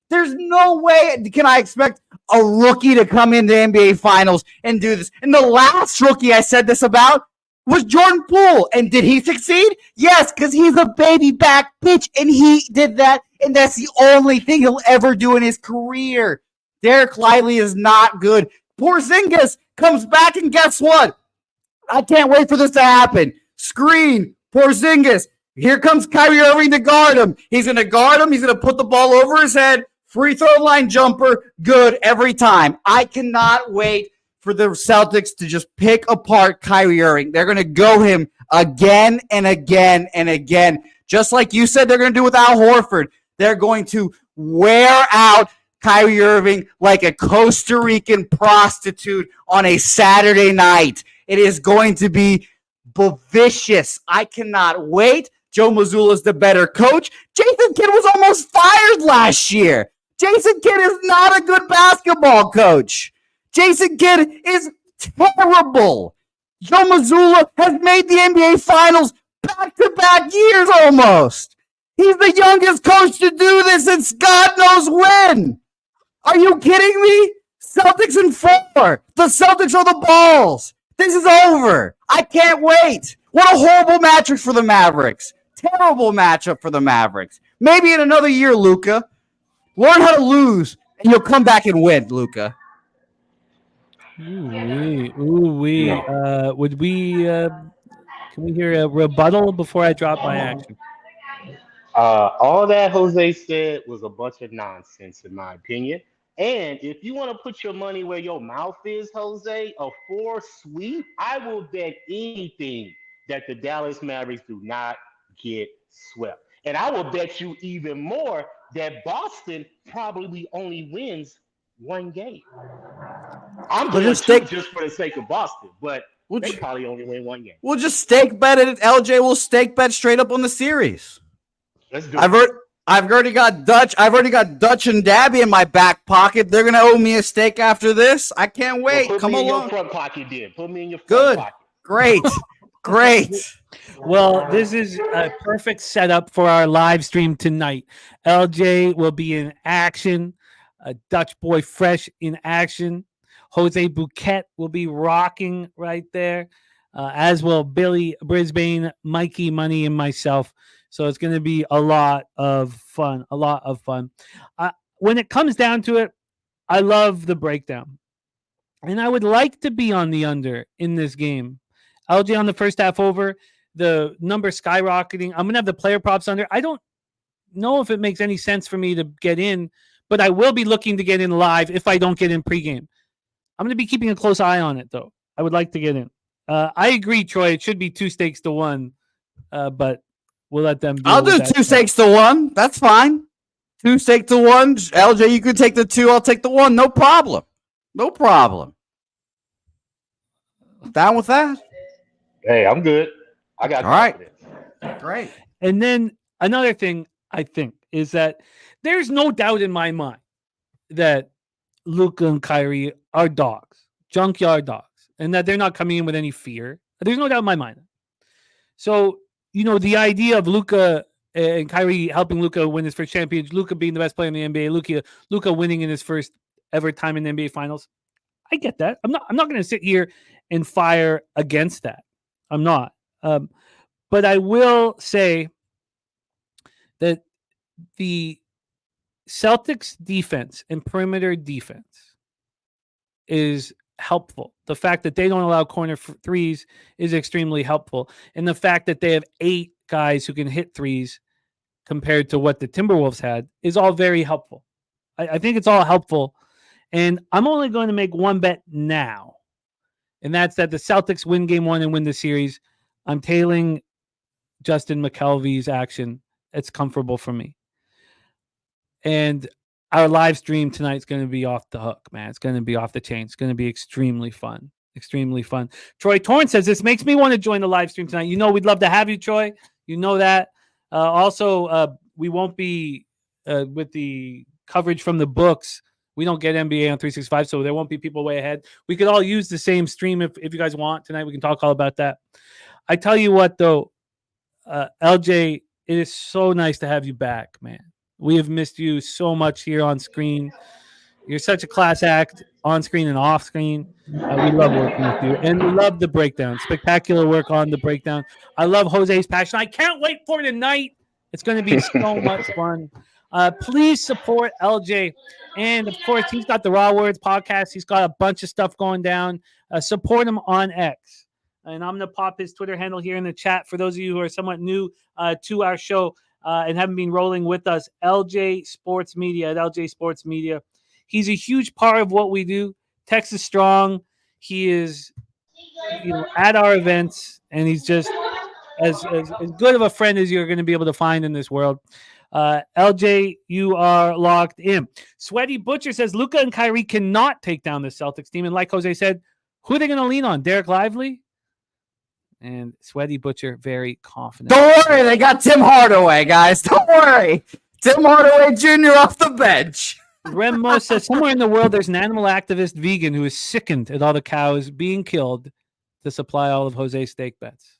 Speaker 4: There's no way can I expect a rookie to come into NBA Finals and do this. And the last rookie I said this about was Jordan Poole. And did he succeed? Yes, because he's a baby back bitch, and he did that, and that's the only thing he'll ever do in his career. Derek Lively is not good. Porzingis comes back, and guess what? I can't wait for this to happen. Screen, Porzingis. Here comes Kyrie Irving to guard him. He's going to guard him. He's going to put the ball over his head. Free throw line jumper. Good every time. I cannot wait for the Celtics to just pick apart Kyrie Irving. They're going to go him again and again and again. Just like you said they're going to do with Al Horford. They're going to wear out Kyrie Irving like a Costa Rican prostitute on a Saturday night. It is going to be vicious. I cannot wait. Joe Mazzulla is the better coach. Jason Kidd was almost fired last year. Jason Kidd is not a good basketball coach. Jason Kidd is terrible. Joe Mazzulla has made the NBA Finals back-to-back years almost. He's the youngest coach to do this since God knows when. Are you kidding me? Celtics in 4. The Celtics are the balls. This is over. I can't wait. What a horrible matchup for the Mavericks. Terrible matchup for the Mavericks. Maybe in another year, Luka. Learn how to lose, and you'll come back and win, Luka.
Speaker 2: Ooh-wee. Can Can we hear a rebuttal before I drop my action?
Speaker 7: All that Jose said was a bunch of nonsense, in my opinion. And if you want to put your money where your mouth is, Jose, a 4 sweep, I will bet anything that the Dallas Mavericks do not get swept. And I will bet you even more that Boston probably only wins 1 game. I'm doing
Speaker 4: just
Speaker 7: two just for the sake of Boston, but
Speaker 4: We'll
Speaker 7: they
Speaker 4: ju-
Speaker 7: probably only win 1 game.
Speaker 4: We'll just stake bet it. LJ will stake bet straight up on the series.
Speaker 7: Let's do
Speaker 4: I've
Speaker 7: it.
Speaker 4: already got Dutch. I've already got Dutch and Daby in my back pocket. They're gonna owe me a steak after this. I can't wait.
Speaker 7: Well, put
Speaker 4: Come
Speaker 7: me in your
Speaker 4: along.
Speaker 7: front pocket, then. Put me in your front
Speaker 4: Good.
Speaker 7: pocket.
Speaker 4: Great. Great.
Speaker 2: Well, this is a perfect setup for our live stream tonight. LJ will be in action. Dutch Boy Fresh in action. Jose Bouquet will be rocking right there, as will Billy Brisbane, Mikey Money, and myself. So it's going to be a lot of fun. A lot of fun. When it comes down to it, I love the breakdown. And I would like to be on the under in this game. LJ on the first half over, the number skyrocketing. I'm going to have the player props under. I don't know if it makes any sense for me to get in, but I will be looking to get in live if I don't get in pregame. I'm going to be keeping a close eye on it, though. I would like to get in. I agree, Troy. It should be 2 stakes to 1, but we'll let them.
Speaker 4: I'll do 2 stakes to 1. That's fine. 2 stakes to 1. LJ, you could take the 2. I'll take the 1. No problem. No problem. Down with that?
Speaker 7: Hey, I'm good. I got
Speaker 4: All right.
Speaker 7: confidence.
Speaker 4: Great.
Speaker 2: And then another thing I think is that there's no doubt in my mind that Luka and Kyrie are dogs, junkyard dogs, and that they're not coming in with any fear. There's no doubt in my mind. So, the idea of Luka and Kyrie helping Luka win his first championship, Luka being the best player in the NBA, Luka winning in his first ever time in the NBA Finals. I get that. I'm not going to sit here and fire against that. I'm not. But I will say that the Celtics defense and perimeter defense is helpful. The fact that they don't allow corner threes is extremely helpful. And the fact that they have 8 guys who can hit threes compared to what the Timberwolves had is all very helpful. I think it's all helpful. And I'm only going to make one bet now. And that's that the Celtics win game 1 and win the series. I'm tailing Justin McKelvey's action. It's comfortable for me. And our live stream tonight is going to be off the hook, man. It's going to be off the chain. It's going to be extremely fun. Extremely fun. Troy Torrance says, this makes me want to join the live stream tonight. We'd love to have you, Troy. You know that. Also, we won't be with the coverage from the books. We don't get NBA on 365, so there won't be people way ahead. We could all use the same stream if you guys want tonight. We can talk all about that. I tell you what, though, LJ, it is so nice to have you back, man. We have missed you so much here on screen. You're such a class act on screen and off screen. We love working with you, and we love the breakdown. Spectacular work on the breakdown. I love Jose's passion. I can't wait for tonight. It's going to be so much fun. Please support LJ. And, of course, he's got the Raw Words podcast. He's got a bunch of stuff going down. Support him on X. And I'm going to pop his Twitter handle here in the chat for those of you who are somewhat new to our show and haven't been rolling with us. LJ Sports Media at LJ Sports Media. He's a huge part of what we do. Texas Strong. He is at our events, and he's just as good of a friend as you're going to be able to find in this world. LJ, you are locked in. Sweaty Butcher says Luka and Kyrie cannot take down the Celtics team. And like Jose said, who are they going to lean on? Derek Lively? And Sweaty Butcher, very confident.
Speaker 4: Don't worry. They got Tim Hardaway, guys. Don't worry. Tim Hardaway Jr. off the bench.
Speaker 2: Remo says somewhere in the world there's an animal activist vegan who is sickened at all the cows being killed to supply all of Jose's steak bets.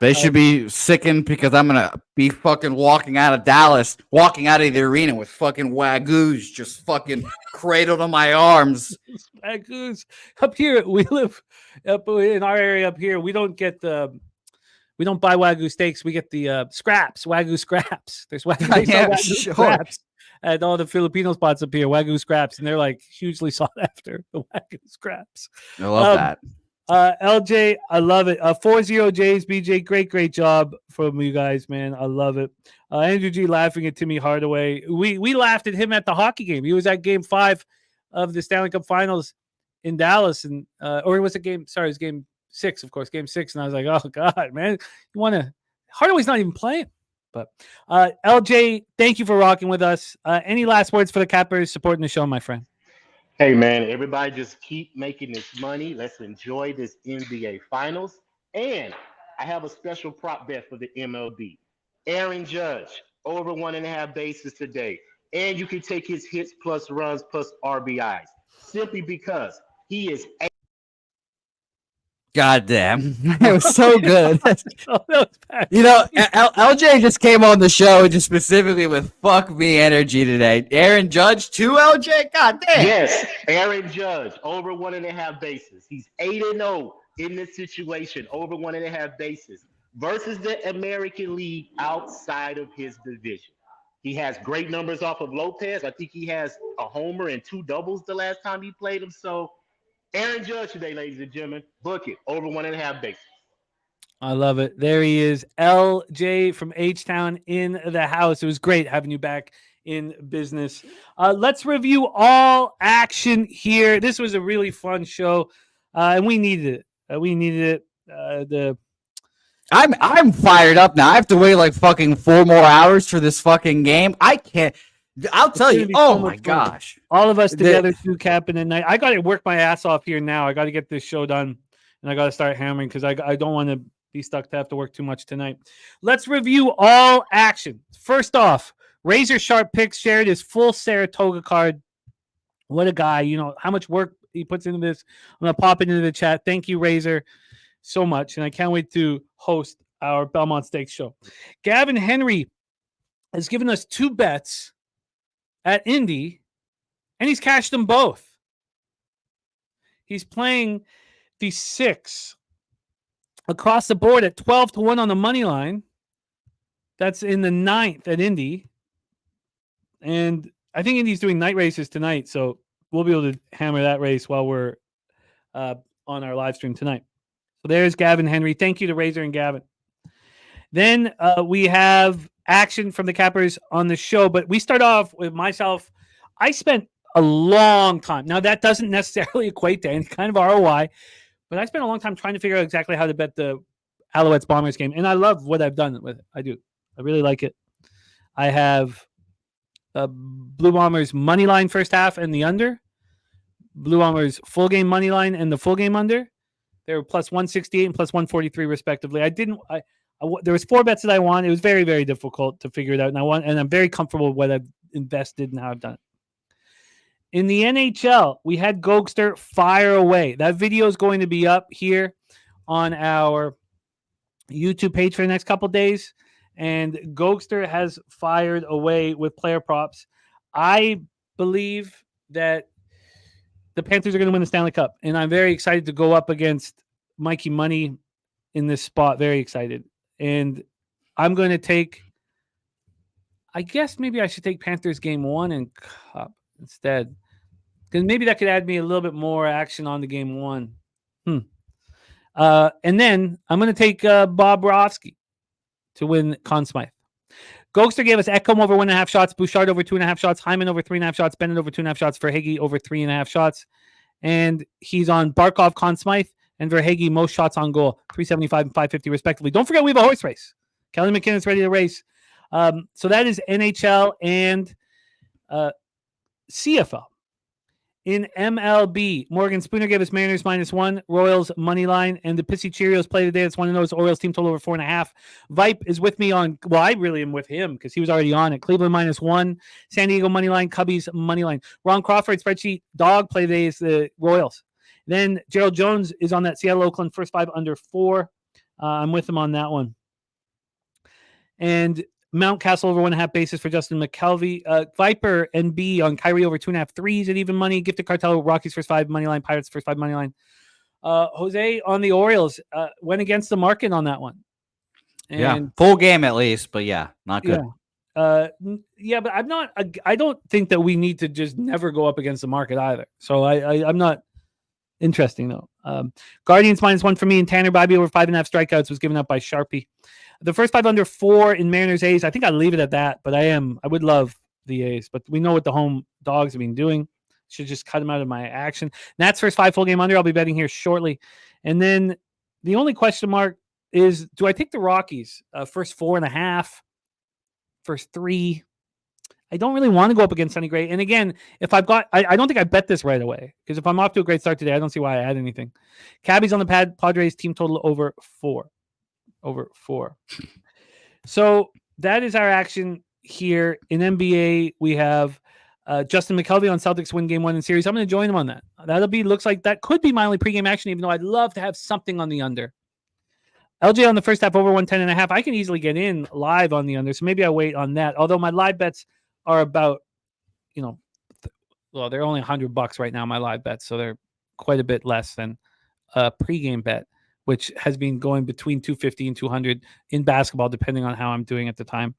Speaker 4: They should be sickened because I'm going to be fucking walking out of Dallas, walking out of the arena with fucking Wagyus just fucking cradled on my arms.
Speaker 2: Wagyus. Up here, we live up in our area up here. We don't get we don't buy Wagyu steaks. We get the scraps, Wagyu scraps. There's Wagyu scraps at all the Filipino spots up here, Wagyu scraps, and they're like hugely sought after, the Wagyu scraps.
Speaker 4: I love that.
Speaker 2: LJ, I love it. 4-0 Jays, BJ, great job from you guys, man. I love it. Andrew G laughing at Timmy Hardaway. We laughed at him at the hockey game. He was at Game 5 of the Stanley Cup Finals in Dallas, and or was it game? Sorry, it was Game 6, of course, Game 6. And I was like, oh God, man, you want to? Hardaway's not even playing. But LJ, thank you for rocking with us. Any last words for the Cappers supporting the show, my friend?
Speaker 7: Hey, man, everybody just keep making this money. Let's enjoy this NBA Finals. And I have a special prop bet for the MLB. Aaron Judge, over 1.5 bases today. And you can take his hits plus runs plus RBIs, simply because he is
Speaker 4: God damn. It was so good.
Speaker 2: Oh, that was bad.
Speaker 4: You know, LJ just came on the show just specifically with fuck me energy today. Aaron Judge too, LJ? God damn.
Speaker 7: Yes, Aaron Judge, over 1.5 bases. He's 8-0 in this situation, over 1.5 bases, versus the American League outside of his division. He has great numbers off of Lopez. I think he has a homer and 2 doubles the last time he played him. So Aaron Judge today, ladies and gentlemen, book it, over 1.5 bases.
Speaker 2: I love it. There he is, LJ from HTown in the house. It was great having you back in business. Let's review all action here. This was a really fun show, and we needed it.
Speaker 4: I'm fired up now. I have to wait like fucking 4 more hours for this fucking game. I can't. I'll tell you. Oh my gosh.
Speaker 2: All of us together, through capping at night. I got to work my ass off here now. I got to get this show done, and I got to start hammering because I don't want to be stuck to have to work too much tonight. Let's review all action. First off, Razor Sharp Picks shared his full Saratoga card. What a guy. You know how much work he puts into this. I'm going to pop it into the chat. Thank you, Razor, so much. And I can't wait to host our Belmont Stakes show. Gavin Henry has given us 2 bets at Indy, and he's cashed them both. He's playing the 6 across the board at 12-1 on the money line. That's in the 9th at Indy. And I think Indy's doing night races tonight, so we'll be able to hammer that race while we're on our live stream tonight. So there's Gavin Henry. Thank you to Razor and Gavin. Then we have action from the Cappers on the show, but we start off with myself. I spent a long time. Now, that doesn't necessarily equate to any kind of ROI, but I spent a long time trying to figure out exactly how to bet the Alouettes Bombers game, and I love what I've done with it. I do. I really like it. I have Blue Bombers money line first half and the under. Blue Bombers full game money line and the full game under. They were plus 168 and plus 143 respectively. There was 4 bets that I won. It was very, very difficult to figure it out. And I'm very comfortable with what I've invested and how I've done it. In the NHL, we had Gogster fire away. That video is going to be up here on our YouTube page for the next couple of days. And Gogster has fired away with player props. I believe that the Panthers are going to win the Stanley Cup. And I'm very excited to go up against Mikey Money in this spot. Very excited. And I'm going to take, I guess maybe I should take Panthers game 1 and Cup instead. Because maybe that could add me a little bit more action on the game 1. And then I'm going to take Bob Rofsky to win Conn Smythe. Gogster gave us Ekholm over 1.5 shots, Bouchard over 2.5 shots, Hyman over 3.5 shots, Bennett over 2.5 shots, Verhaeghe over 3.5 shots. And he's on Barkov, Conn Smythe, and Verhaeghe most shots on goal, 375 and 550 respectively. Don't forget we have a horse race. Kelly McKinnon's ready to race. So that is NHL and CFL. In MLB, Morgan Spooner gave us Mariners -1, Royals money line, and the Pissy Cheerios play today. That's 1-0. Orioles team total over 4.5. Vipe is with me on, well, I really am with him because he was already on it. Cleveland -1, San Diego money line, Cubbies money line. Ron Crawford spreadsheet dog play today is the Royals. Then Gerald Jones is on that Seattle Oakland first 5 under 4. I'm with him on that one. And Mountcastle over 1.5 bases for Justin McKelvey. Viper NB on Kyrie over 2.5 threes at even money. Gifted Cartel, Rockies first 5 money line. Pirates first 5 money line. Jose on the Orioles went against the market on that one. And,
Speaker 4: yeah, full game at least, but yeah, not good.
Speaker 2: Yeah, but I'm not. I don't think that we need to just never go up against the market either. So I'm not. Interesting, though. Guardians -1 for me, and Tanner Bibee over 5.5 strikeouts was given up by Sharpie. The first 5 under 4 in Mariners A's. I think I'd leave it at that, but I would love the A's, but we know what the home dogs have been doing. Should just cut them out of my action. Nats first 5 full game under. I'll be betting here shortly. And then the only question mark is, do I take the Rockies? First 4.5, first 3. I don't really want to go up against Sonny Gray. And again, if I've got, I don't think I bet this right away, because if I'm off to a great start today, I don't see why I add anything. Cabby's on the pad. Padres team total over 4. Over 4. So that is our action here. In NBA, we have Justin McKelvey on Celtics win game 1 in series. I'm going to join him on that. Looks like that could be my only pregame action, even though I'd love to have something on the under. LJ on the first half over 110.5. I can easily get in live on the under, so maybe I wait on that. Although my live bets are about, they're only $100 right now, my live bets, so they're quite a bit less than a pregame bet, which has been going between $250 and $200 in basketball, depending on how I'm doing at the time.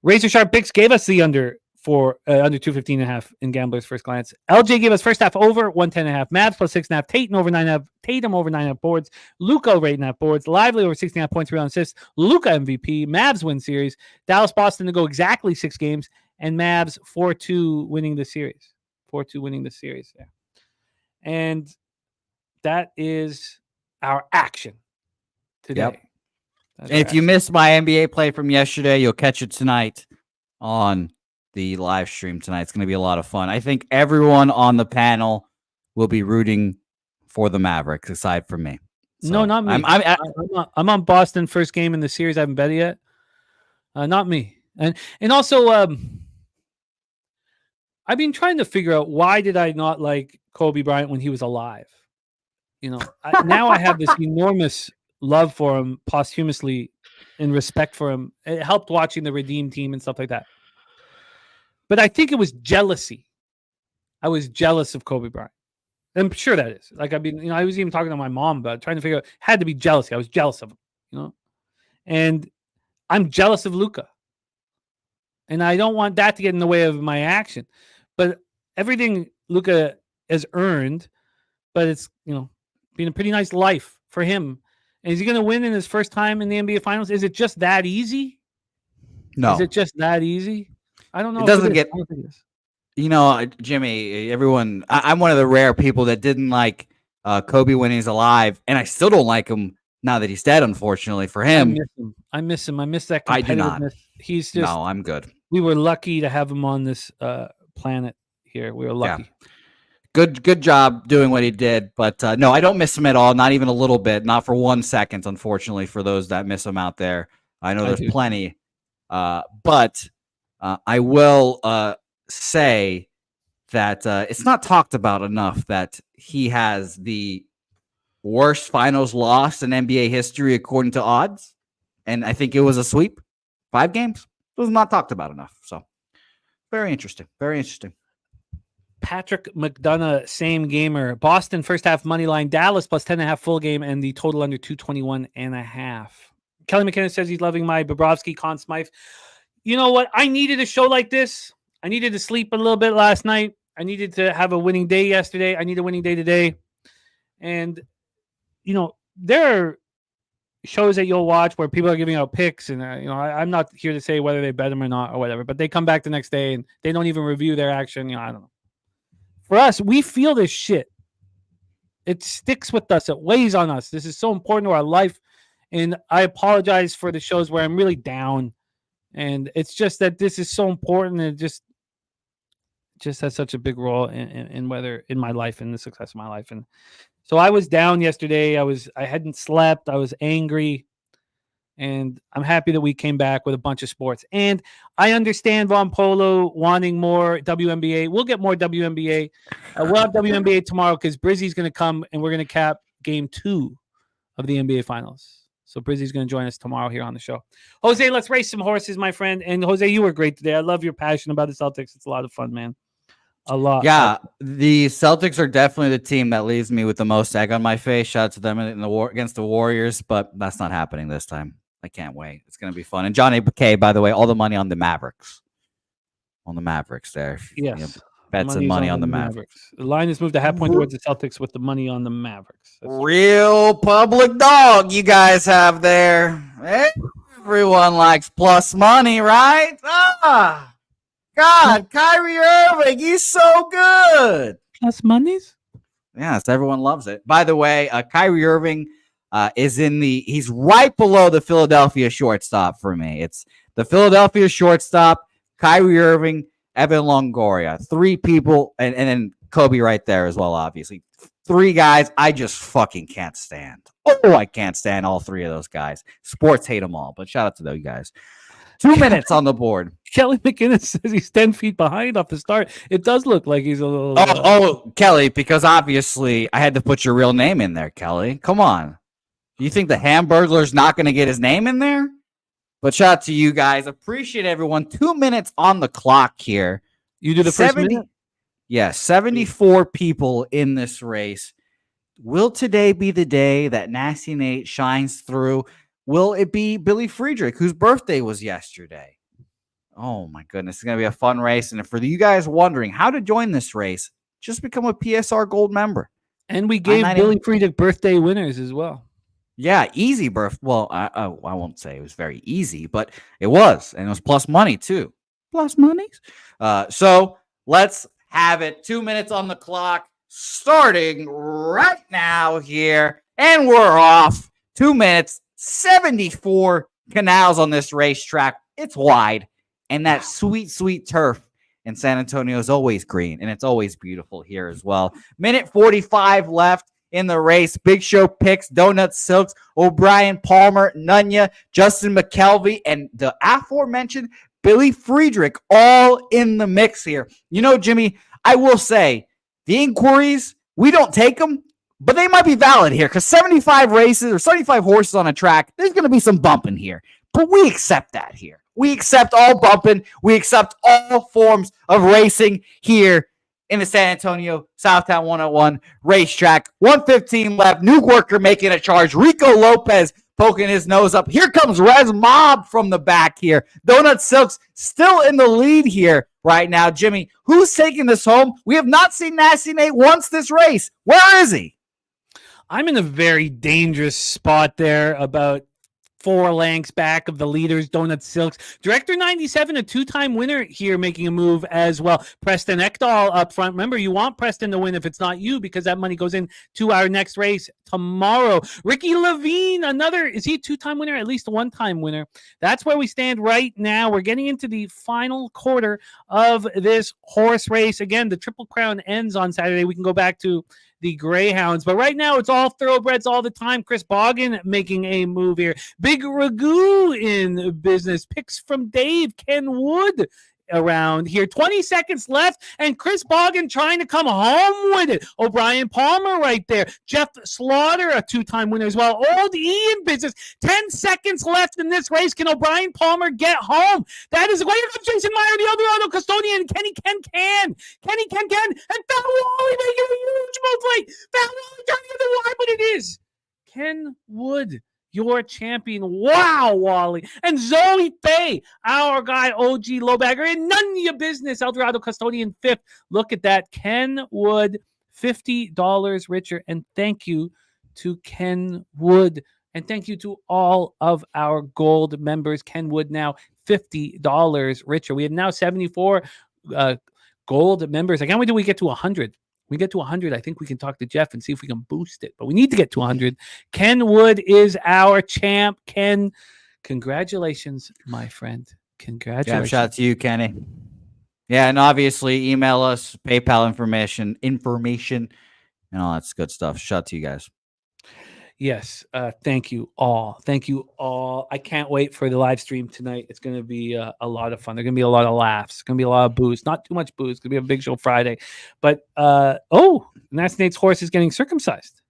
Speaker 2: Razor Sharp Picks gave us the under for under 215.5 in Gambler's First Glance. LJ gave us first half over 110.5. Mavs plus 6.5. Tatum over 9.5. Tatum over 9.5 boards. Luka over 8.5 boards. Lively over 16.5 points, 3 on assists. Luka MVP. Mavs win series. Dallas Boston to go exactly 6 games, and Mavs 4-2 winning the series. 4-2 winning the series. Yeah. And that is our action today.
Speaker 4: Yep. If you missed my NBA play from yesterday, you'll catch it tonight on the live stream tonight. It's going to be a lot of fun. I think everyone on the panel will be rooting for the Mavericks, aside from me. So
Speaker 2: no, not me. I'm on Boston first game in the series. I haven't bet it yet. Not me. And also, I've been trying to figure out, why did I not like Kobe Bryant when he was alive? Now I have this enormous love for him posthumously and respect for him. It helped watching the Redeem team and stuff like that. But I think it was jealousy. I was jealous of Kobe Bryant. I'm sure that is. Like, I was even talking to my mom about it, trying to figure out, had to be jealousy. I was jealous of him, And I'm jealous of Luka. And I don't want that to get in the way of my action. But everything Luka has earned, but it's, been a pretty nice life for him. And is he going to win in his first time in the NBA Finals? Is it just that easy?
Speaker 4: No.
Speaker 2: Is it just that easy? I don't know.
Speaker 4: It doesn't get, Jimmy, everyone, I'm one of the rare people that didn't like Kobe when he's alive, and I still don't like him now that he's dead, unfortunately for him.
Speaker 2: I miss him. I miss that competitiveness.
Speaker 4: I do not.
Speaker 2: He's just,
Speaker 4: no, I'm good.
Speaker 2: We were lucky to have him on this planet here. We were lucky.
Speaker 4: Yeah. Good job doing what he did, but no, I don't miss him at all, not even a little bit, not for 1 second, unfortunately, for those that miss him out there. I know there's plenty, but I will say that it's not talked about enough that he has the worst finals loss in NBA history according to odds, and I think it was a sweep, 5 games. It was not talked about enough, so very interesting, very interesting.
Speaker 2: Patrick McDonough, same gamer. Boston first half money line. Dallas plus 10.5 full game, and the total under 221.5. Kelly McKinnon says he's loving my Bobrovsky Conn Smythe. You know what? I needed a show like this. I needed to sleep a little bit last night. I needed to have a winning day yesterday. I need a winning day today. And, there are shows that you'll watch where people are giving out picks, and I'm not here to say whether they bet them or not or whatever, but they come back the next day and they don't even review their action. I don't know. For us, we feel this shit. It sticks with us. It weighs on us. This is so important to our life. And I apologize for the shows where I'm really down. And it's just that this is so important. And it just has such a big role in whether in my life and the success of my life. And so I was down yesterday. I hadn't slept. I was angry. And I'm happy that we came back with a bunch of sports. And I understand Von Polo wanting more WNBA. We'll get more WNBA. We'll have WNBA tomorrow because Brizzy's going to come and we're going to cap game 2 of the NBA Finals. So Brizzy's going to join us tomorrow here on the show. Jose, let's race some horses, my friend. And Jose, you were great today. I love your passion about the Celtics. It's a lot of fun, man. A lot.
Speaker 4: Yeah, the Celtics are definitely the team that leaves me with the most egg on my face. Shout out to them in the war against the Warriors, but that's not happening this time. I can't wait. It's going to be fun. And Johnny Bouquet, by the way, all the money on the Mavericks. On the Mavericks there.
Speaker 2: Yes.
Speaker 4: Bets and money on the Mavericks.
Speaker 2: The line is moved a half point towards the Celtics with the money on the Mavericks.
Speaker 4: Real public dog you guys have there. Everyone likes plus money, right? Ah, God, Kyrie Irving, he's so good.
Speaker 2: Plus monies?
Speaker 4: Yes, everyone loves it. By the way, Kyrie Irving he's right below the Philadelphia shortstop for me. It's the Philadelphia shortstop, Kyrie Irving, Evan Longoria. 3 people, and then Kobe right there as well, obviously. 3 guys I just fucking can't stand. Oh, I can't stand all 3 of those guys. Sports hate them all, but shout out to those guys. 2 minutes on the board.
Speaker 2: Kelly McInnes says he's 10 feet behind off the start. It does look like he's a little...
Speaker 4: Kelly, because obviously I had to put your real name in there, Kelly. Come on. You think the Hamburglar's not going to get his name in there? But shout out to you guys. Appreciate everyone. 2 minutes on the clock here.
Speaker 2: You do the first minute?
Speaker 4: Yeah, 74 people in this race. Will today be the day that Nasty Nate shines through? Will it be Billy Friedrich, whose birthday was yesterday? Oh, my goodness. It's going to be a fun race. And for you guys wondering how to join this race, just become a PSR Gold member.
Speaker 2: And we gave Billy Friedrich birthday winners as well.
Speaker 4: Yeah, easy birth. Well, I won't say it was very easy, but it was. And it was plus money, too. Plus monies. So let's have it. 2 minutes on the clock, starting right now here. And we're off. 2 minutes, 74 canals on this racetrack. It's wide. And that sweet, sweet turf in San Antonio is always green. And it's always beautiful here as well. Minute 45 left in the race. Big Show picks, Donut Silks, O'Brien, Palmer, Nunya, Justin McKelvey, and the aforementioned Billy Friedrich all in the mix here. You know, Jimmy, I will say the inquiries, we don't take them, but they might be valid here because 75 races or 75 horses on a track, there's going to be some bumping here. But we accept that here. We accept all bumping. We accept all forms of racing here in the San Antonio Southtown 101 racetrack. 1:15 left. New worker making a charge. Rico Lopez poking his nose up. Here comes Rez Mob from the back here. Donut Silks still in the lead here right now. Jimmy, who's taking this home? We have not seen Nasty Nate once this race. Where is he?
Speaker 2: I'm in a very dangerous spot there, about 4 lengths back of the leaders, Donut Silks. Director 97, a 2-time winner here, making a move as well. Preston Ekdahl up front. Remember, you want Preston to win if it's not you, because that money goes in to our next race tomorrow. Ricky Levine, is he a 2-time winner? At least a 1-time winner. That's where we stand right now. We're getting into the final quarter of this horse race. Again, the Triple Crown ends on Saturday. We can go back to the Greyhounds, but right now it's all thoroughbreds all the time. Chris Boggin making a move here. Big Ragu in business. Picks from Dave. Ken Wood around here. 20 seconds left, and Chris Boggin trying to come home with it. O'Brien Palmer right there. Jeff Slaughter, a 2-time winner as well. Old Ian business. 10 seconds left in this race. Can O'Brien Palmer get home? That is way to Jason Meyer, the other custodian. Kenny Ken, and Fat Wally making a huge move late. Fat Wally turning the other line, but it is Ken Wood, your champion. Wow, Wally. And Zoe Faye, our guy, OG Lowbagger, and none of your business. Eldorado Custodian 5th. Look at that. Ken Wood, $50 richer. And thank you to Ken Wood. And thank you to all of our gold members. Ken Wood now $50 richer. We have now 74 gold members. I can't wait till we get to 100. We get to 100, I think we can talk to Jeff and see if we can boost it. But we need to get to 100. Ken Wood is our champ. Ken, congratulations, my friend. Congratulations.
Speaker 4: Yeah, shout out to you, Kenny. Yeah, and obviously email us, PayPal information, and all that's good stuff. Shout out to you guys.
Speaker 2: Yes, thank you all. Thank you all. I can't wait for the live stream tonight. It's going to be a lot of fun. There's going to be a lot of laughs. It's going to be a lot of booze. Not too much booze. It's going to be a big show Friday. But, Nasty Nate's horse is getting circumcised.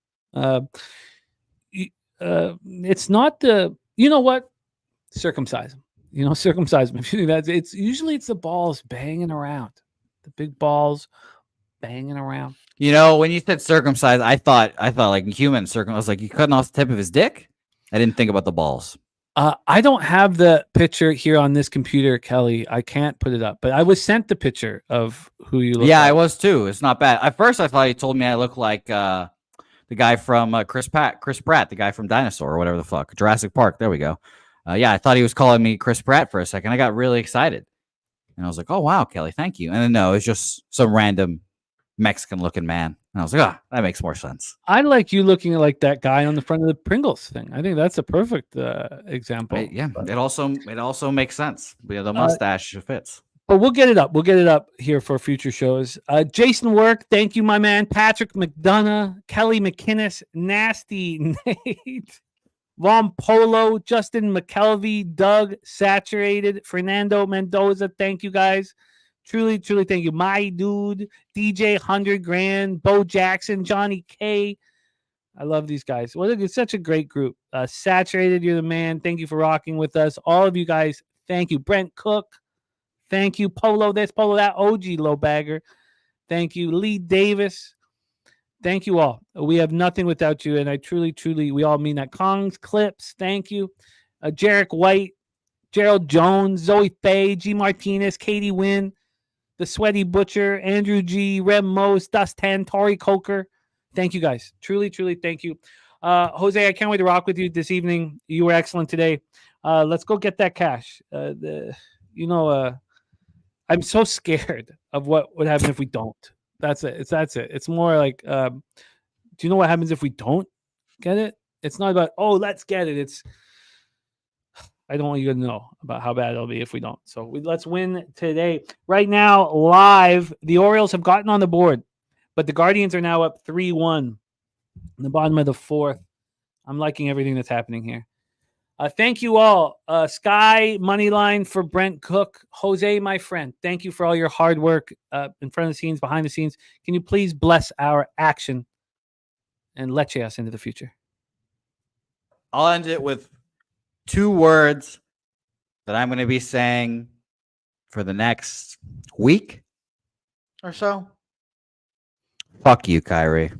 Speaker 2: It's not the, you know what? Circumcise him. Circumcise him. It's usually the balls banging around. The big balls banging around.
Speaker 4: When you said circumcised, I thought like human circumcised. I was like, you cutting off the tip of his dick? I didn't think about the balls.
Speaker 2: I don't have the picture here on this computer, Kelly. I can't put it up, but I was sent the picture of who you look
Speaker 4: Yeah,
Speaker 2: like.
Speaker 4: I was too. It's not bad. At first, I thought he told me I look like the guy from Chris Pratt, the guy from Dinosaur or whatever the fuck, Jurassic Park. There we go. Yeah, I thought he was calling me Chris Pratt for a second. I got really excited, and I was like, "Oh wow, Kelly, thank you." And then no, it's just some random Mexican-looking man. And I was like, "Ah, that makes more sense."
Speaker 2: I like you looking like that guy on the front of the Pringles thing. I think that's a perfect example.
Speaker 4: Yeah, it also makes sense. Yeah, the mustache fits.
Speaker 2: But we'll get it up. We'll get it up here for future shows. Jason Work, thank you, my man. Patrick McDonough, Kelly McInnes, Nasty Nate, Von Polo, Justin McKelvey, Doug Saturated, Fernando Mendoza. Thank you, guys. Truly, truly thank you. My dude, DJ 100 Grand, Bo Jackson, Johnny K. I love these guys. Well, it's such a great group. Saturated, you're the man. Thank you for rocking with us. All of you guys, thank you. Brent Cook, thank you. Polo this, Polo that. OG Low Bagger, thank you. Lee Davis, thank you all. We have nothing without you, and I truly, truly, we all mean that. Kong's Clips, thank you. Jarek White, Gerald Jones, Zoe Faye, G. Martinez, Katie Wynn, The Sweaty Butcher, Andrew G, Rem Mose, Dust 10, Tori Coker. Thank you guys. Truly, truly thank you. Jose, I can't wait to rock with you this evening. You were excellent today. Let's go get that cash. I'm so scared of what would happen if we don't. That's it. It's more like, do you know what happens if we don't get it? It's not about, oh, let's get it. It's, I don't want you to know about how bad it'll be if we don't. So let's win today. Right now, live, the Orioles have gotten on the board, but the Guardians are now up 3-1 in the bottom of the fourth. I'm liking everything that's happening here. Thank you all. Sky Moneyline for Brent Cook. Jose, my friend, thank you for all your hard work in front of the scenes, behind the scenes. Can you please bless our action and leche us into the future?
Speaker 4: I'll end it with 2 words that I'm going to be saying for the next week or so. Fuck you, Kyrie.